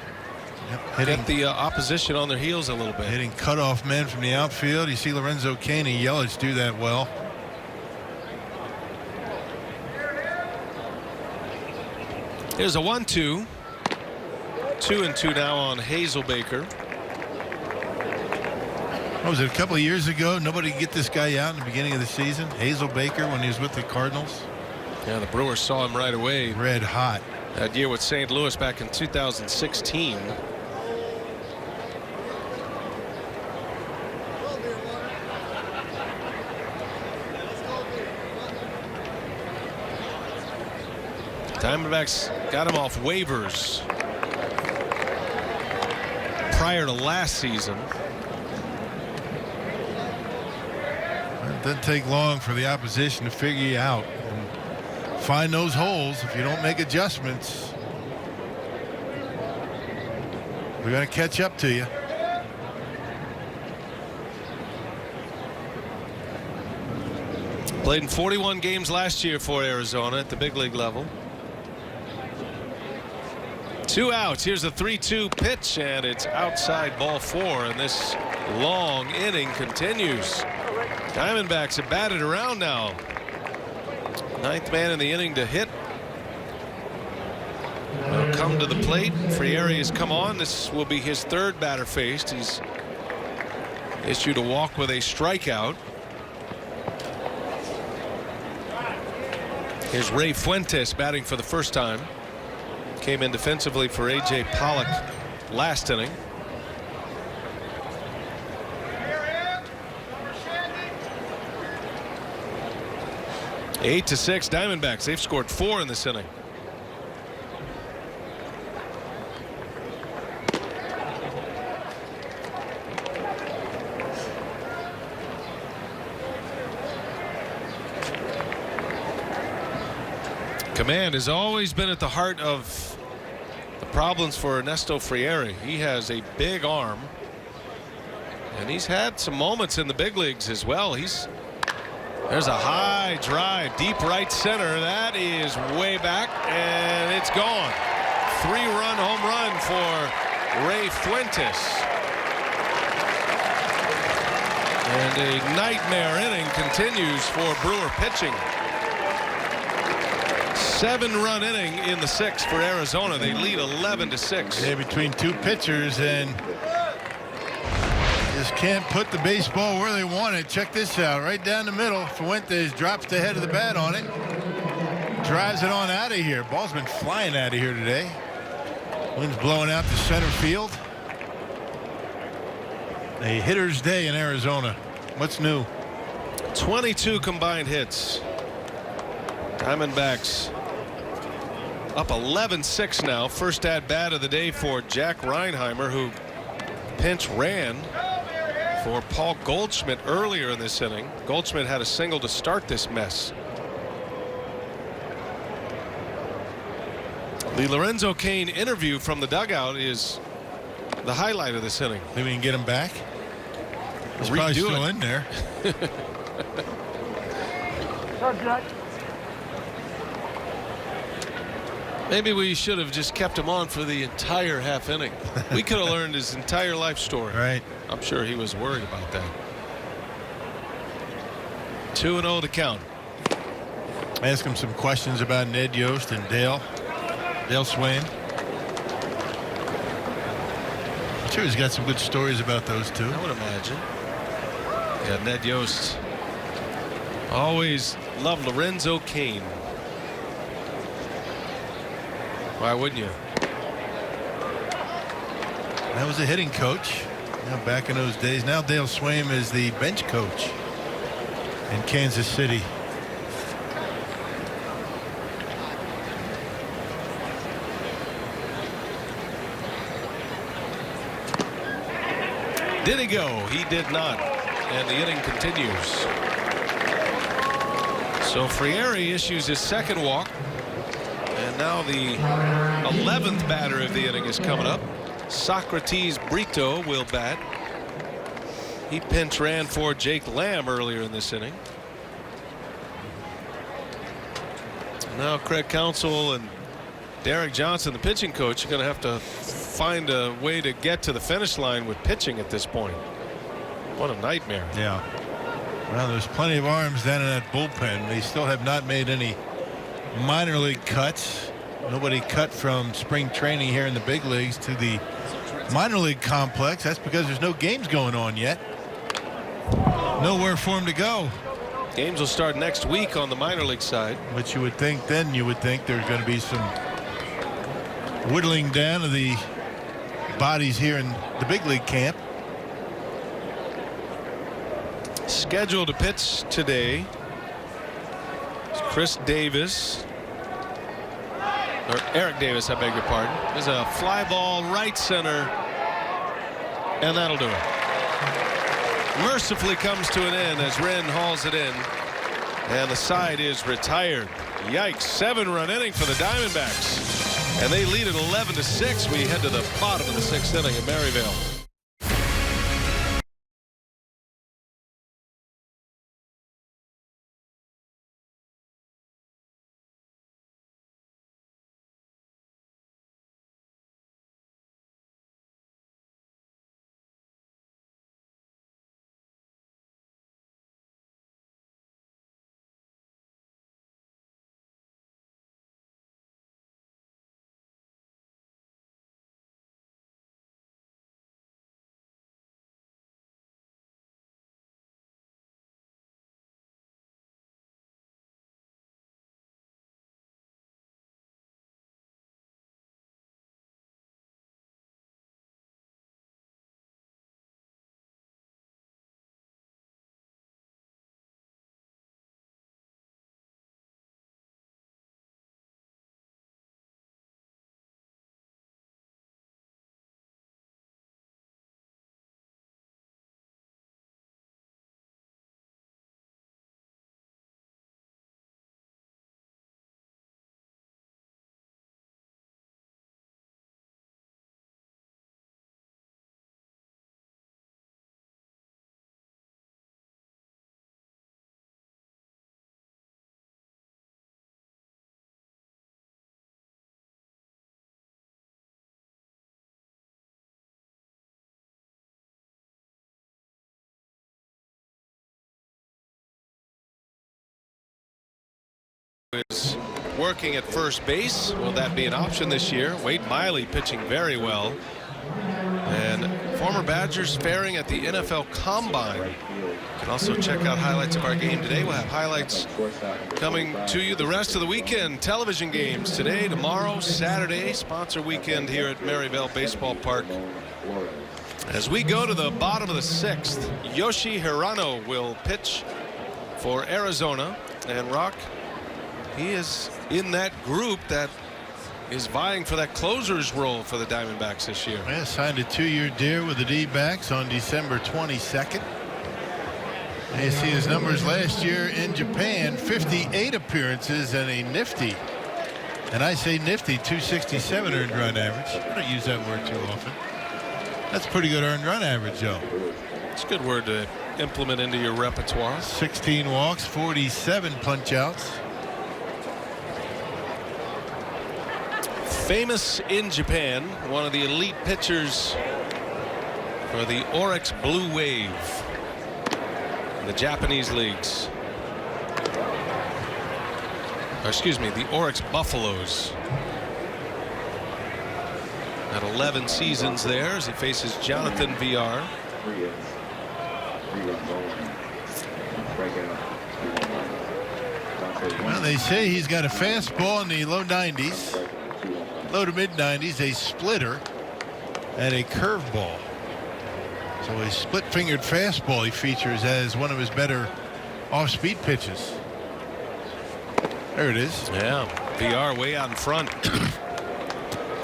get the opposition on their heels a little bit. Hitting cutoff men from the outfield. You see Lorenzo Cain and Yelich do that well. Here's a 1-2. 2-2 now on Hazelbaker. What was it, a couple of years ago? Nobody could get this guy out in the beginning of the season. Hazelbaker, when he was with the Cardinals. Yeah, the Brewers saw him right away. Red hot. That year with St. Louis back in 2016. Diamondbacks got him off waivers prior to last season. It doesn't take long for the opposition to figure you out and find those holes. If you don't make adjustments, we're going to catch up to you. Played in 41 games last year for Arizona at the big league level. 2 outs. Here's a 3-2 pitch, and it's outside ball 4, and this long inning continues. Diamondbacks have batted around now. 9th man in the inning to hit. Will come to the plate. Frieri has come on. This will be his 3rd batter faced. He's issued a walk with a strikeout. Here's Ray Fuentes batting for the first time. Came in defensively for A.J. Pollock last inning. Eight to 6 Diamondbacks. They've scored 4 in this inning. Command has always been at the heart of the problems for Ernesto Frieri. He has a big arm, and he's had some moments in the big leagues as well. There's a high drive, deep right center. That is way back, and it's gone. 3-run home run for Ray Fuentes. And a nightmare inning continues for Brewer pitching. 7-run inning in the 6th for Arizona. They lead 11-6. Yeah, between 2 pitchers, and just can't put the baseball where they want it. Check this out, right down the middle. Fuentes drops the head of the bat on it, drives it on out of here. Ball's been flying out of here today. Wind's blowing out to center field. A hitter's day in Arizona. What's new? 22 combined hits. Diamondbacks up 11-6 now. First at bat of the day for Jack Reinheimer, who pinch ran for Paul Goldschmidt earlier in this inning. Goldschmidt had a single to start this mess. The Lorenzo Cain interview from the dugout is the highlight of this inning. Maybe we can get him back. He's probably still in there. Maybe we should have just kept him on for the entire half inning. We could have learned his entire life story. Right. I'm sure he was worried about that. 2-0 to count. Ask him some questions about Ned Yost and Dale Swain. I'm sure he's got some good stories about those two. I would imagine. Yeah, Ned Yost always loved Lorenzo Cain. Why wouldn't you? That was a hitting coach. Now back in those days. Now Dale Swain is the bench coach in Kansas City. Did he go? He did not. And the inning continues. So Frieri issues his 2nd walk. And now the 11th batter of the inning is coming up. Socrates Brito will bat. He pinch ran for Jake Lamb earlier in this inning. Now Craig Counsell and Derek Johnson, the pitching coach, is going to have to find a way to get to the finish line with pitching at this point. What a nightmare. Yeah. Well, there's plenty of arms down in that bullpen. They still have not made any minor league cuts. Nobody cut from spring training here in the big leagues to the minor league complex. That's because there's no games going on yet. Nowhere for them to go. Games will start next week on the minor league side. But you would think then, you would think there's going to be some whittling down of the bodies here in the big league camp. Scheduled to pitch today is Chris Davis. Or Eric Davis, I beg your pardon. There's a fly ball right center, and that'll do it. Mercifully comes to an end as Wren hauls it in, and the side is retired. Yikes. 7-run inning for the Diamondbacks, and they lead at 11-6. We head to the bottom of the 6th inning in Maryville. Is working at first base. Will that be an option this year? Wade Miley pitching very well, and former Badgers faring at the NFL Combine. You can also check out highlights of our game today. We'll have highlights coming to you the rest of the weekend. Television games today, tomorrow, Saturday. Sponsor weekend here at Maryville Baseball Park. As we go to the bottom of the 6th, Yoshi Hirano will pitch for Arizona, and Rock, he is in that group that is vying for that closer's role for the Diamondbacks this year. Yeah, signed a 2-year deal with the D-backs on December 22nd. You see his numbers last year in Japan, 58 appearances and a nifty, and I say nifty, 267 earned run average. I don't use that word too often. That's pretty good earned run average, though. It's a good word to implement into your repertoire. 16 walks, 47 punch outs. Famous in Japan, one of the elite pitchers for the Oryx Blue Wave in the Japanese leagues. Or excuse me, the Oryx Buffaloes. At 11 seasons there as he faces Jonathan VR. Well, they say he's got a fastball in the low 90s. Low to mid 90s, a splitter, and a curveball. So a split-fingered fastball he features as one of his better off-speed pitches. There it is. Yeah, VR way out in front.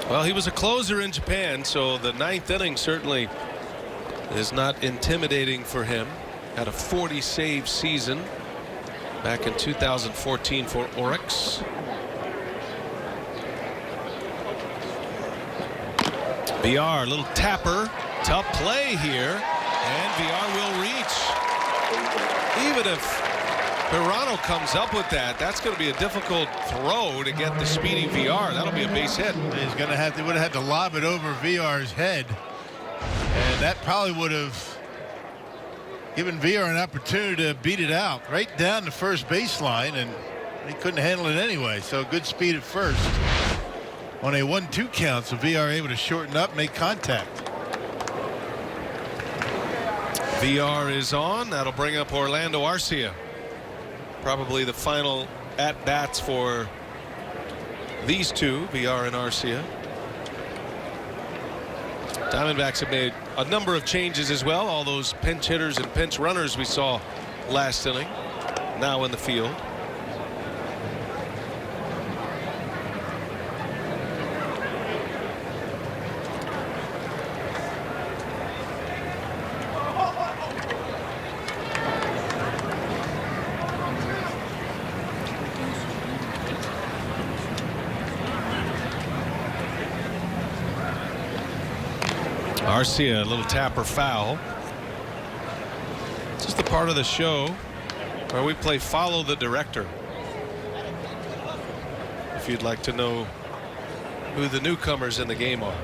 Well, he was a closer in Japan, so the 9th inning certainly is not intimidating for him. Had a 40-save season back in 2014 for Oryx. VR, little tapper, tough play here, and VR will reach. Even if Pirano comes up with that. That's going to be a difficult throw to get the speedy VR. That'll be a base hit. He's going to have to, would have had to lob it over VR's head, and that probably would have given VR an opportunity to beat it out right down the first baseline, and he couldn't handle it anyway. So good speed at first on a 1-2 count. So VR able to shorten up, make contact. VR is on. That'll bring up Orlando Arcia. Probably the final at bats for these two, VR and Arcia. Diamondbacks have made a number of changes as well. All those pinch hitters and pinch runners we saw last inning now in the field. Arcia, a little tapper foul. It's just a part of the show where we play follow the director. If you'd like to know who the newcomers in the game are.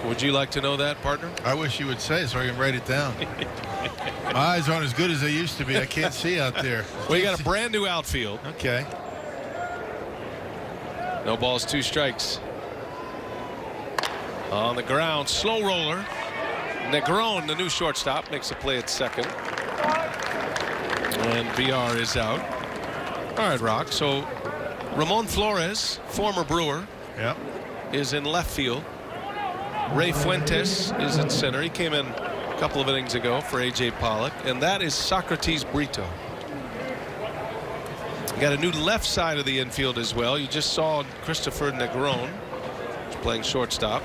Would you like to know that, partner? I wish you would say it so I can write it down. My eyes aren't as good as they used to be. I can't see out there. Well, you got a brand new outfield. Okay. No balls, 2 strikes. On the ground, slow roller. Negron, the new shortstop, makes a play at second. And VR is out. All right, Rock. So Ramon Flores, former Brewer, Yep. is in left field. Ray Fuentes is in center. He came in a couple of innings ago for A.J. Pollock. And that is Socrates Brito. You got a new left side of the infield as well. You just saw Christopher Negron playing shortstop.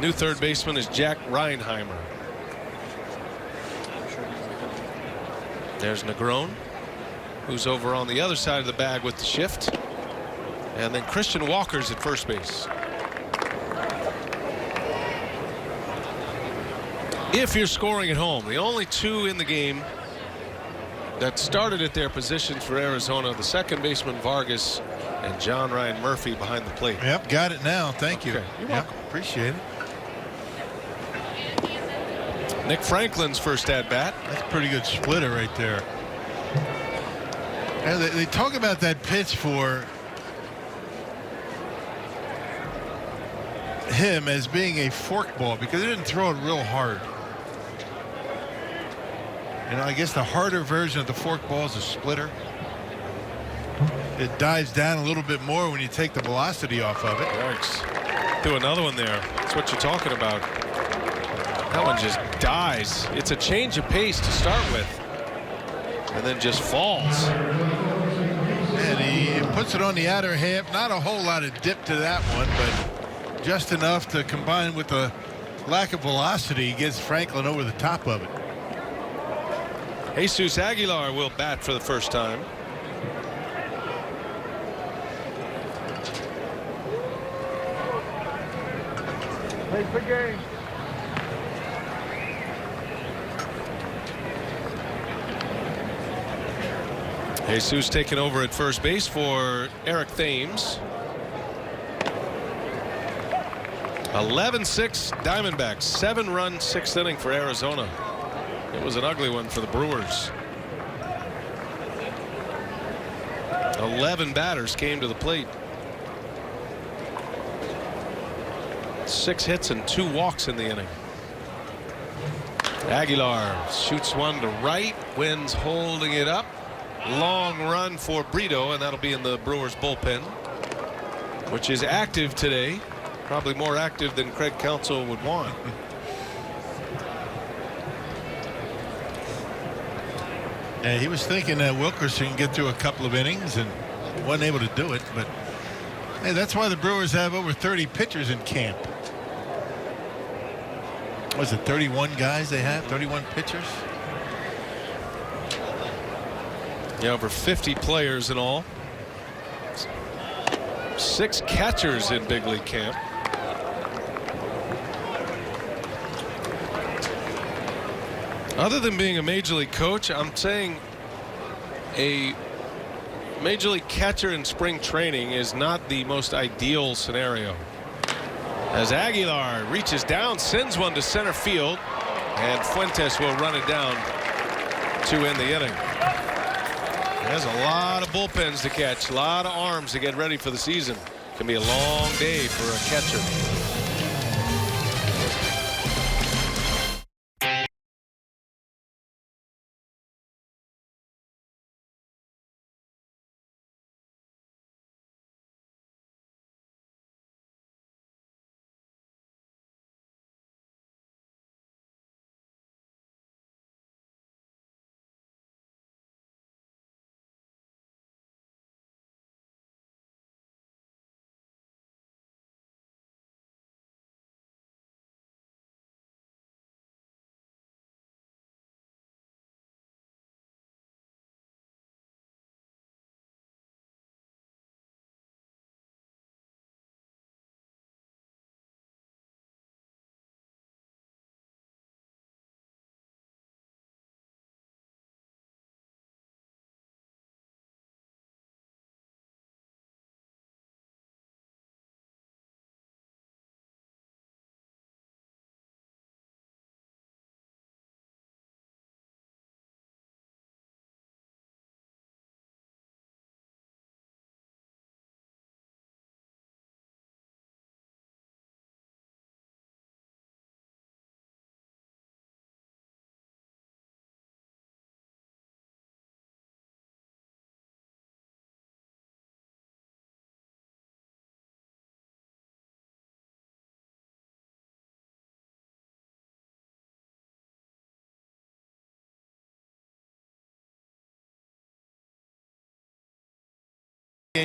New third baseman is Jack Reinheimer. There's Negron, who's over on the other side of the bag with the shift. And then Christian Walker's at first base. If you're scoring at home, the only 2 in the game that started at their positions for Arizona, the second baseman Vargas and John Ryan Murphy behind the plate. Yep, got it now. Thank you. Okay, you're yep, welcome. appreciate it. Nick Franklin's first at bat. That's a pretty good splitter right there. And they talk about that pitch for him as being a forkball because he didn't throw it real hard. You know, I guess the harder version of the forkball is a splitter. It dives down a little bit more when you take the velocity off of it. Yikes. Do another one there. That's what you're talking about. That one just dies. It's a change of pace to start with. And then just falls. And he puts it on the outer half. Not a whole lot of dip to that one, but just enough to combine with the lack of velocity gets Franklin over the top of it. Jesus Aguilar will bat for the first time. Take the game. Jesus taking over at first base for Eric Thames. 11-6 Diamondbacks. 7-run 6th inning for Arizona. It was an ugly one for the Brewers. 11 batters came to the plate. 6 hits and 2 walks in the inning. Aguilar shoots one to right. Wins holding it up. Long run for Brito, and that'll be in the Brewers bullpen, which is active today. Probably more active than Craig Counsell would want. Yeah, he was thinking that Wilkerson can get through a couple of innings and wasn't able to do it. But hey, that's why the Brewers have over 30 pitchers in camp. Was it 31 guys they have? 31 pitchers? Yeah, over 50 players in all. 6 catchers in big league camp. Other than being a major league coach, I'm saying a major league catcher in spring training is not the most ideal scenario. As Aguilar reaches down, sends one to center field, and Fuentes will run it down to end the inning. There's a lot of bullpens to catch, a lot of arms to get ready for the season. Can be a long day for a catcher.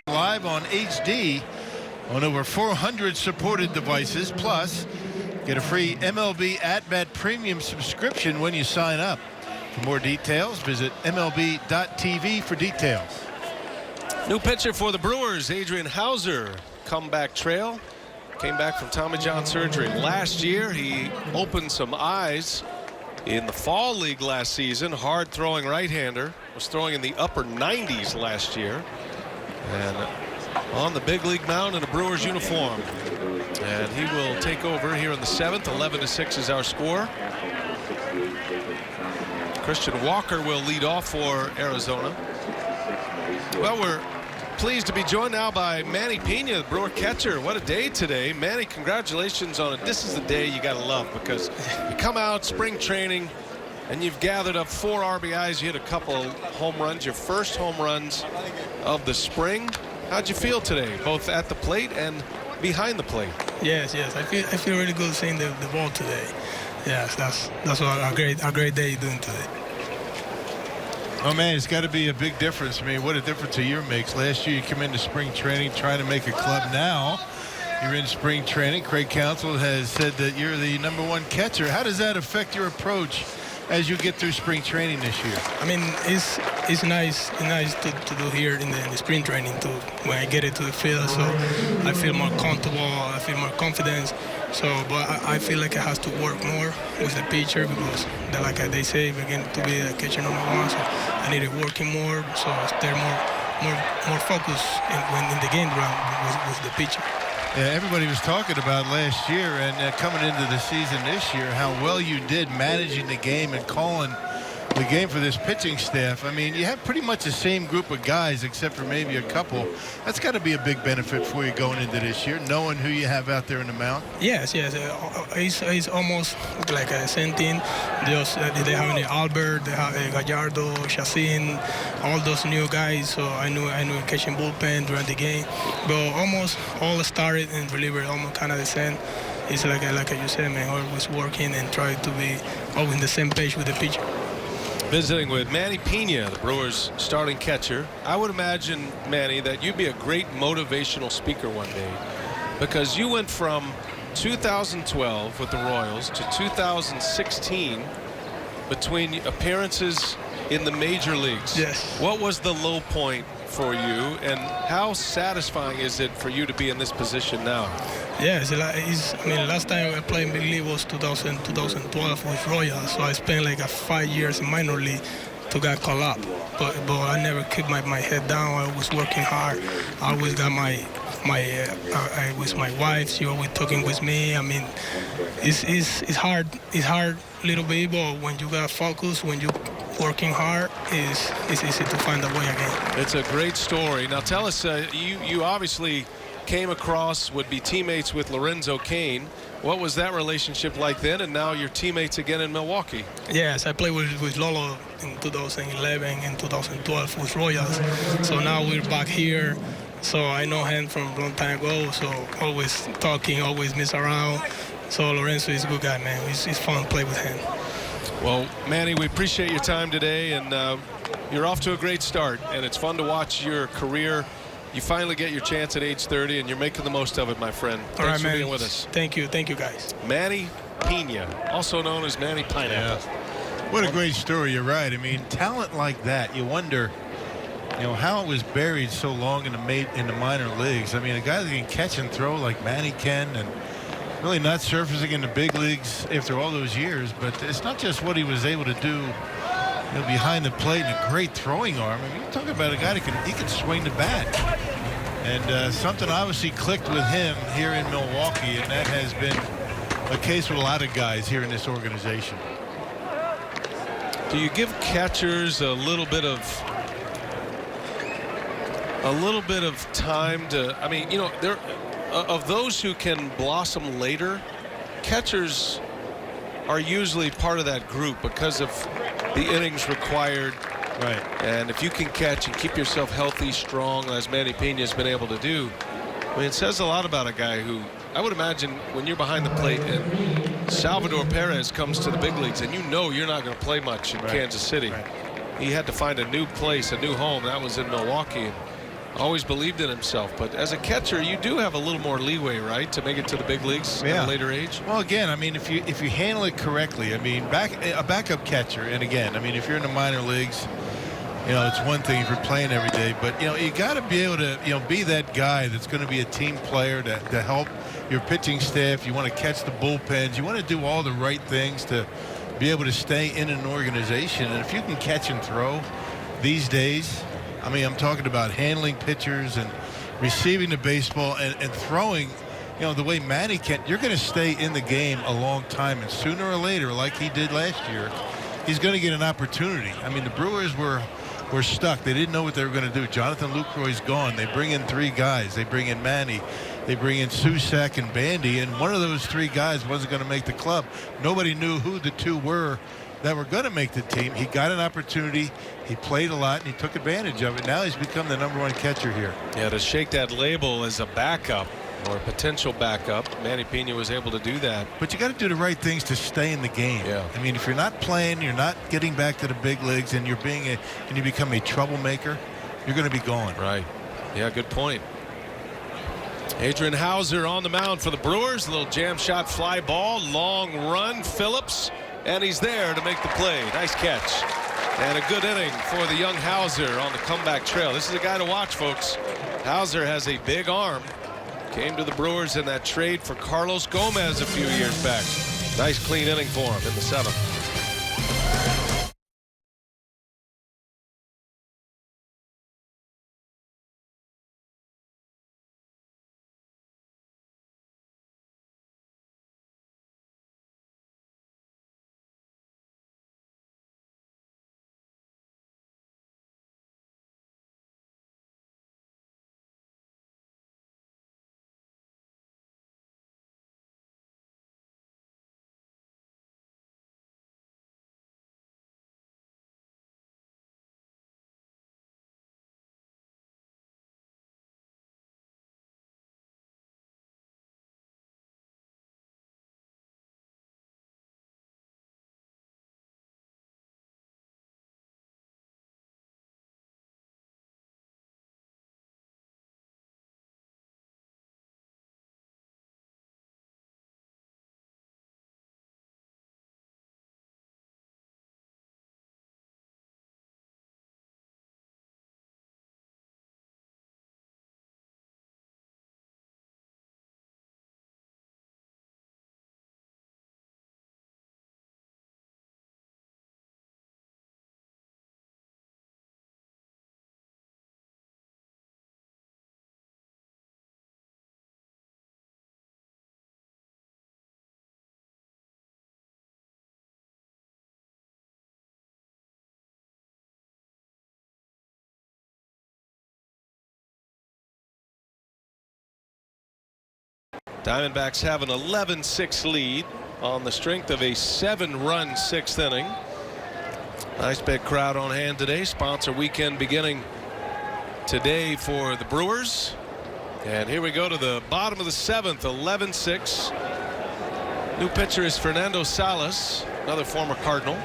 Live on HD on over 400 supported devices. Plus, get a free MLB At Bat Premium subscription when you sign up. For more details, visit MLB.tv for details. New pitcher for the Brewers, Adrian Hauser, comeback trail. Came back from Tommy John surgery last year. He opened some eyes in the fall league last season. Hard throwing right-hander. Was throwing in the upper 90s last year. And on the big league mound in a Brewers uniform. And he will take over here in the 7th. 11-6 is our score. Christian Walker will lead off for Arizona. Well, we're pleased to be joined now by Manny Pena, the Brewer catcher. What a day today. Manny, congratulations on it. This is the day you got to love, because you come out spring training and you've gathered up 4 RBIs. You hit a couple of home runs, your first home runs of the spring. How'd you feel today, both at the plate and behind the plate? Yes. I feel really good seeing the ball today. Yes, that's what a great day doing today. Oh man, it's got to be a big difference. I mean, what a difference a year makes. Last year you come into spring training trying to make a club. Now you're in spring training. Craig Counsell has said that you're the #1 catcher. How does that affect your approach as you get through spring training this year? I mean, it's nice to do here in the spring training too. When I get it to the field, so I feel more comfortable. I feel more confidence. So, but I feel like I have to work more with the pitcher, because like they say, again, to be a catcher #1, so I need to work more. So they're more focused when in the game round with the pitcher. Yeah, everybody was talking about last year and coming into the season this year how well you did managing the game and calling the game for this pitching staff. I mean, you have pretty much the same group of guys except for maybe a couple. That's got to be a big benefit for you going into this year, knowing who you have out there in the mound. Yes. It's almost like a same team. They have Albert, they have Gallardo, Chacin, all those new guys. So I knew catching bullpen during the game. But almost all started and reliever almost kind of the same. It's like you said, man, always working and trying to be always on the same page with the pitcher. Visiting with Manny Pena, the Brewers starting catcher. I would imagine, Manny, that you'd be a great motivational speaker one day, because you went from 2012 with the Royals to 2016 between appearances in the major leagues. Yes. What was the low point for you, and how satisfying is it for you to be in this position now? Yeah, I mean, last time I played in big league was 2012 with Royals, so I spent like 5 years in minor league to get called up. But I never kept my head down. I was working hard. I always got I with my wife. She always talking with me. I mean, it's hard. It's hard little bit, but when you got focus, when you working hard, it's easy to find a way again. It's a great story. Now tell us, you obviously came across, would be teammates with Lorenzo Cain. What was that relationship like then, and now you're teammates again in Milwaukee? Yes, I played with Lolo in 2011 and 2012 with Royals. So now we're back here. So I know him from a long time ago, so always talking, always mess around. So Lorenzo is a good guy, man. It's fun to play with him. Well, Manny, we appreciate your time today, and you're off to a great start, and it's fun to watch your career. You finally get your chance at age 30, and you're making the most of it, my friend. Thanks for being with us. Thank you, guys. Manny Pena, also known as Manny Pineapple. Yeah. What a great story. You're right. I mean, talent like that, you wonder, how it was buried so long in the minor leagues. I mean, a guy that can catch and throw like Manny can, and really not surfacing in the big leagues after all those years. But it's not just what he was able to do behind the plate, and a great throwing arm. I mean, you're talking about a guy that can swing the bat. And something obviously clicked with him here in Milwaukee, and that has been a case with a lot of guys here in this organization. Do you give catchers a little bit of time to, I mean, there of those who can blossom later, catchers are usually part of that group because of the innings required. Right. And if you can catch and keep yourself healthy, strong, as Manny Pena's been able to do, I mean, it says a lot about a guy who, I would imagine, when you're behind the plate and Salvador Perez comes to the big leagues and you're not going to play much in Kansas City. Right. He had to find a new place, a new home. That was in Milwaukee. Always believed in himself, but as a catcher, you do have a little more leeway, right, to make it to the big leagues at a later age. Well, again, I mean, if you handle it correctly, I mean, a backup catcher, and again, I mean, if you're in the minor leagues, it's one thing if you're playing every day, but you got to be able to be that guy that's going to be a team player to help your pitching staff. You want to catch the bullpens. You want to do all the right things to be able to stay in an organization. And if you can catch and throw these days, I mean, I'm talking about handling pitchers and receiving the baseball and throwing, the way Manny can. You're going to stay in the game a long time, and sooner or later, like he did last year, he's going to get an opportunity. I mean, the Brewers were stuck. They didn't know what they were going to do. Jonathan Lucroy's gone. They bring in 3 guys. They bring in Manny. They bring in Susac and Bandy, and one of those 3 guys wasn't going to make the club. Nobody knew who the 2 were that were going to make the team. He got an opportunity. He played a lot, and he took advantage of it. Now he's become the #1 catcher here. Yeah, to shake that label as a backup or a potential backup, Manny Pena was able to do that. But you got to do the right things to stay in the game. Yeah. I mean, if you're not playing, you're not getting back to the big leagues, and you become a troublemaker, you're going to be gone. Right. Yeah, good point. Adrian Hauser on the mound for the Brewers. A little jam shot fly ball, long run, Phillips, and he's there to make the play. Nice catch. And a good inning for the young Hauser on the comeback trail. This is a guy to watch, folks. Hauser has a big arm. Came to the Brewers in that trade for Carlos Gomez a few years back. Nice clean inning for him in the 7th. Diamondbacks have an 11-6 lead on the strength of a 7-run 6th inning. Nice big crowd on hand today. Sponsor weekend beginning today for the Brewers. And here we go to the bottom of the 7th. 11-6. New pitcher is Fernando Salas, another former Cardinal,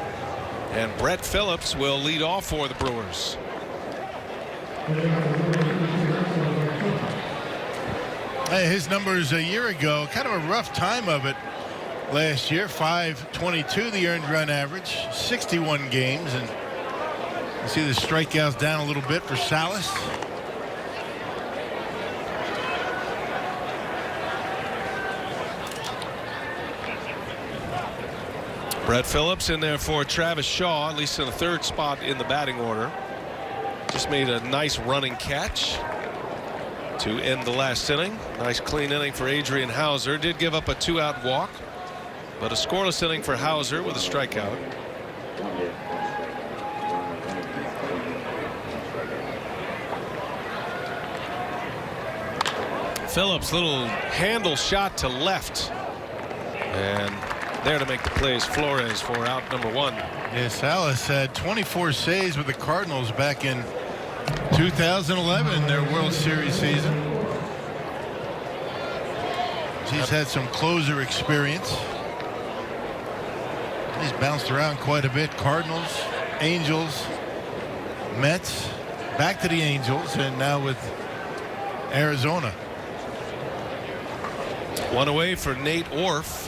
and Brett Phillips will lead off for the Brewers. Hey, his numbers a year ago, kind of a rough time of it last year. 522 the earned run average, 61 games, and you see the strikeouts down a little bit for Salas. Brett Phillips in there for Travis Shaw, at least in the 3rd spot in the batting order. Just made a nice running catch to end the last inning. Nice clean inning for Adrian Hauser. Did give up a 2-out walk, but a scoreless inning for Hauser with a strikeout. Phillips, little handle shot to left, and there to make the plays Flores for out number 1. Yeah, Salas had 24 saves with the Cardinals back in 2011, their World Series season. He's had some closer experience. He's bounced around quite a bit. Cardinals, Angels, Mets, back to the Angels, and now with Arizona. 1 away for Nate Orf.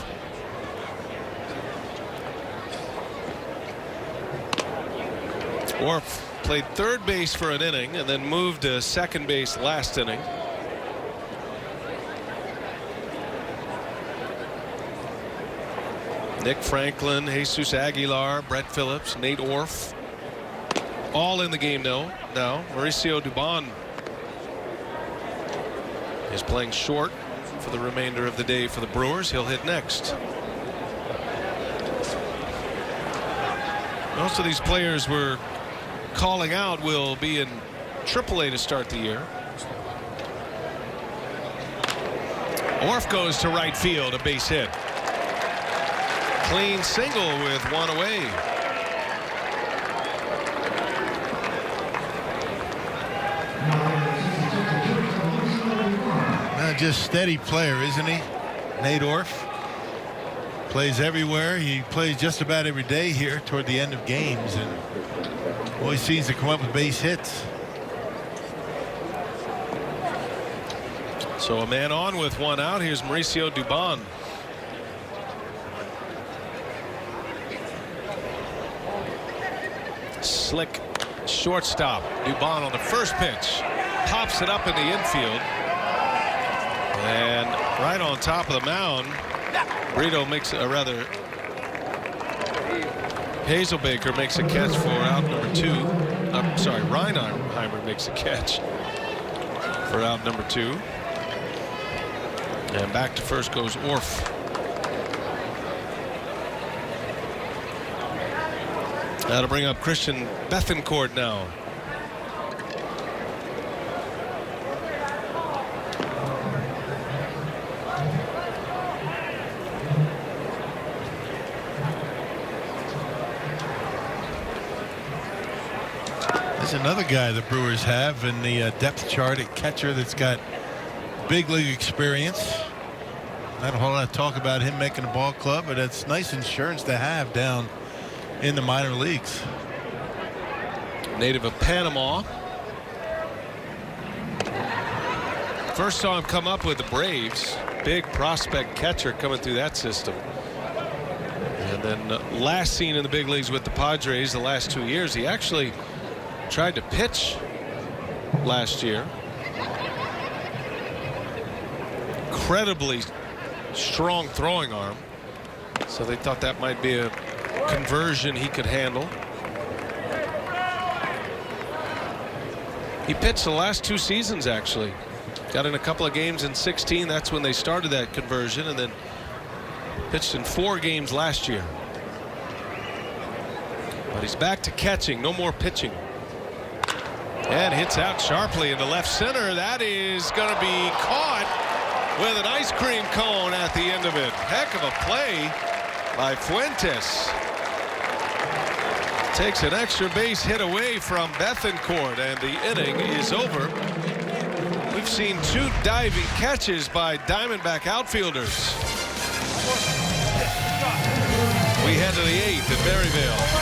Orf played 3rd base for an inning and then moved to 2nd base last inning. Nick Franklin, Jesus Aguilar, Brett Phillips, Nate Orf, all in the game now. Mauricio Dubon is playing short for the remainder of the day for the Brewers. He'll hit next. Most of these players were calling out will be in AAA to start the year. Orf goes to right field, a base hit. Clean single with 1 away. Just steady player, isn't he? Nate Orf plays everywhere. He plays just about every day here toward the end of games, and always seems to come up with base hits. So a man on with 1 out. Here's Mauricio Dubon. Slick shortstop. Dubon on the first pitch. Pops it up in the infield. And right on top of the mound, Brito makes a rather Hazelbaker makes a catch for out number 2. I'm sorry, Reinheimer makes a catch for out number 2. And back to first goes Orf. That'll bring up Christian Bethancourt now. There's another guy the Brewers have in the depth chart at catcher that's got big league experience. Not a whole lot of talk about him making a ball club, but it's nice insurance to have down in the minor leagues. Native of Panama. First saw him come up with the Braves. Big prospect catcher coming through that system. And then last seen in the big leagues with the Padres the last 2 years. He actually tried to pitch last year. Incredibly strong throwing arm. So they thought that might be a conversion he could handle. He pitched the last 2 seasons actually. Got in a couple of games in 16. That's when they started that conversion, and then pitched in 4 games last year. But he's back to catching, no more pitching. And hits out sharply into left center. That is going to be caught with an ice cream cone at the end of it. Heck of a play by Fuentes. Takes an extra base hit away from Bethancourt, and the inning is over. We've seen 2 diving catches by Diamondback outfielders. We head to the 8th at Berryville.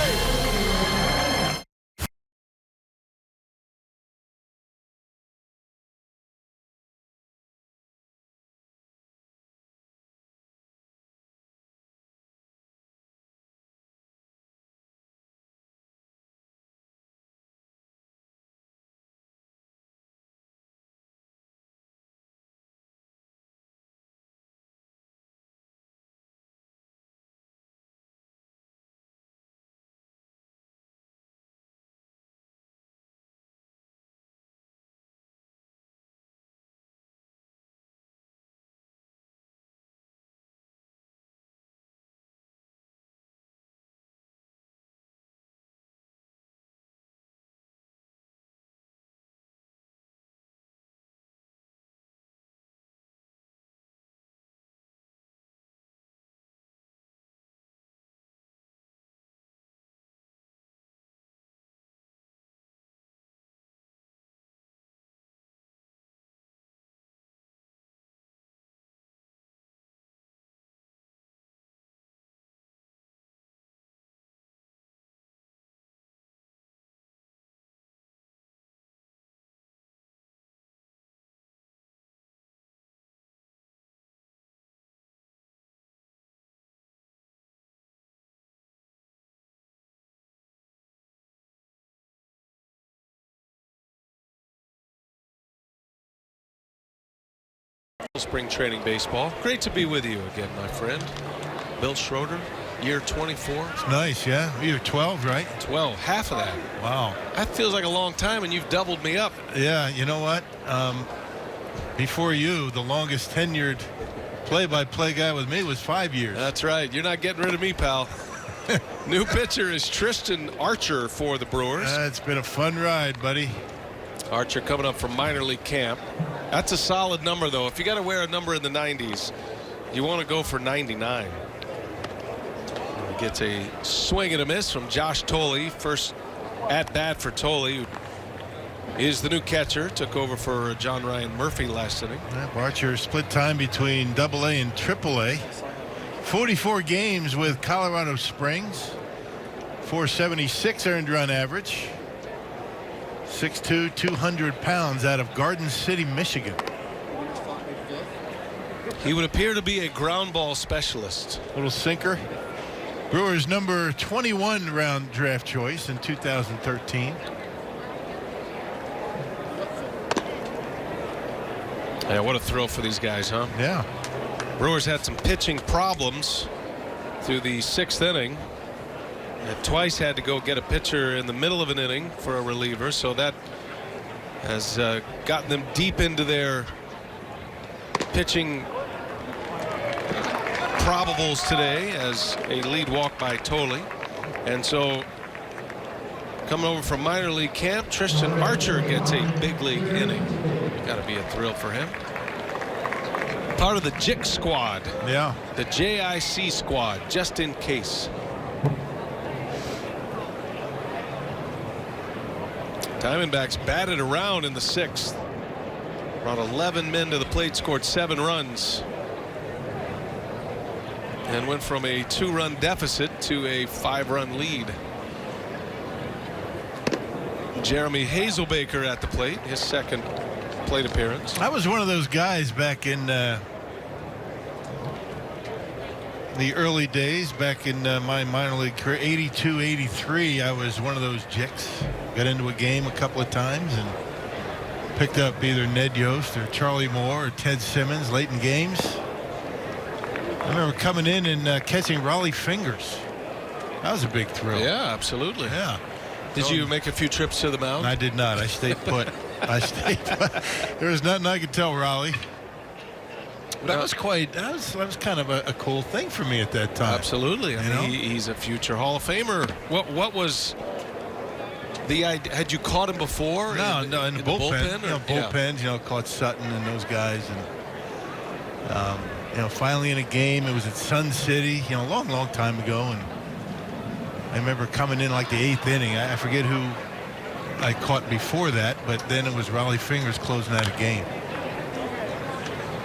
Spring training baseball. Great to be with you again, my friend. Bill Schroeder, year 24. It's nice, yeah. You're 12, right? 12, half of that. Wow. That feels like a long time, and you've doubled me up. Yeah, you know what? Before you, the longest tenured play-by-play guy with me was 5 years. That's right. You're not getting rid of me, pal. New pitcher is Tristan Archer for the Brewers. It's been a fun ride, buddy. Archer coming up from minor league camp. That's a solid number, though. If you got to wear a number in the 90s, you want to go for 99. He gets a swing and a miss from Josh Tolley. First at bat for Tolley, who is the new catcher. Took over for John Ryan Murphy last inning. Archer split time between AA and AAA. 44 games with Colorado Springs. 476 earned run average. 6'2", 200 pounds out of Garden City, Michigan. He would appear to be a ground ball specialist. Little sinker. Brewers number 21 round draft choice in 2013. Yeah, what a thrill for these guys, huh? Yeah. Brewers had some pitching problems through the 6th inning. Twice had to go get a pitcher in the middle of an inning for a reliever, so that has gotten them deep into their pitching probables today as a lead walk by Tolley. And so coming over from minor league camp, Tristan Archer gets a big league inning. Got to be a thrill for him. Part of the JIC squad. Yeah. The JIC squad, just in case. Diamondbacks batted around in the 6th. Brought 11 men to the plate, scored 7 runs. And went from a 2-run deficit to a 5-run lead. Jeremy Hazelbaker at the plate, his second plate appearance. I was one of those guys back in the early days, back in my minor league career, 82, 83. I was one of those JICs. Got into a game a couple of times and picked up either Ned Yost or Charlie Moore or Ted Simmons late in games. I remember coming in and catching Raleigh Fingers. That was a big thrill. Yeah, absolutely. Yeah. Did you make a few trips to the mound? I did not. I stayed put. I stayed put. There was nothing I could tell Raleigh. That was quite. That was kind of a cool thing for me at that time. Absolutely. I mean, he's a future Hall of Famer. What was the idea? Had you caught him before? No, in the bullpen. Bullpens, caught Sutton and those guys, and You know, finally in a game. It was at Sun City, you know, a long time ago, and I remember coming in like the 8th inning. I forget who I caught before that, but then it was Raleigh Fingers closing out a game.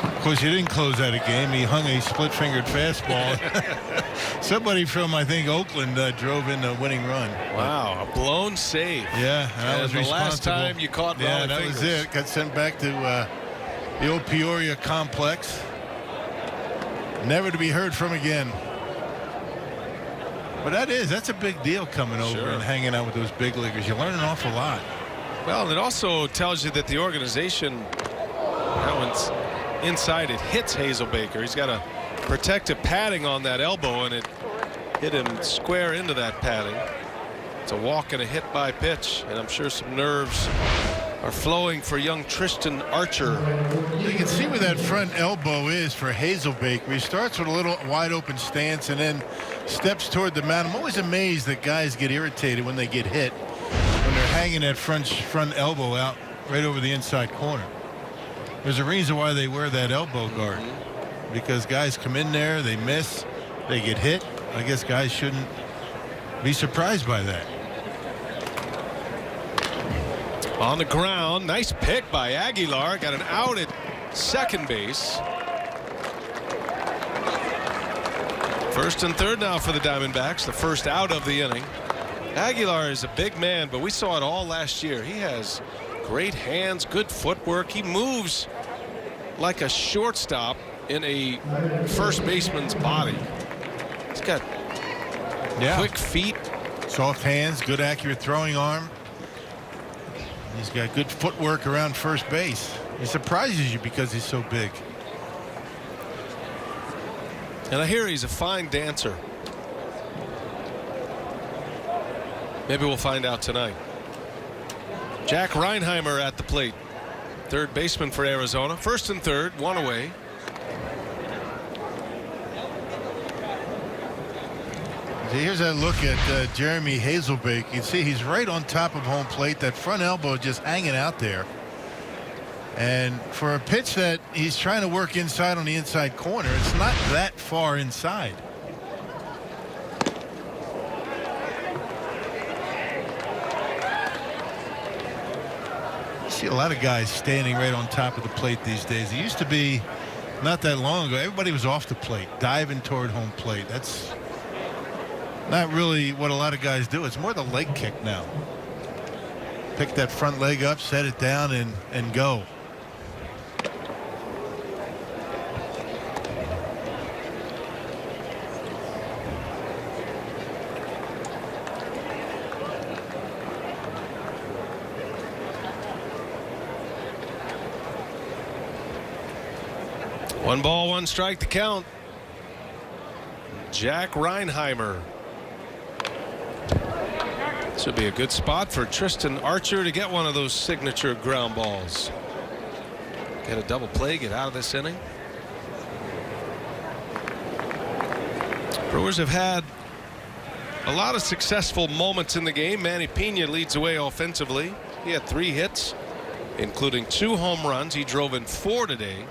Of course, he didn't close out a game. He hung a split-fingered fastball. Somebody from, I think, Oakland drove in the winning run. Wow, a blown save. Yeah, and I was the last time you caught Raleigh Yeah, that Fingers. was it. Got sent back to the old Peoria complex. Never to be heard from again. But that's a big deal coming over Sure. and hanging out with those big leaguers. You learn an awful lot. Well, it also tells you that the organization, that one's inside, it hits Hazelbaker. He's got a protective padding on that elbow, and it hit him square into that padding. It's a walk and a hit by pitch, and I'm sure some nerves are flowing for young Tristan Archer. You can see where that front elbow is for Hazelbaker. He starts with a little wide open stance and then steps toward the mound. I'm always amazed that guys get irritated when they get hit, when they're hanging that front elbow out right over the inside corner. There's a reason why they wear that elbow guard, because guys come in there, they miss, they get hit. I guess guys shouldn't be surprised by that. On the ground, nice pick by Aguilar. Got an out at second base. First and third now for the Diamondbacks, the first out of the inning. Aguilar is a big man, but we saw it all last year. He has great hands, good footwork. He moves like a shortstop in a first baseman's body. He's got quick feet, Soft hands, good accurate throwing arm. He's got good footwork around first base. He surprises you because he's so big. and I hear he's a fine dancer. Maybe we'll find out tonight. Jack Reinheimer at the plate, third baseman for Arizona. First and third, one away. Here's a look at Jeremy Hazelbeck. You can see he's right on top of home plate. That front elbow just hanging out there. And for a pitch that he's trying to work inside on the inside corner, it's not that far inside. You see a lot of guys standing right on top of the plate these days. It used to be not that long ago. Everybody was off the plate, diving toward home plate. That's not really what a lot of guys do. It's more the leg kick now. Pick that front leg up, set it down, and go. One ball, one strike to count. Jack Reinheimer. This would be a good spot for Tristan Archer to get one of those signature ground balls. Get a double play, get out of this inning. Brewers have had a lot of successful moments in the game. Manny Pena leads away offensively. He had 3 hits, including 2 home runs. He drove in 4 today.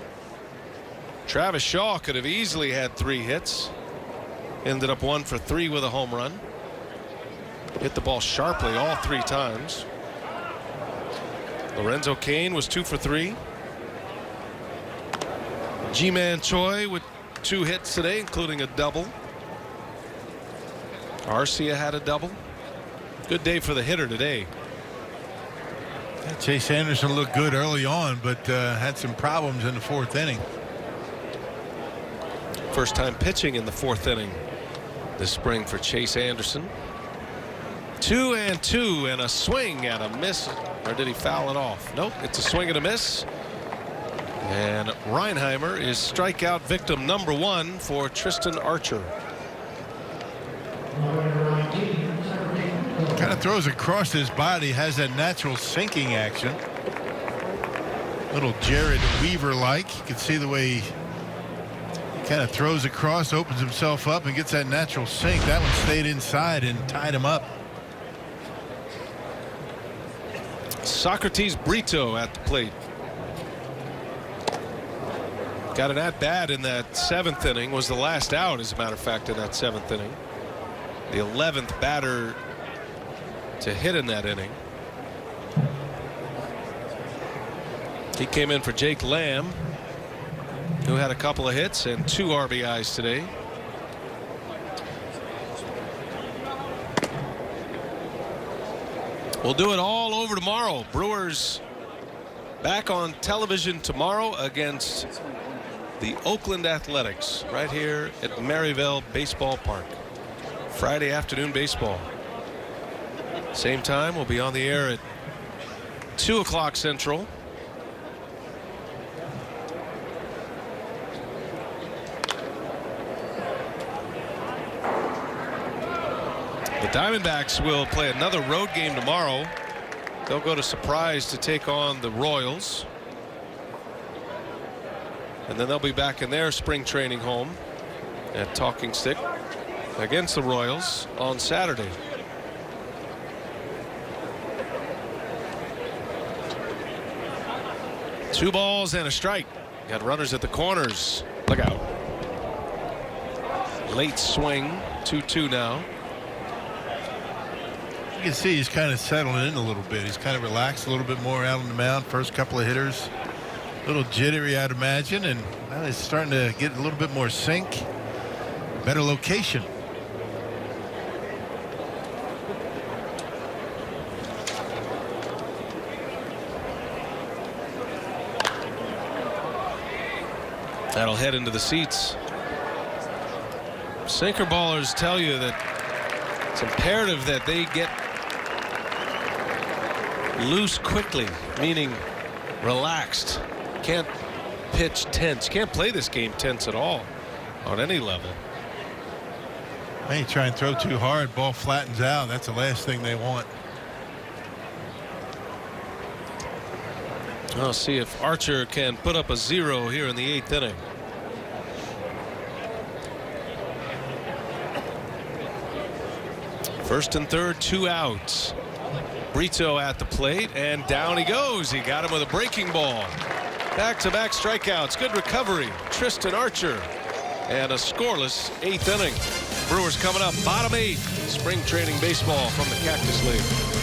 Travis Shaw could have easily had 3 hits. Ended up 1 for 3 with a home run. Hit the ball sharply all 3 times. Lorenzo Cain was 2 for 3. Ji-Man Choi with 2 hits today, including a double. Arcia had a double. Good day for the hitter today. Chase Anderson looked good early on, but had some problems in the 4th inning. First time pitching in the 4th inning this spring for Chase Anderson. 2-2 and a swing and a miss. Or did he foul it off? Nope, it's a swing and a miss. And Reinheimer is strikeout victim number 1 for Tristan Archer. Kind of throws across his body, has that natural sinking action. Little Jared Weaver like. You can see the way he kind of throws across, opens himself up, and gets that natural sink. That one stayed inside and tied him up. Socrates Brito at the plate. Got an at-bat in that 7th inning. Was the last out, as a matter of fact, in that 7th inning. The 11th batter to hit in that inning. He came in for Jake Lamb, who had a couple of hits and 2 RBIs today. We'll do it all over tomorrow. Brewers back on television tomorrow against the Oakland Athletics right here at Maryville Baseball Park. Friday afternoon baseball. Same time, we'll be on the air at 2 o'clock Central. The Diamondbacks will play another road game tomorrow. They'll go to Surprise to take on the Royals. And then they'll be back in their spring training home at Talking Stick against the Royals on Saturday. Two balls and a strike. Got runners at the corners. Look out. Late swing. 2-2 now. You can see he's kind of settling in a little bit. He's kind of relaxed a little bit more out on the mound. First couple of hitters, a little jittery, I'd imagine, and now he's starting to get a little bit more sync, better location. That'll head into the seats. Sinker ballers tell you that it's imperative that they get loose quickly, meaning relaxed. Can't pitch tense. Can't play this game tense at all on any level. When you try and throw too hard, ball flattens out. That's the last thing they want. I'll see if Archer can put up a 0 here in the 8th inning. First and third, 2 outs. Brito at the plate, and down he goes. He got him with a breaking ball. Back-to-back strikeouts. Good recovery. Tristan Archer. And a scoreless 8th inning. Brewers coming up, bottom 8. Spring training baseball from the Cactus League.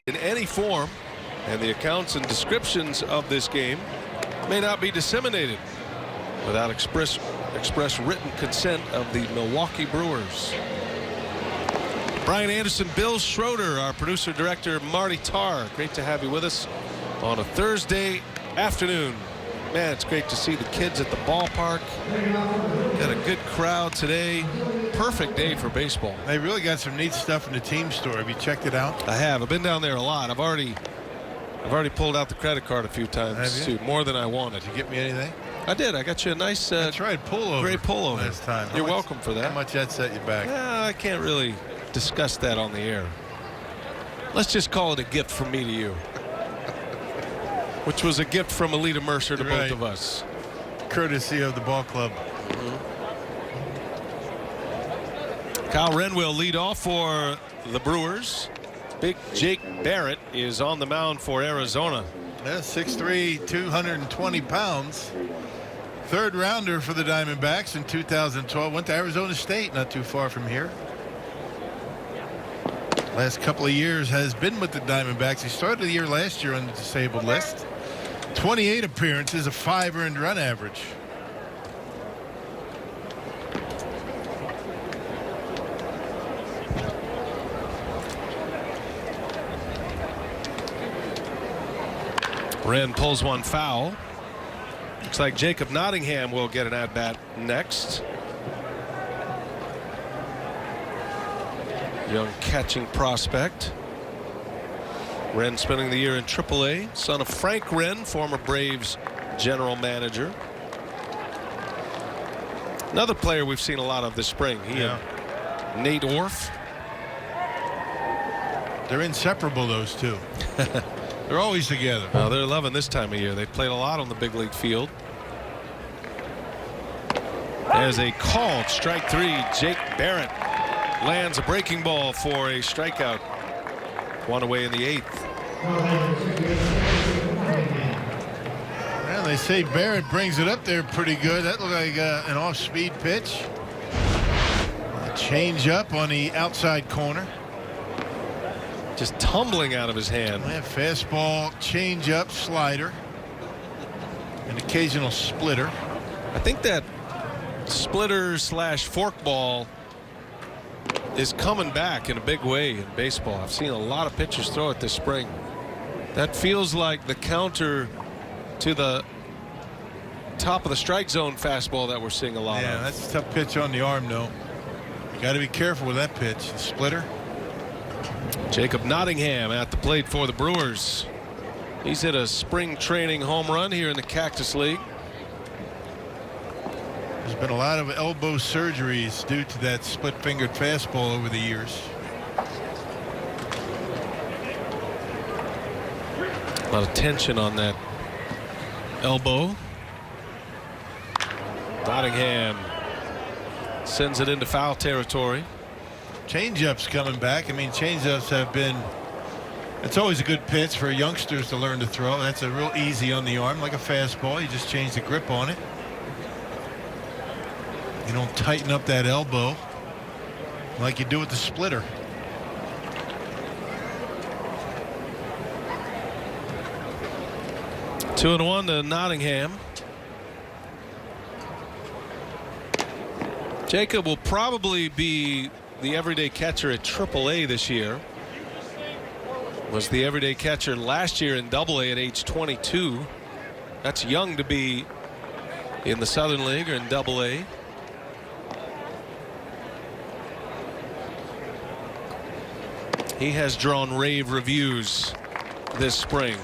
In any form, and the accounts and descriptions of this game may not be disseminated without express written consent of the Milwaukee Brewers. Brian Anderson, Bill Schroeder, our producer director Marty Tarr. Great to have you with us on a Thursday afternoon. Man, it's great to see the kids at the ballpark. Got a good crowd today. Perfect day for baseball. They really got some neat stuff in the team store. Have you checked it out? I have. I've been down there a lot. I've already pulled out the credit card a few times too, more than I wanted. Did you get me anything? I did. I got you a nice That's right, pullover. Great pullover last time. You're welcome for that. How much that set you back? I can't really discuss that on the air. Let's just call it a gift from me to you. Which was a gift from Alita Mercer to both of us. Courtesy of the ball club. Kyle Wren will lead off for the Brewers. Big Jake Barrett is on the mound for Arizona. Yeah, 6'3", 220 pounds. Third rounder for the Diamondbacks in 2012. Went to Arizona State, not too far from here. Last couple of years has been with the Diamondbacks. He started the year last year on the disabled list. 28 appearances, a 5 earned run average. Wren pulls one foul. Looks like Jacob Nottingham will get an at-bat next. Young catching prospect. Wren spending the year in AAA. Son of Frank Wren, former Braves general manager. Another player we've seen a lot of this spring. He and Nate Orff. They're inseparable, those two. They're always together. Well, they're loving this time of year. They've played a lot on the big league field. As a called strike 3, Jake Barrett lands a breaking ball for a strikeout. One away in the 8th. Well, they say Barrett brings it up there pretty good. That looked like an off-speed pitch. A change up on the outside corner. Just tumbling out of his hand. Yeah, fastball, change up, slider, an occasional splitter. I think that splitter slash forkball is coming back in a big way in baseball. I've seen a lot of pitchers throw it this spring. That feels like the counter to the top of the strike zone fastball that we're seeing a lot of. Yeah, that's a tough pitch on the arm, though. You got to be careful with that pitch. The splitter. Jacob Nottingham at the plate for the Brewers. He's hit a spring training home run here in the Cactus League. There's been a lot of elbow surgeries due to that split-fingered fastball over the years. A lot of tension on that elbow. Nottingham sends it into foul territory. Changeups coming back. I mean, changeups have been, it's always a good pitch for youngsters to learn to throw. That's a real easy on the arm, like a fastball. You just change the grip on it. You don't tighten up that elbow like you do with the splitter. Two and one to Nottingham. Jacob will probably be the everyday catcher at AAA this year. Was the everyday catcher last year in AA at age 22. That's young to be in the Southern League or in AA. He has drawn rave reviews this spring.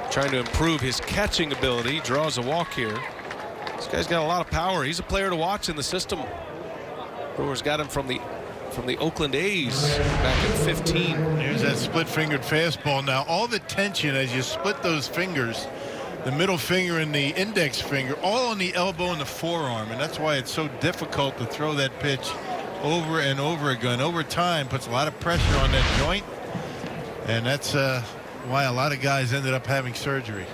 Trying to improve his catching ability. Draws a walk here. This guy's got a lot of power. He's a player to watch in the system. Brewers got him from the Oakland A's back in 15. Here's that split-fingered fastball. Now, all the tension as you split those fingers, the middle finger and the index finger, all on the elbow and the forearm, and that's why it's so difficult to throw that pitch over and over again. Over time, puts a lot of pressure on that joint, and that's why a lot of guys ended up having surgery.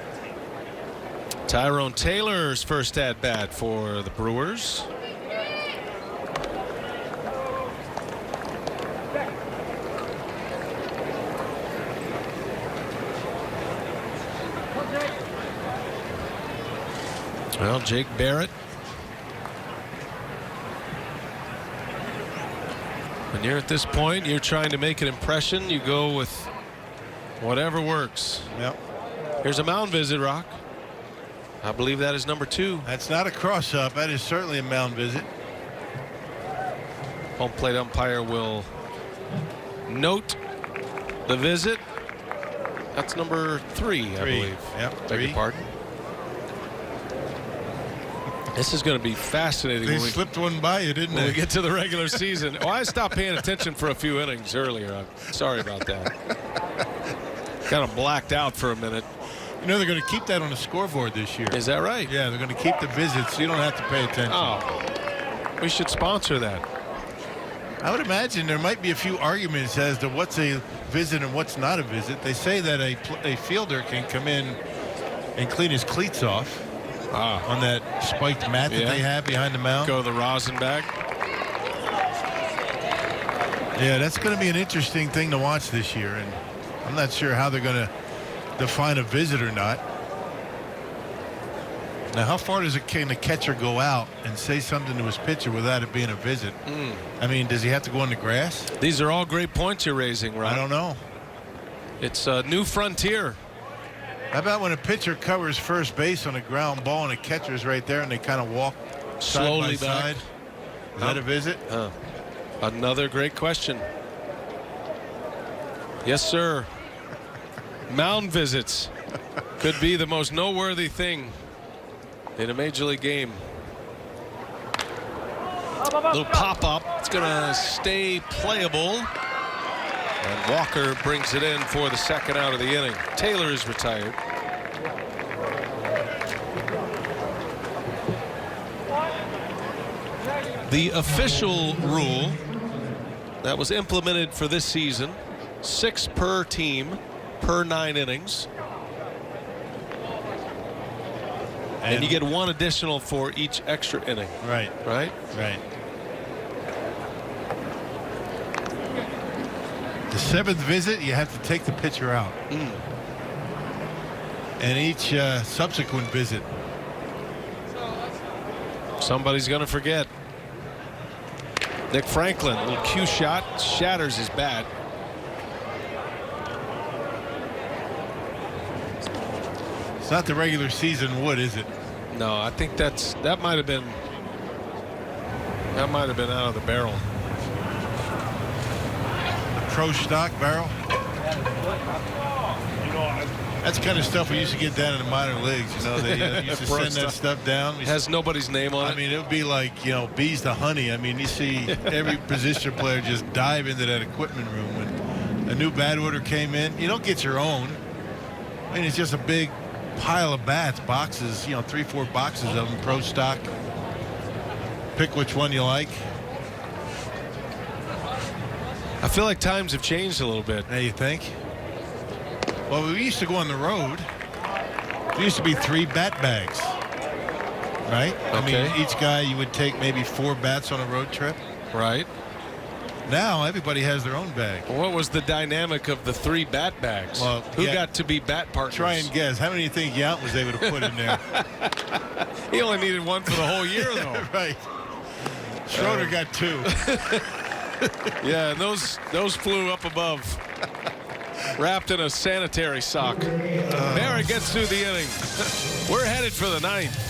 Tyrone Taylor's first at bat for the Brewers. Well, Jake Barrett. When you're at this point, you're trying to make an impression. You go with whatever works. Yep. Here's a mound visit, Rock. I believe that is number 2. That's not a cross-up. That is certainly a mound visit. Home plate umpire will note the visit. That's number 3, I believe. Yep, Beg your pardon. This is going to be fascinating. They slipped one by you, didn't when they? we get to the regular season. Oh, I stopped paying attention for a few innings earlier. I'm sorry about that. Kind of blacked out for a minute. You know they're going to keep that on the scoreboard this year. Is that right? Yeah, they're going to keep the visits so you don't have to pay attention. Oh, we should sponsor that. I would imagine there might be a few arguments as to what's a visit and what's not a visit. They say that a fielder can come in and clean his cleats off on that spiked mat that they have behind the mound. Go to the rosin bag. Yeah, that's going to be an interesting thing to watch this year, and I'm not sure how they're going to define a visit or not. Now, how far can the catcher go out and say something to his pitcher without it being a visit? I mean, does he have to go on the grass? These are all great points you're raising, Ron. I don't know. It's a new frontier. How about when a pitcher covers first base on a ground ball and a catcher's right there and they kind of walk Slowly side by back. side? Is that a visit? Another great question. Yes, sir. Mound visits could be the most noteworthy thing in a major league game. Little pop-up. It's going to stay playable. And Walker brings it in for the second out of the inning. Taylor is retired. The official rule that was implemented for this season, 6 per team per 9 innings. And you get 1 additional for each extra inning. Right. Right? Right. The 7th visit, you have to take the pitcher out. And each subsequent visit. Somebody's going to forget. Nick Franklin, a little cue shot, shatters his bat. It's not the regular season wood, is it? No, I think that might have been out of the barrel. Pro stock barrel. That's the kind of stuff we used to get down in the minor leagues. You know, they used to send that stuff down. It has nobody's name on it. I mean, it would be like, you know, bees to honey. I mean, you see every position player just dive into that equipment room. When a new bat order came in, you don't get your own. I mean, it's just a big pile of bats, boxes, you know, 3-4 boxes of them, pro stock. Pick which one you like. I feel like times have changed a little bit. Now you think? Well, we used to go on the road. There used to be 3 bat bags, right? Okay. I mean, each guy, you would take maybe 4 bats on a road trip. Right. Now everybody has their own bag. What was the dynamic of the 3 bat bags? Well, who got to be bat partners? Try and guess. How many do you think Yount was able to put in there? He only needed 1 for the whole year, though. Right. Schroeder got 2. Yeah, and those flew up above, wrapped in a sanitary sock. Barrett gets through the inning. We're headed for the 9th.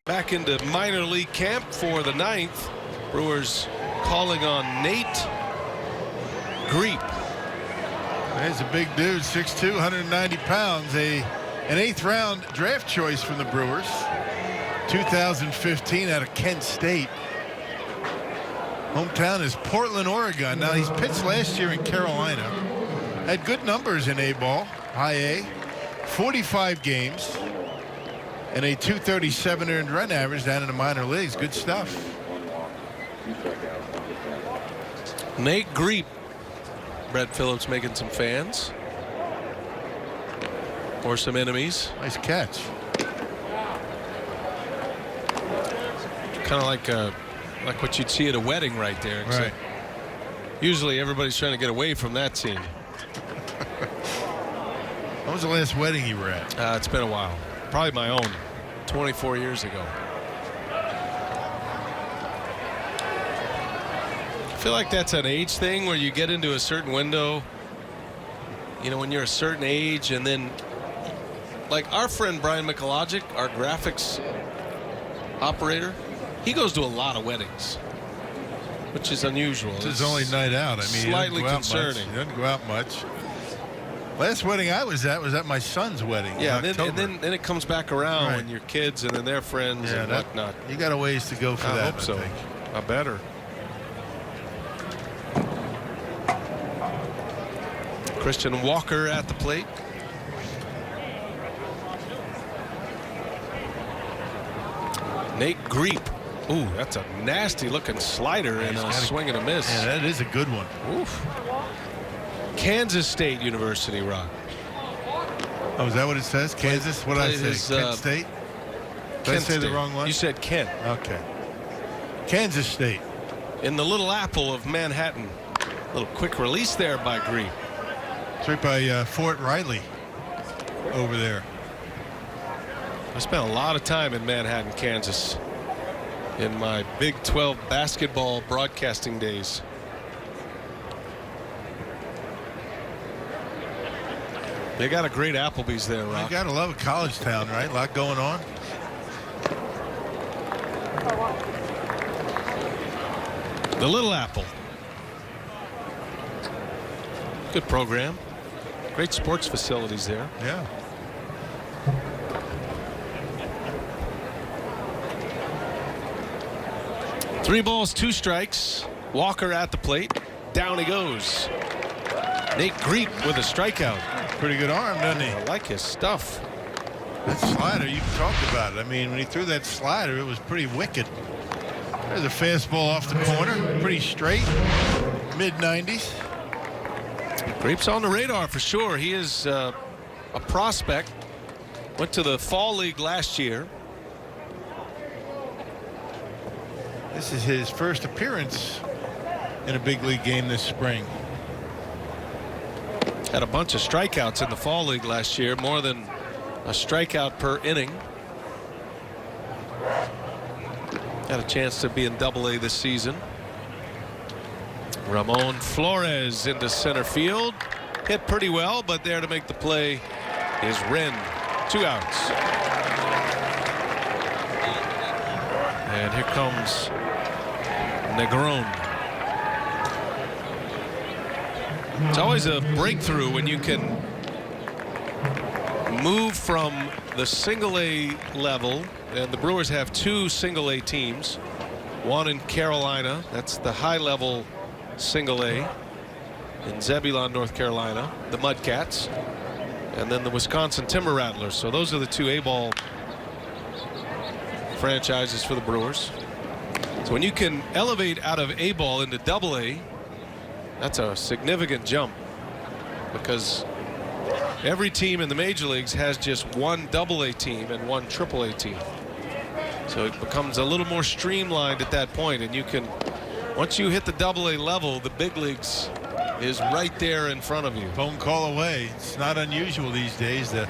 Back into minor league camp for the 9th. Brewers calling on Nate Greep. He's a big dude, 6'2", 190 pounds. An 8th round draft choice from the Brewers. 2015 out of Kent State. Hometown is Portland, Oregon. Now, he's pitched last year in Carolina. Had good numbers in A-ball, high A. 45 games. And a 237 earned run average down in the minor leagues. Good stuff. Nate Greep. Brett Phillips making some fans. Or some enemies. Nice catch. Kind of like what you'd see at a wedding right there. Right. Usually everybody's trying to get away from that scene. When was the last wedding you were at? It's been a while. Probably my own. 24 years ago. I feel like that's an age thing where you get into a certain window, you know, when you're a certain age, and then like our friend Brian Mikologic, our graphics operator, he goes to a lot of weddings, which is unusual. It's his only night out. I mean, slightly concerning. He doesn't go out much. Last wedding I was at my son's wedding. Yeah, and then it comes back around Right. when your kids and then their friends and whatnot. You got a ways to go for that. I hope so. I better. Christian Walker at the plate. Nate Greep. Ooh, that's a nasty looking slider and a swing and a miss. Yeah, that is a good one. Oof. Kansas State University, Rock. Oh, is that what it says? Kansas? What did I say? Kent State? Did I say the wrong one? You said Kent. Okay. Kansas State. In the Little Apple of Manhattan. Little quick release there by Greep. It's right by Fort Riley over there. I spent a lot of time in Manhattan, Kansas in my Big 12 basketball broadcasting days. They got a great Applebee's there, Rock. You gotta love a college town, right? A lot going on. The Little Apple. Good program. Great sports facilities there. Yeah. Three balls, two strikes. Walker at the plate. Down he goes. Nate Greep with a strikeout. Pretty good arm, doesn't he? I like his stuff. That slider, you talked about it. I mean, when he threw that slider, it was pretty wicked. There's a fastball off the corner. Pretty straight. Mid-90s. Greep's on the radar for sure. He is a prospect. Went to the Fall League last year. This is his first appearance in a big league game this spring. Had a bunch of strikeouts in the Fall League last year, more than a strikeout per inning. Had a chance to be in Double-A this season. Ramon Flores into center field. Hit pretty well, but there to make the play is Wren. 2 outs. And here comes Negron. It's always a breakthrough when you can move from the single-A level, and the Brewers have 2 single-A teams. One in Carolina, that's the high-level single-A in Zebulon, North Carolina, the Mudcats, and then the Wisconsin Timber Rattlers. So those are the 2 A-ball franchises for the Brewers. So when you can elevate out of A-ball into Double-A, that's a significant jump, because every team in the major leagues has just 1 Double-A team and 1 Triple-A team. So it becomes a little more streamlined at that point, and you can, once you hit the Double-A level, the big leagues is right there in front of you. Phone call away. It's not unusual these days to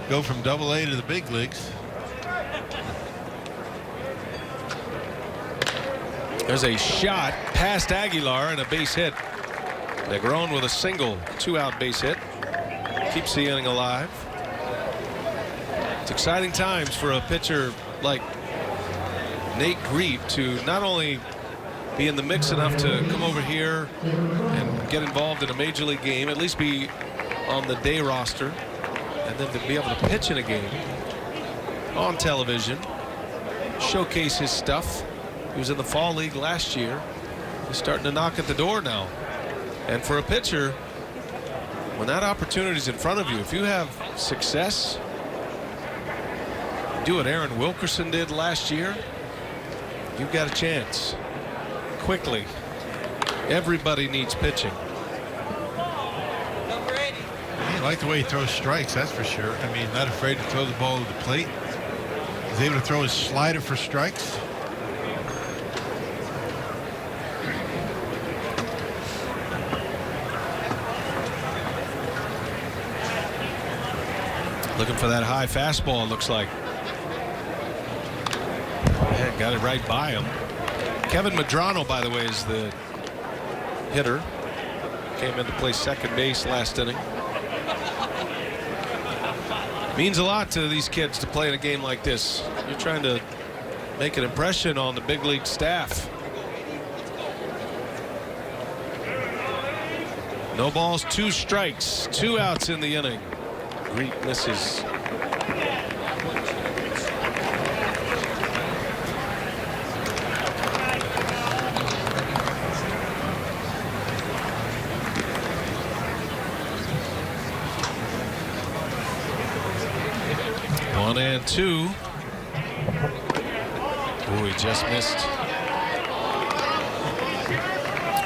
go from Double-A to the big leagues. There's a shot past Aguilar and a base hit. Negron with a single, 2-out base hit. Keeps the inning alive. It's exciting times for a pitcher like Nate Griep to not only be in the mix enough to come over here and get involved in a major league game, at least be on the day roster, and then to be able to pitch in a game on television, showcase his stuff. He was in the fall league last year. He's starting to knock at the door now. And for a pitcher, when that opportunity is in front of you, if you have success, do what Aaron Wilkerson did last year, you've got a chance. Quickly. Everybody needs pitching. I like the way he throws strikes, that's for sure. I mean, not afraid to throw the ball to the plate. He's able to throw his slider for strikes. Looking for that high fastball, it looks like. Yeah, got it right by him. Kevin Medrano, by the way, is the hitter. Came in to play second base last inning. Means a lot to these kids to play in a game like this. You're trying to make an impression on the big league staff. No balls, 2 strikes, 2 outs in the inning. Griep misses. One and 2. Oh, he just missed.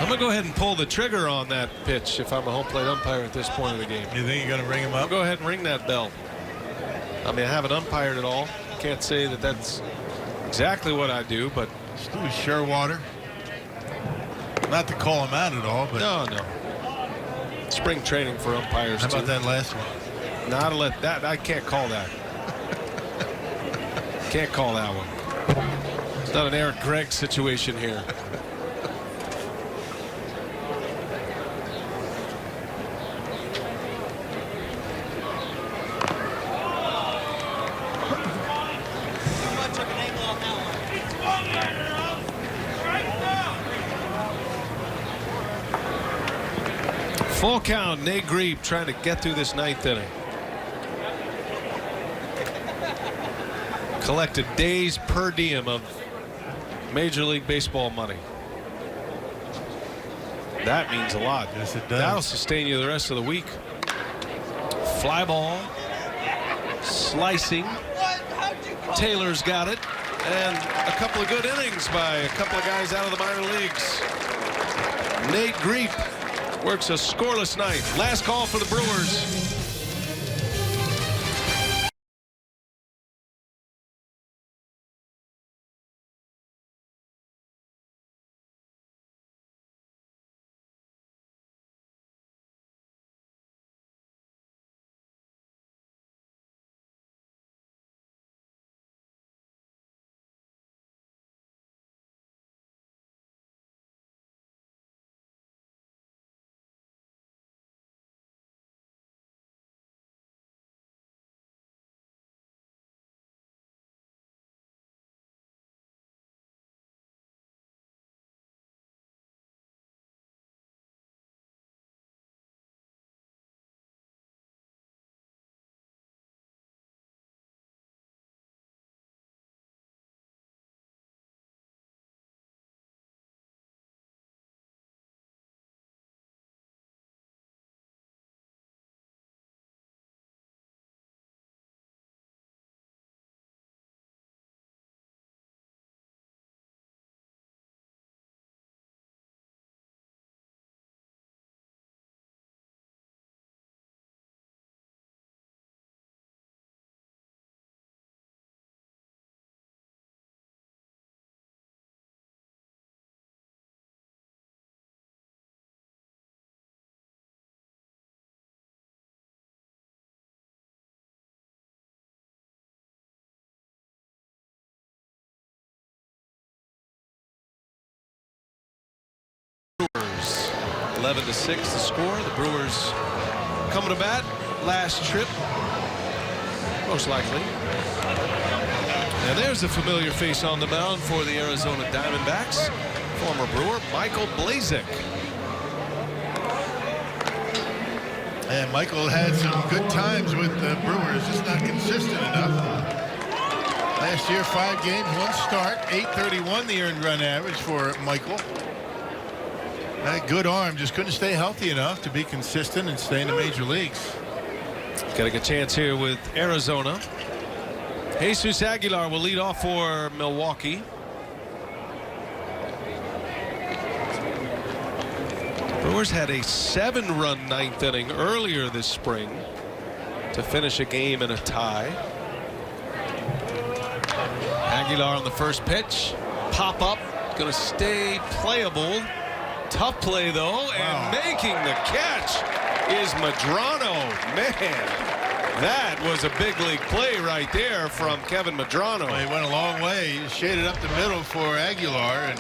I'm going to go ahead and pull the trigger on that pitch if I'm a home plate umpire at this point of the game. You think you're going to ring him up? I'll go ahead and ring that bell. I mean, I haven't umpired at all. Can't say that that's exactly what I do, but Stu Sherwater. Not to call him out at all, but no. Spring training for umpires. How about too. that last one? Not to let that. I can't call that. Can't call that one. It's not an Eric Gregg situation here. Full count, Nate Griep trying to get through this 9th inning. Collected days per diem of Major League Baseball money. That means a lot. Yes, it does. That'll sustain you the rest of the week. Fly ball, slicing. Taylor's got it, and a couple of good innings by a couple of guys out of the minor leagues. Nate Griep works a scoreless night. Last call for the Brewers. Brewers 11-6 the score. The Brewers coming to bat last trip most likely, And there's a familiar face on the mound for the Arizona Diamondbacks. Former Brewer Michael Blazek. And Michael had some good times with the Brewers, just not consistent enough. Last year, 5 games, 1 start, 831 the earned run average for Michael. That good arm, just couldn't stay healthy enough to be consistent and stay in the major leagues. Got a good chance here with Arizona. Jesus Aguilar will lead off for Milwaukee. Brewers had a 7-run 9th inning earlier this spring to finish a game in a tie. Aguilar on the first pitch. Pop up. Going to stay playable. Tough play, though. And making the catch is Medrano. Man, that was a big league play right there from Kevin Medrano. Well, he went a long way. He shaded up the middle for Aguilar. And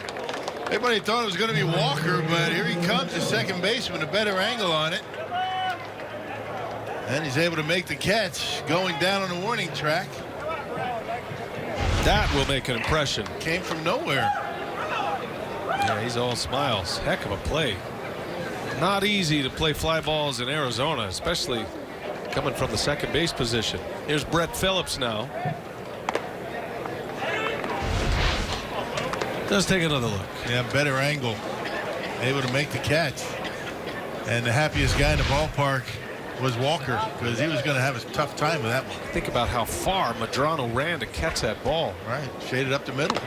everybody thought it was going to be Walker, but here he comes, the second baseman, a better angle on it. And he's able to make the catch going down on the warning track. That will make an impression. Came from nowhere. Yeah, he's all smiles. Heck of a play. Not easy to play fly balls in Arizona, especially coming from the second base position. Here's Brett Phillips now. Let's take another look. Yeah, better angle. Able to make the catch. And the happiest guy in the ballpark was Walker, because he was going to have a tough time with that one. Think about how far Medrano ran to catch that ball. Right, shaded up the middle.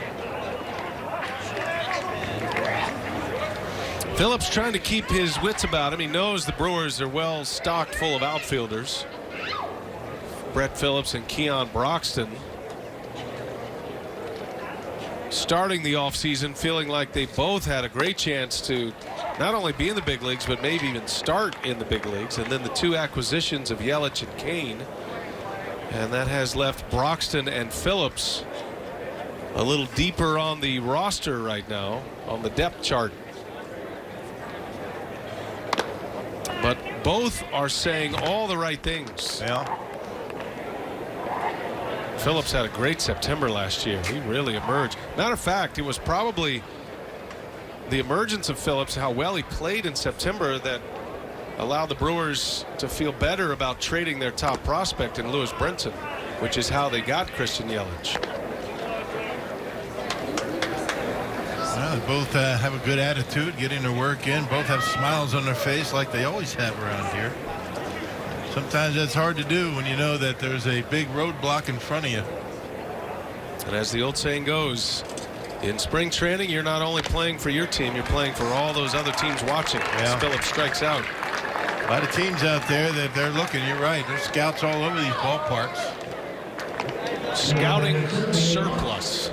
Phillips trying to keep his wits about him. He knows the Brewers are well stocked full of outfielders. Brett Phillips and Keon Broxton starting the offseason feeling like they both had a great chance to not only be in the big leagues, but maybe even start in the big leagues. And then the 2 acquisitions of Yelich and Kane. And that has left Broxton and Phillips a little deeper on the roster right now on the depth chart. But both are saying all the right things. Yeah. Phillips had a great September last year. He really emerged. Matter of fact, it was probably the emergence of Phillips, how well he played in September, that allowed the Brewers to feel better about trading their top prospect in Lewis Brinson, which is how they got Christian Yelich. Well, they both have a good attitude, getting their work in. Both have smiles on their face like they always have around here. Sometimes that's hard to do when you know that there's a big roadblock in front of you. And as the old saying goes, in spring training, you're not only playing for your team, you're playing for all those other teams watching. As Phillips strikes out. A lot of teams out there that they're looking. You're right. There's scouts all over these ballparks. Scouting surplus.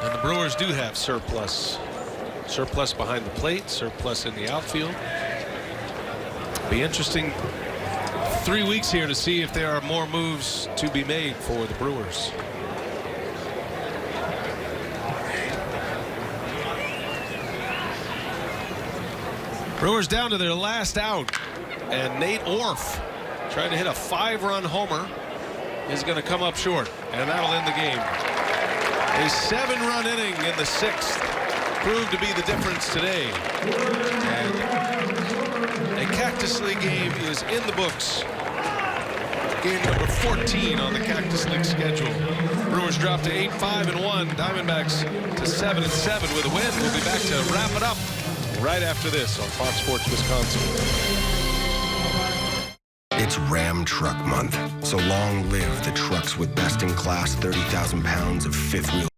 And the Brewers do have surplus. Surplus behind the plate, surplus in the outfield. Be interesting 3 weeks here to see if there are more moves to be made for the Brewers. Brewers down to their last out, and Nate Orf trying to hit a 5-run homer is going to come up short, and that'll end the game. A 7-run inning in the 6th proved to be the difference today. And a Cactus League game is in the books. Game number 14 on the Cactus League schedule. Brewers drop to 8-5-1. Diamondbacks to 7-7 with a win. We'll be back to wrap it up right after this on Fox Sports Wisconsin. It's Ram Truck Month, so long live the trucks with best-in-class 30,000 pounds of fifth-wheel